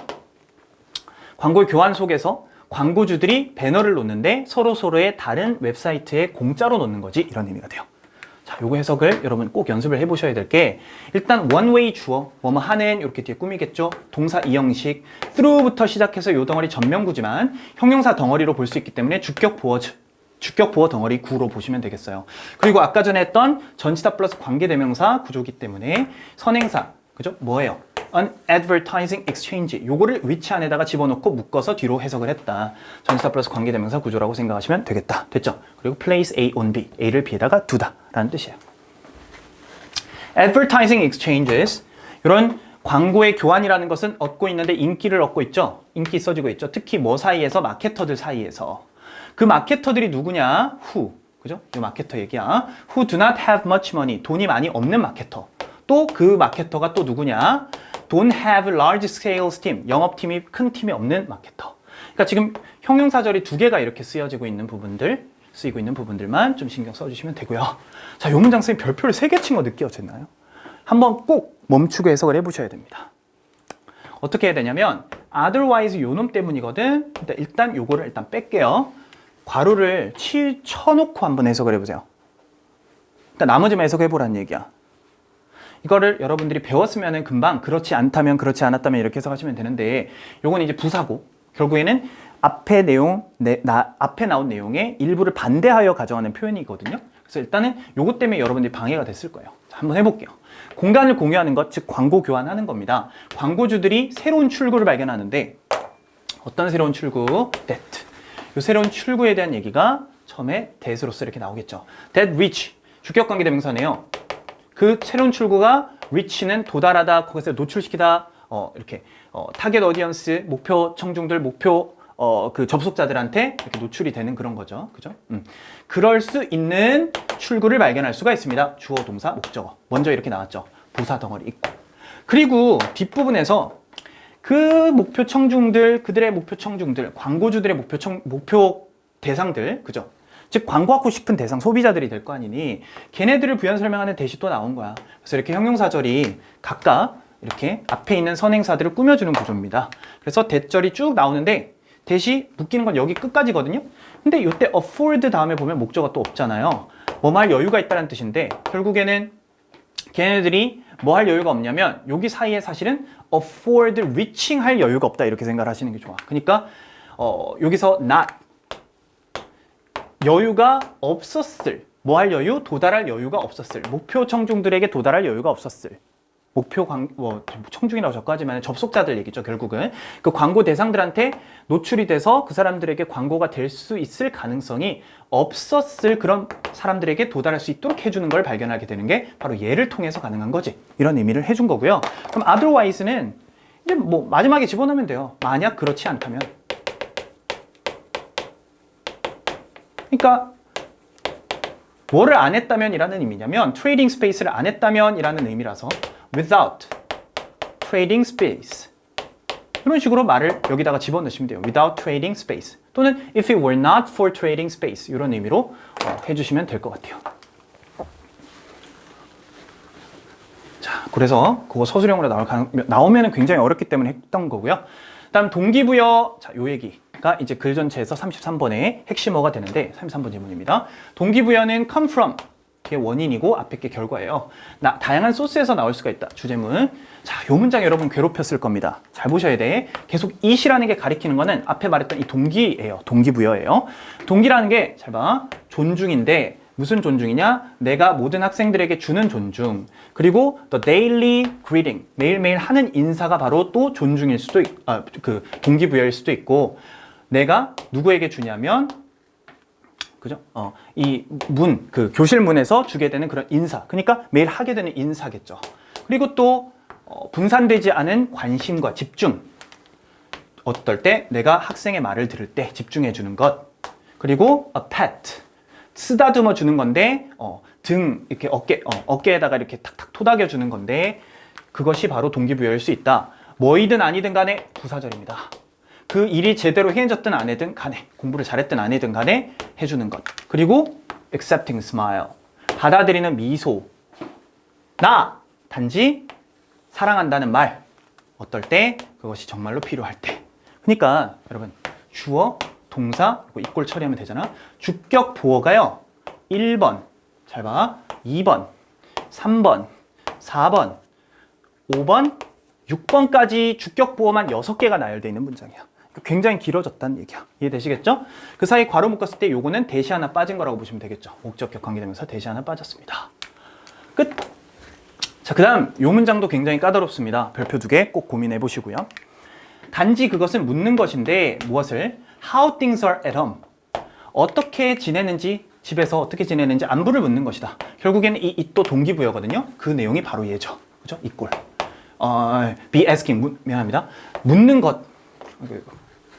광고의 교환 속에서 광고주들이 배너를 놓는데 서로의 다른 웨브사이트에 공짜로 놓는 거지 이런 의미가 돼요. 자, 요거 해석을 여러분 꼭 연습을 해보셔야 될 게 일단 원웨이 주어 뭐뭐 하는 이렇게 뒤에 꾸미겠죠. 동사 이형식 through부터 시작해서 요 덩어리 전명구지만 형용사 덩어리로 볼 수 있기 때문에 주격 보어 덩어리 구로 보시면 되겠어요. 그리고 아까 전에 했던 전치사 플러스 관계대명사 구조기 때문에 선행사 그죠? 뭐예요? an advertising exchange. 요거를 which 안에다가 집어넣고 묶어서 뒤로 해석을 했다. 전치사 플러스 관계대명사 구조라고 생각하시면 되겠다. 됐죠? 그리고 place A on B. A를 B에다가 두다 라는 뜻이에요. advertising exchanges. 이런 광고의 교환이라는 것은 얻고 있는데 인기를 얻고 있죠. 인기 써지고 있죠. 특히 뭐 사이에서? 마케터들 사이에서. 그 마케터들이 누구냐? who. 그죠? 이 마케터 얘기야. who do not have much money. 돈이 많이 없는 마케터. 또 그 마케터가 또 누구냐? don't have large sales team. 영업팀이 큰 팀이 없는 마케터. 그러니까 지금 형용사절이 두 개가 이렇게 쓰이고 있는 부분들만 좀 신경 써주시면 되고요. 자, 요 문장 선생님 별표를 3개 친 거 느껴졌나요? 한번 꼭 멈추고 해석을 해보셔야 됩니다. 어떻게 해야 되냐면 otherwise 요 놈 때문이거든. 일단 요거를 일단 뺄게요. 괄호를 쳐놓고 한번 해석을 해보세요. 일단 나머지만 해석해보라는 얘기야. 이거를 여러분들이 배웠으면 금방 그렇지 않다면 그렇지 않았다면 이렇게 해석하시면 되는데 요건 이제 부사고 결국에는 앞에 나온 내용의 일부를 반대하여 가정하는 표현이거든요. 그래서 일단은 요것 때문에 여러분들이 방해가 됐을 거예요. 자, 한번 해볼게요. 공간을 공유하는 것, 즉 광고 교환하는 겁니다. 광고주들이 새로운 출구를 발견하는데 어떤 새로운 출구? that. 이 새로운 출구에 대한 얘기가 처음에 that으로서 이렇게 나오겠죠. that reach, 주격관계대명사네요. 그 새로운 출구가 reach는 도달하다, 거기서 노출시키다, 이렇게 타겟 어디언스, 목표 청중들, 목표 그 접속자들한테 이렇게 노출이 되는 그런 거죠. 그죠? 그럴 수 있는 출구를 발견할 수가 있습니다. 주어, 동사, 목적어. 먼저 이렇게 나왔죠. 부사 덩어리 있고. 그리고 뒷부분에서 그 목표 청중들, 그들의 목표 청중들, 광고주들의 목표 대상들, 그죠? 즉 광고하고 싶은 대상, 소비자들이 될 거 아니니 걔네들을 부연 설명하는 대시 또 나온 거야. 그래서 이렇게 형용사절이 각각 이렇게 앞에 있는 선행사들을 꾸며주는 구조입니다. 그래서 대절이 쭉 나오는데 대시 묶이는 건 여기 끝까지거든요. 근데 이때 afford 다음에 보면 목적어가 또 없잖아요. 뭐 할 여유가 있다는 뜻인데 결국에는 걔네들이 뭐 할 여유가 없냐면 여기 사이에 사실은 afford reaching 할 여유가 없다 이렇게 생각을 하시는 게 좋아. 그러니까 여기서 not 여유가 없었을, 뭐 할 여유? 도달할 여유가 없었을, 목표 청중들에게 도달할 여유가 없었을, 청중이라고 자꾸 하지만 접속자들 얘기죠. 결국은 그 광고 대상들한테 노출이 돼서 그 사람들에게 광고가 될 수 있을 가능성이 없었을 그런 사람들에게 도달할 수 있도록 해주는 걸 발견하게 되는 게 바로 얘를 통해서 가능한 거지. 이런 의미를 해준 거고요. 그럼 otherwise는 이제 뭐 마지막에 집어넣으면 돼요. 만약 그렇지 않다면. 그러니까 뭐를 안 했다면 이라는 의미냐면 트레이딩 스페이스를 안 했다면 이라는 의미라서 without trading space 이런 식으로 말을 여기다가 집어넣으시면 돼요. without trading space 또는 if it were not for trading space 이런 의미로 해주시면 될 것 같아요. 자, 그래서 그거 서술형으로 나오면 굉장히 어렵기 때문에 했던 거고요. 다음 동기부여, 자, 요 얘기가 이제 글 전체에서 33번의 핵심어가 되는데 33번 질문입니다. 동기부여는 come from 게 원인이고 앞에 게 결과예요. 다양한 소스에서 나올 수가 있다. 주제문. 자, 요 문장 여러분 괴롭혔을 겁니다. 잘 보셔야 돼. 계속 it이라는 게 가리키는 거는 앞에 말했던 이 동기예요. 동기부여예요. 동기라는 게 잘 봐. 존중인데 무슨 존중이냐? 내가 모든 학생들에게 주는 존중. 그리고 the daily greeting. 매일매일 하는 인사가 바로 또 존중일 수도 그 동기부여일 수도 있고 내가 누구에게 주냐면 그죠? 그 교실 문에서 주게 되는 그런 인사. 그러니까 매일 하게 되는 인사겠죠. 그리고 또 분산되지 않은 관심과 집중. 어떨 때 내가 학생의 말을 들을 때 집중해 주는 것. 그리고 a pet. 쓰다듬어 주는 건데 등 이렇게 어깨에다가 이렇게 탁탁 토닥여 주는 건데 그것이 바로 동기부여일 수 있다. 뭐이든 아니든 간에 부사절입니다. 그 일이 제대로 해졌든 안 해든 간에 공부를 잘했든 안 했든 간에 해주는 것. 그리고 accepting smile. 받아들이는 미소. 단지 사랑한다는 말. 어떨 때 그것이 정말로 필요할 때. 그러니까 여러분 주어 동사 이꼴 처리하면 되잖아. 주격 보어가요. 1번, 잘 봐. 2번, 3번, 4번, 5번, 6번까지 주격 보어만 6개가 나열되어 있는 문장이야. 굉장히 길어졌다는 얘기야. 이해되시겠죠? 그 사이 괄호 묶었을 때 요거는 대시 하나 빠진 거라고 보시면 되겠죠. 목적격 관계대명사 대시 하나 빠졌습니다. 끝. 자, 그 다음 요 문장도 굉장히 까다롭습니다. 별표 2개 꼭 고민해 보시고요. 단지 그것은 묻는 것인데 무엇을? How things are at home. 어떻게 지내는지, 집에서 어떻게 지내는지 안부를 묻는 것이다. 결국에는 이 it도 동기부여거든요. 그 내용이 바로 얘죠. 그죠? 이꼴. be asking. 미안합니다. 묻는 것.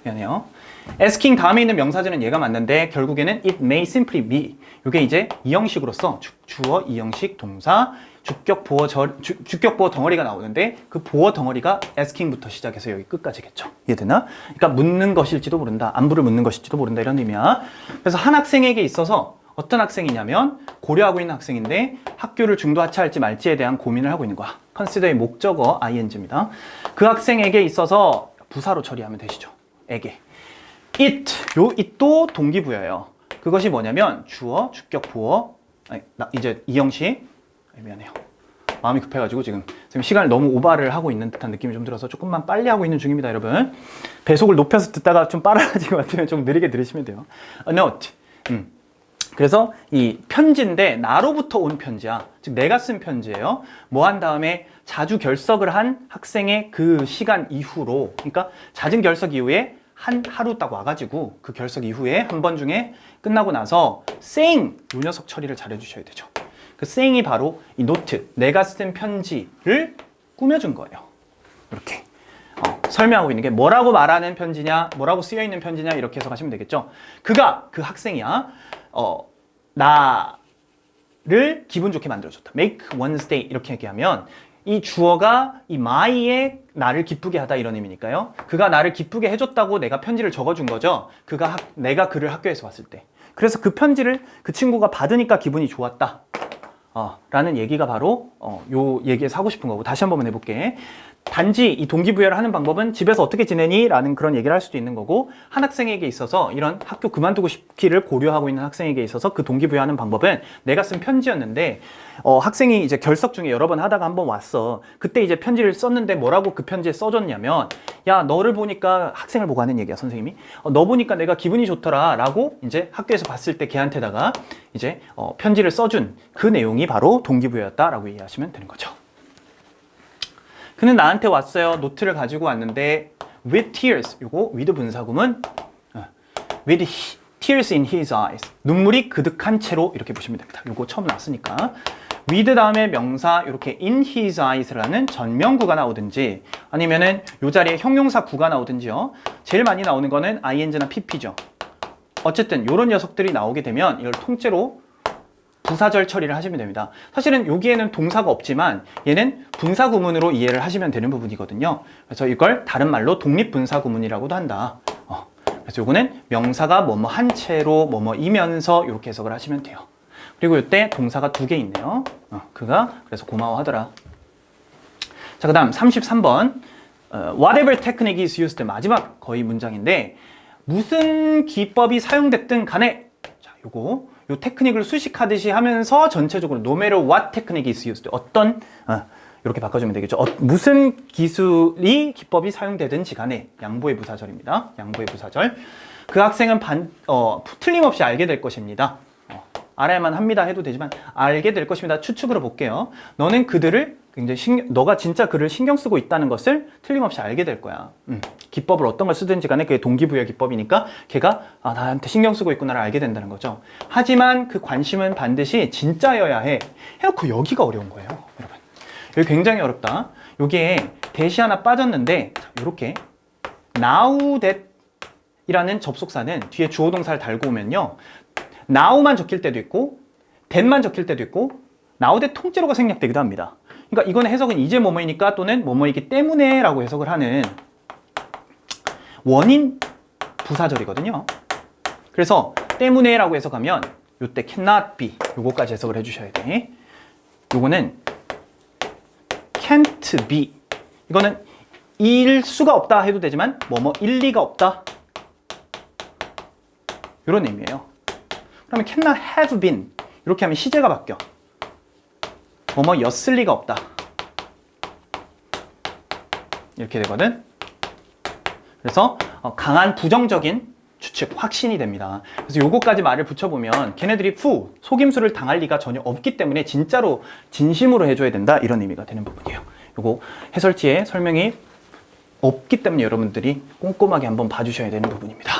미안해요. asking 다음에 있는 명사절은 얘가 맞는데 결국에는 it may simply be. 이게 이제 이형식으로서 주어, 이형식, 동사, 주격, 보어 덩어리가 나오는데 그 보어 덩어리가 asking부터 시작해서 여기 끝까지겠죠. 이해되나? 그러니까 묻는 것일지도 모른다. 안부를 묻는 것일지도 모른다. 이런 의미야. 그래서 한 학생에게 있어서 어떤 학생이냐면 고려하고 있는 학생인데 학교를 중도 하차할지 말지에 대한 고민을 하고 있는 거야. consider의 목적어 ing입니다. 그 학생에게 있어서 부사로 처리하면 되시죠. 에게. 요 it도 동기부여예요. 그것이 뭐냐면 주어, 주격, 보어, 이제 이형식. 미안해요. 마음이 급해가지고 지금 시간을 너무 오버를 하고 있는 듯한 느낌이 좀 들어서 조금만 빨리 하고 있는 중입니다, 여러분. 배속을 높여서 듣다가 좀 빨라진 것 같으면 좀 느리게 들으시면 돼요. A note. 그래서 이 편지인데 나로부터 온 편지야. 즉 내가 쓴 편지예요. 뭐 한 다음에 자주 결석을 한 학생의 그 시간 이후로, 그러니까 잦은 결석 이후에 하루 딱 와가지고 그 결석 이후에 한 번 중에 끝나고 나서 saying 요 녀석 처리를 잘 해주셔야 되죠. 그 saying이 바로 이 노트, 내가 쓴 편지를 꾸며준 거예요. 이렇게 설명하고 있는 게 뭐라고 말하는 편지냐, 뭐라고 쓰여 있는 편지냐 이렇게 해석하시면 되겠죠. 그가, 그 학생이야, 나를 기분 좋게 만들어줬다. make one's day 이렇게 얘기하면 이 주어가 이 my의 나를 기쁘게 하다 이런 의미니까요. 그가 나를 기쁘게 해줬다고 내가 편지를 적어준 거죠. 내가 그를 학교에서 봤을 때. 그래서 그 편지를 그 친구가 받으니까 기분이 좋았다. 라는 얘기가 바로 요 얘기에서 하고 싶은 거고, 다시 한 번만 해볼게. 단지 이 동기부여를 하는 방법은 집에서 어떻게 지내니? 라는 그런 얘기를 할 수도 있는 거고, 한 학생에게 있어서 이런 학교 그만두고 싶기를 고려하고 있는 학생에게 있어서 그 동기부여하는 방법은 내가 쓴 편지였는데 학생이 이제 결석 중에 여러 번 하다가 한 번 왔어. 그때 이제 편지를 썼는데 뭐라고 그 편지에 써줬냐면, 야, 너를 보니까, 학생을 보고 하는 얘기야, 선생님이. 너 보니까 내가 기분이 좋더라 라고 이제 학교에서 봤을 때 걔한테다가 이제 편지를 써준 그 내용이 바로 동기부여였다라고 이해하시면 되는 거죠. 그는 나한테 왔어요. 노트를 가지고 왔는데 with tears, 요거 with 분사구문 with tears in his eyes, 눈물이 그득한 채로 이렇게 보시면 됩니다. 요거 처음 나왔으니까 with 다음에 명사 이렇게 in his eyes라는 전명구가 나오든지 아니면은 요 자리에 형용사 구가 나오든지요. 제일 많이 나오는 거는 ing나 pp죠. 어쨌든 요런 녀석들이 나오게 되면 이걸 통째로 부사절 처리를 하시면 됩니다. 사실은 여기에는 동사가 없지만 얘는 분사구문으로 이해를 하시면 되는 부분이거든요. 그래서 이걸 다른 말로 독립분사구문이라고도 한다. 그래서 요거는 명사가 뭐뭐 한 채로 뭐뭐이면서 이렇게 해석을 하시면 돼요. 그리고 이때 동사가 2개 있네요. 그가 그래서 고마워하더라. 자, 그 다음 33번 whatever technique is used, 마지막 거의 문장인데 무슨 기법이 사용됐든 간에, 자, 요 테크닉을 수식하듯이 하면서 전체적으로 no matter what technique is used, 어떤 이렇게 바꿔주면 되겠죠. 무슨 기법이 사용되든지 간에 양보의 부사절입니다. 양보의 부사절. 그 학생은 틀림없이 알게 될 것입니다. 알아야만 합니다 해도 되지만 알게 될 것입니다. 추측으로 볼게요. 너는 그들을 굉장히 너가 진짜 그를 신경 쓰고 있다는 것을 틀림없이 알게 될 거야. 기법을 어떤 걸 쓰든지 간에 그게 동기부여 기법이니까 걔가 나한테 신경 쓰고 있구나를 알게 된다는 거죠. 하지만 그 관심은 반드시 진짜여야 해. 해놓고 여기가 어려운 거예요, 여러분. 여기 굉장히 어렵다. 여기에 대시 하나 빠졌는데 이렇게 now that 이라는 접속사는 뒤에 주어 동사를 달고 오면요, now만 적힐 때도 있고 that만 적힐 때도 있고 now that 통째로가 생략되기도 합니다. 그러니까 이거는 해석은 이제 뭐뭐이니까 또는 뭐뭐이기 때문에 라고 해석을 하는 원인 부사절이거든요. 그래서 때문에 라고 해석하면 요때 cannot be 요거까지 해석을 해주셔야 돼. 요거는 can't be, 이거는 일 수가 없다 해도 되지만 뭐뭐일 리가 없다 이런 의미예요. 그러면 cannot have been 이렇게 하면 시제가 바뀌어. 뭐뭐였을 리가 없다 이렇게 되거든. 그래서 강한 부정적인 추측, 확신이 됩니다. 그래서 요거까지 말을 붙여보면 걔네들이 속임수를 당할 리가 전혀 없기 때문에 진짜로 진심으로 해줘야 된다 이런 의미가 되는 부분이에요. 요거 해설지에 설명이 없기 때문에 여러분들이 꼼꼼하게 한번 봐주셔야 되는 부분입니다.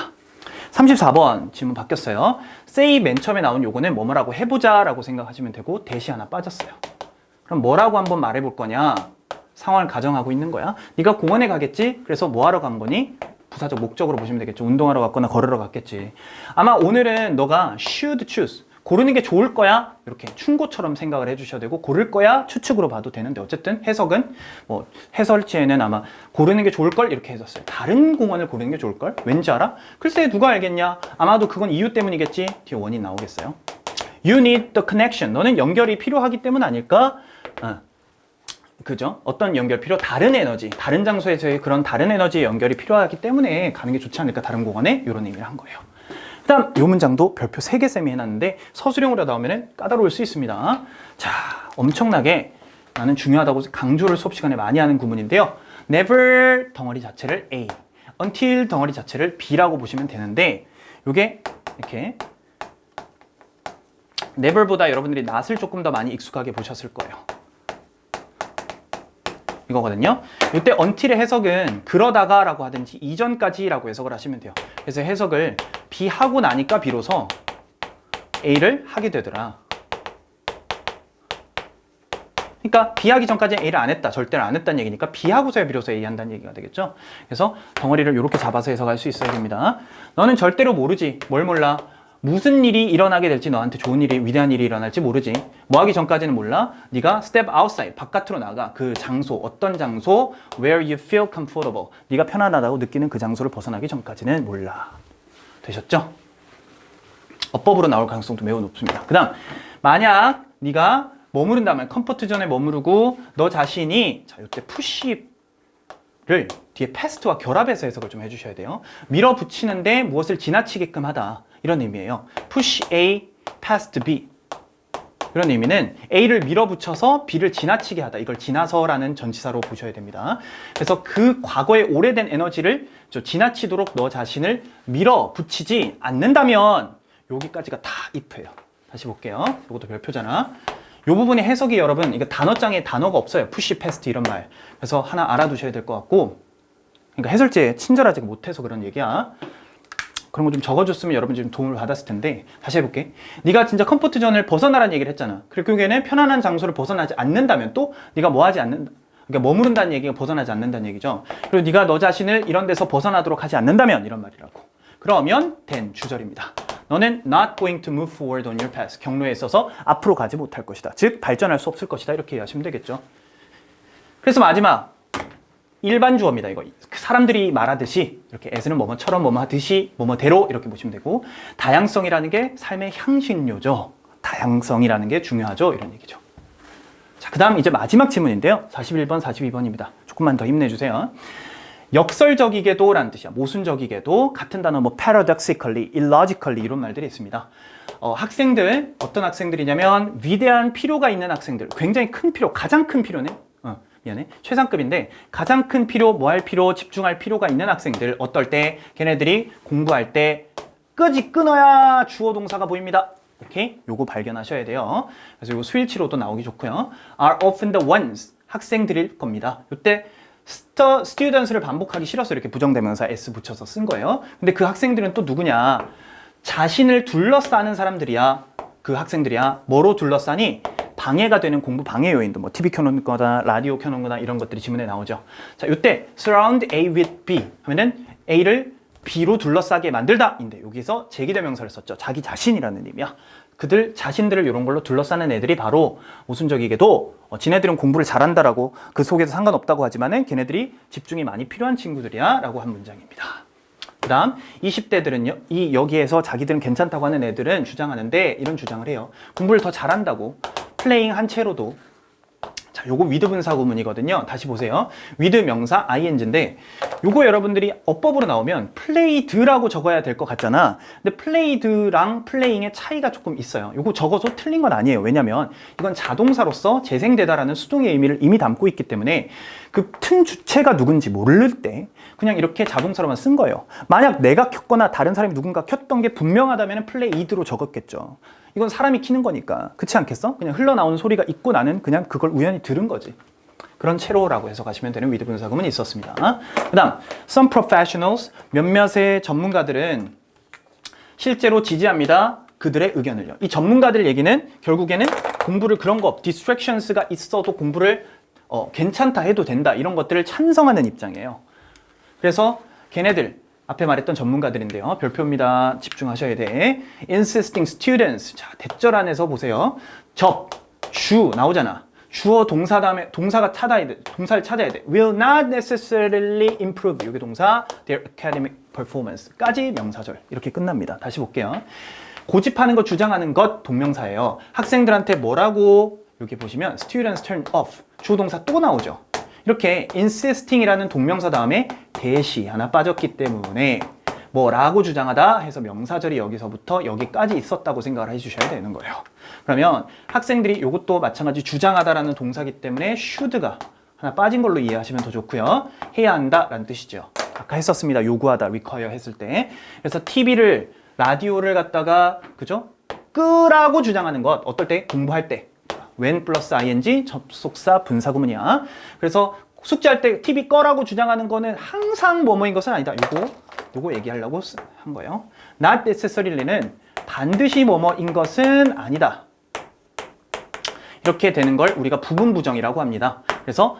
34번 질문 바뀌었어요. say 맨 처음에 나온 요거는 뭐뭐라고 해보자 라고 생각하시면 되고 대시 하나 빠졌어요. 그럼 뭐라고 한번 말해볼 거냐? 상황을 가정하고 있는 거야. 네가 공원에 가겠지? 그래서 뭐 하러 간 거니? 부사적 목적으로 보시면 되겠죠. 운동하러 갔거나 걸으러 갔겠지. 아마 오늘은 너가 should choose, 고르는 게 좋을 거야? 이렇게 충고처럼 생각을 해주셔야 되고, 고를 거야? 추측으로 봐도 되는데, 어쨌든 해석은 뭐 해설지에는 아마 고르는 게 좋을 걸 이렇게 해줬어요. 다른 공원을 고르는 게 좋을 걸? 왠지 알아? 글쎄 누가 알겠냐? 아마도 그건 이유 때문이겠지. 뒤에 원인 나오겠어요. You need the connection. 너는 연결이 필요하기 때문 아닐까? 그죠? 어떤 연결 필요? 다른 에너지, 다른 장소에서의 그런 다른 에너지의 연결이 필요하기 때문에 가는 게 좋지 않을까? 다른 공간에 이런 의미를 한 거예요. 그 다음 이 문장도 별표 3개 쌤이 해놨는데 서술형으로 나오면 까다로울 수 있습니다. 자, 엄청나게 나는 중요하다고 강조를 수업 시간에 많이 하는 구문인데요. never 덩어리 자체를 A, until 덩어리 자체를 B라고 보시면 되는데, 이게 이렇게 never보다 여러분들이 not을 조금 더 많이 익숙하게 보셨을 거예요. 이거거든요. 이때 until의 해석은 그러다가 라고 하든지 이전까지 라고 해석을 하시면 돼요. 그래서 해석을 B 하고 나니까 비로소 A를 하게 되더라. 그러니까 B 하기 전까지는 A를 안 했다, 절대로 안 했다는 얘기니까 B 하고서야 비로소 A 한다는 얘기가 되겠죠. 그래서 덩어리를 이렇게 잡아서 해석할 수 있어야 됩니다. 너는 절대로 모르지. 뭘 몰라? 무슨 일이 일어나게 될지, 너한테 좋은 일이, 위대한 일이 일어날지 모르지. 뭐 하기 전까지는 몰라. 네가 step outside, 바깥으로 나가. 그 장소, 어떤 장소, where you feel comfortable, 네가 편안하다고 느끼는 그 장소를 벗어나기 전까지는 몰라. 되셨죠? 어법으로 나올 가능성도 매우 높습니다. 그 다음, 만약 네가 머무른다면, 컴포트 존에 머무르고 너 자신이, 자, 이때 push를 뒤에 past와 결합해서 해석을 좀 해주셔야 돼요. 밀어붙이는데 무엇을 지나치게끔 하다, 이런 의미예요. push A past B. 이런 의미는 A를 밀어붙여서 B를 지나치게 하다, 이걸 지나서라는 전치사로 보셔야 됩니다. 그래서 그 과거의 오래된 에너지를 지나치도록 너 자신을 밀어붙이지 않는다면, 여기까지가 다 if예요. 다시 볼게요. 이것도 별표잖아. 이 부분의 해석이 여러분, 이거 단어장에 단어가 없어요. push past 이런 말. 그래서 하나 알아두셔야 될 것 같고, 그러니까 해설지에 친절하지 못해서 그런 얘기야. 그런 거 좀 적어줬으면 여러분이 좀 도움을 받았을 텐데, 다시 해볼게. 네가 진짜 컴포트 존을 벗어나라는 얘기를 했잖아. 그리고 결국에는 편안한 장소를 벗어나지 않는다면, 또 네가 뭐 하지 않는다, 그러니까 머무른다는 얘기가 벗어나지 않는다는 얘기죠. 그리고 네가 너 자신을 이런 데서 벗어나도록 하지 않는다면, 이런 말이라고. 그러면 then 주절입니다. 너는 not going to move forward on your path. 경로에 있어서 앞으로 가지 못할 것이다. 즉 발전할 수 없을 것이다. 이렇게 이해하시면 되겠죠. 그래서 마지막 일반 주어입니다. 이거 사람들이 말하듯이 이렇게 as는 뭐뭐처럼 뭐뭐 하듯이 뭐뭐대로 이렇게 보시면 되고, 다양성이라는 게 삶의 향신료죠. 다양성이라는 게 중요하죠. 이런 얘기죠. 자, 그 다음 이제 마지막 질문인데요. 41번, 42번입니다. 조금만 더 힘내주세요. 역설적이게도 라는 뜻이야. 모순적이게도. 같은 단어 뭐 paradoxically, illogically 이런 말들이 있습니다. 학생들, 어떤 학생들이냐면 위대한 필요가 있는 학생들, 굉장히 큰 필요, 가장 큰 필요네. 미안해. 최상급인데 가장 큰 필요, 뭐 할 필요, 집중할 필요가 있는 학생들, 어떨 때? 걔네들이 공부할 때 끄지 끊어야 주어 동사가 보입니다. 오케이? 요거 발견하셔야 돼요. 그래서 요거 수일치로도 나오기 좋고요. are often the ones, 학생들일 겁니다. 요때 students를 반복하기 싫어서 이렇게 부정대명사 s 붙여서 쓴 거예요. 근데 그 학생들은 또 누구냐? 자신을 둘러싸는 사람들이야. 그 학생들이야. 뭐로 둘러싸니? 방해가 되는 공부 방해 요인도, 뭐 TV 켜놓은 거나 라디오 켜놓은 거나 이런 것들이 지문에 나오죠. 자, 이때 surround A with B 하면은 A를 B로 둘러싸게 만들다 인데, 여기서 제기대명사를 썼죠. 자기 자신이라는 의미야. 그들 자신들을 이런 걸로 둘러싸는 애들이 바로 모순적이게도 지네들은 공부를 잘한다라고, 그 속에서 상관없다고 하지만은 걔네들이 집중이 많이 필요한 친구들이야 라고 한 문장입니다. 그 다음 20대들은요, 여기에서 자기들은 괜찮다고 하는 애들은 주장하는데 이런 주장을 해요. 공부를 더 잘한다고, 플레잉 한 채로도 자, 요거 with 분사 구문이거든요. 다시 보세요. with 명사 ing인데 요거 여러분들이 어법으로 나오면 played라고 적어야 될 것 같잖아. 근데 played랑 playing의 차이가 조금 있어요. 요거 적어서 틀린 건 아니에요. 왜냐면 이건 자동사로서 재생되다라는 수동의 의미를 이미 담고 있기 때문에 그 튼 주체가 누군지 모를 때 그냥 이렇게 자동사로만 쓴 거예요. 만약 내가 켰거나 다른 사람이 누군가 켰던 게 분명하다면 played로 적었겠죠. 이건 사람이 키는 거니까. 그렇지 않겠어? 그냥 흘러나오는 소리가 있고 나는 그냥 그걸 우연히 들은 거지. 그런 채로라고 해석하시면 되는 with 분사구문이 있었습니다. 그 다음 some professionals, 몇몇의 전문가들은 실제로 지지합니다. 그들의 의견을요. 이 전문가들 얘기는 결국에는 공부를 그런 거 distractions가 있어도 공부를 괜찮다 해도 된다 이런 것들을 찬성하는 입장이에요. 그래서 걔네들 앞에 말했던 전문가들인데요. 별표입니다. 집중하셔야 돼. insisting students. 자, 대절 안에서 보세요. 주 나오잖아. 주어 동사 다음에 동사를 찾아야 돼. will not necessarily improve. 여기 동사 their academic performance까지 명사절. 이렇게 끝납니다. 다시 볼게요. 고집하는 것, 주장하는 것 동명사예요. 학생들한테 뭐라고 여기 보시면 students turn off. 주어 동사 또 나오죠. 이렇게 insisting이라는 동명사 다음에 대시 하나 빠졌기 때문에 뭐라고 주장하다 해서 명사절이 여기서부터 여기까지 있었다고 생각을 해주셔야 되는 거예요. 그러면 학생들이 이것도 마찬가지 주장하다라는 동사기 때문에 should가 하나 빠진 걸로 이해하시면 더 좋고요. 해야 한다라는 뜻이죠. 아까 했었습니다. 요구하다, require 했을 때. 그래서 TV를, 라디오를 갖다가 그죠? 끄라고 주장하는 것. 어떨 때? 공부할 때. when 플러스 ing 접속사 분사구문이야. 그래서 숙제할 때 TV 꺼라고 주장하는 거는 항상 뭐뭐인 것은 아니다. 요거 얘기하려고 한 거예요. not necessary는 반드시 뭐뭐인 것은 아니다. 이렇게 되는 걸 우리가 부분 부정이라고 합니다. 그래서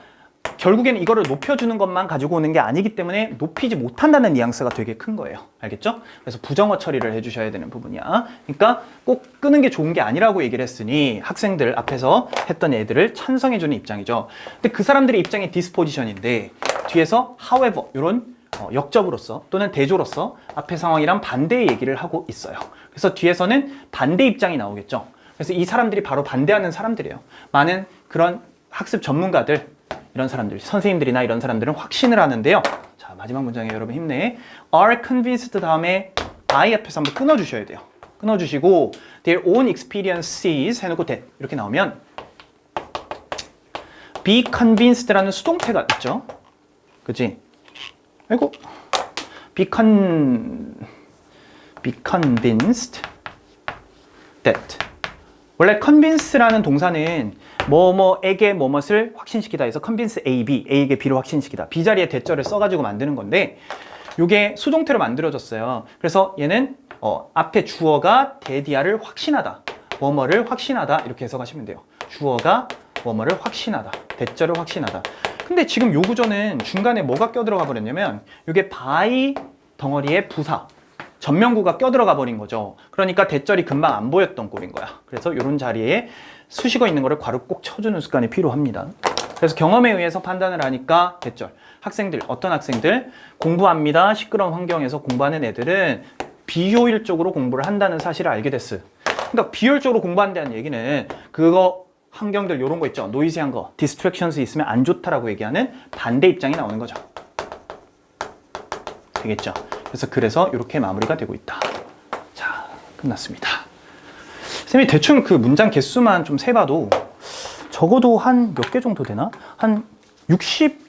결국에는 이거를 높여주는 것만 가지고 오는 게 아니기 때문에 높이지 못한다는 뉘앙스가 되게 큰 거예요. 알겠죠? 그래서 부정어 처리를 해주셔야 되는 부분이야. 그러니까 꼭 끄는 게 좋은 게 아니라고 얘기를 했으니 학생들 앞에서 했던 애들을 찬성해주는 입장이죠. 근데 그 사람들의 입장이 디스포지션인데 뒤에서 however 이런 역접으로서 또는 대조로서 앞의 상황이랑 반대의 얘기를 하고 있어요. 그래서 뒤에서는 반대 입장이 나오겠죠. 그래서 이 사람들이 바로 반대하는 사람들이에요. 많은 그런 학습 전문가들 이런 사람들, 선생님들이나 이런 사람들은 확신을 하는데요. 자, 마지막 문장에 여러분 힘내. are convinced 다음에 I 앞에서 한번 끊어주셔야 돼요. 끊어주시고 their own experiences 해놓고 that 이렇게 나오면 be convinced라는 수동태가 있죠. 그치? 아이고 be convinced that 원래 convince라는 동사는 뭐뭐에게 뭐뭇을 확신시키다 해서 convince A, B, A에게 B를 확신시키다. B 자리에 대절을 써가지고 만드는 건데 이게 수동태로 만들어졌어요. 그래서 얘는 앞에 주어가 대디아를 확신하다. 뭐뭐를 확신하다. 이렇게 해석하시면 돼요. 주어가 뭐뭐를 확신하다. 대절을 확신하다. 근데 지금 요 구조는 중간에 뭐가 껴들어가 버렸냐면 이게 by 덩어리의 부사. 전명구가 껴들어가 버린 거죠. 그러니까 대절이 금방 안 보였던 꼴인 거야. 그래서 이런 자리에 수식어 있는 거를 괄호 꼭 쳐주는 습관이 필요합니다. 그래서 경험에 의해서 판단을 하니까 대절. 학생들, 어떤 학생들 공부합니다. 시끄러운 환경에서 공부하는 애들은 비효율적으로 공부를 한다는 사실을 알게 됐어요. 그러니까 비효율적으로 공부한다는 얘기는 그거 환경들 이런 거 있죠. 노이즈한 거, distractions 있으면 안 좋다라고 얘기하는 반대 입장이 나오는 거죠. 되겠죠? 그래서 이렇게 마무리가 되고 있다. 자, 끝났습니다. 쌤이 대충 그 문장 개수만 좀 세봐도 적어도 한 몇 개 정도 되나? 한 60,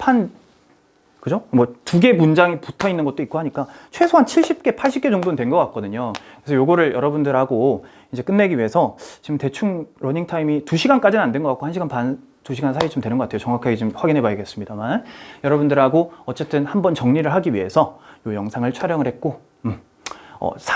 그죠? 뭐 2개 문장이 붙어 있는 것도 있고 하니까 최소한 70개, 80개 정도는 된 것 같거든요. 그래서 요거를 여러분들하고 이제 끝내기 위해서 지금 대충 러닝 타임이 2시간까지는 안 된 것 같고 1시간 반, 2시간 사이쯤 되는 것 같아요. 정확하게 좀 확인해 봐야겠습니다만. 여러분들하고 어쨌든 한번 정리를 하기 위해서 이 영상을 촬영을 했고,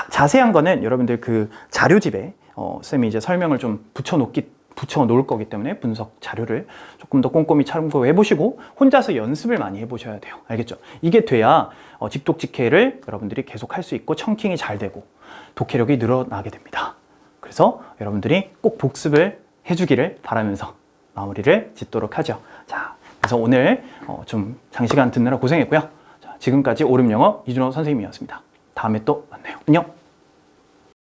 자세한 거는 여러분들 그 자료집에 쌤이 이제 설명을 좀 붙여 놓을 거기 때문에 분석 자료를 조금 더 꼼꼼히 참고해 보시고 혼자서 연습을 많이 해 보셔야 돼요. 알겠죠? 이게 돼야 직독직해를 여러분들이 계속 할 수 있고 청킹이 잘 되고 독해력이 늘어나게 됩니다. 그래서 여러분들이 꼭 복습을 해주기를 바라면서 마무리를 짓도록 하죠. 자, 그래서 오늘 좀 장시간 듣느라 고생했고요. 자, 지금까지 오름영어 이준호 선생님이었습니다. 다음에 또 만나요. 안녕.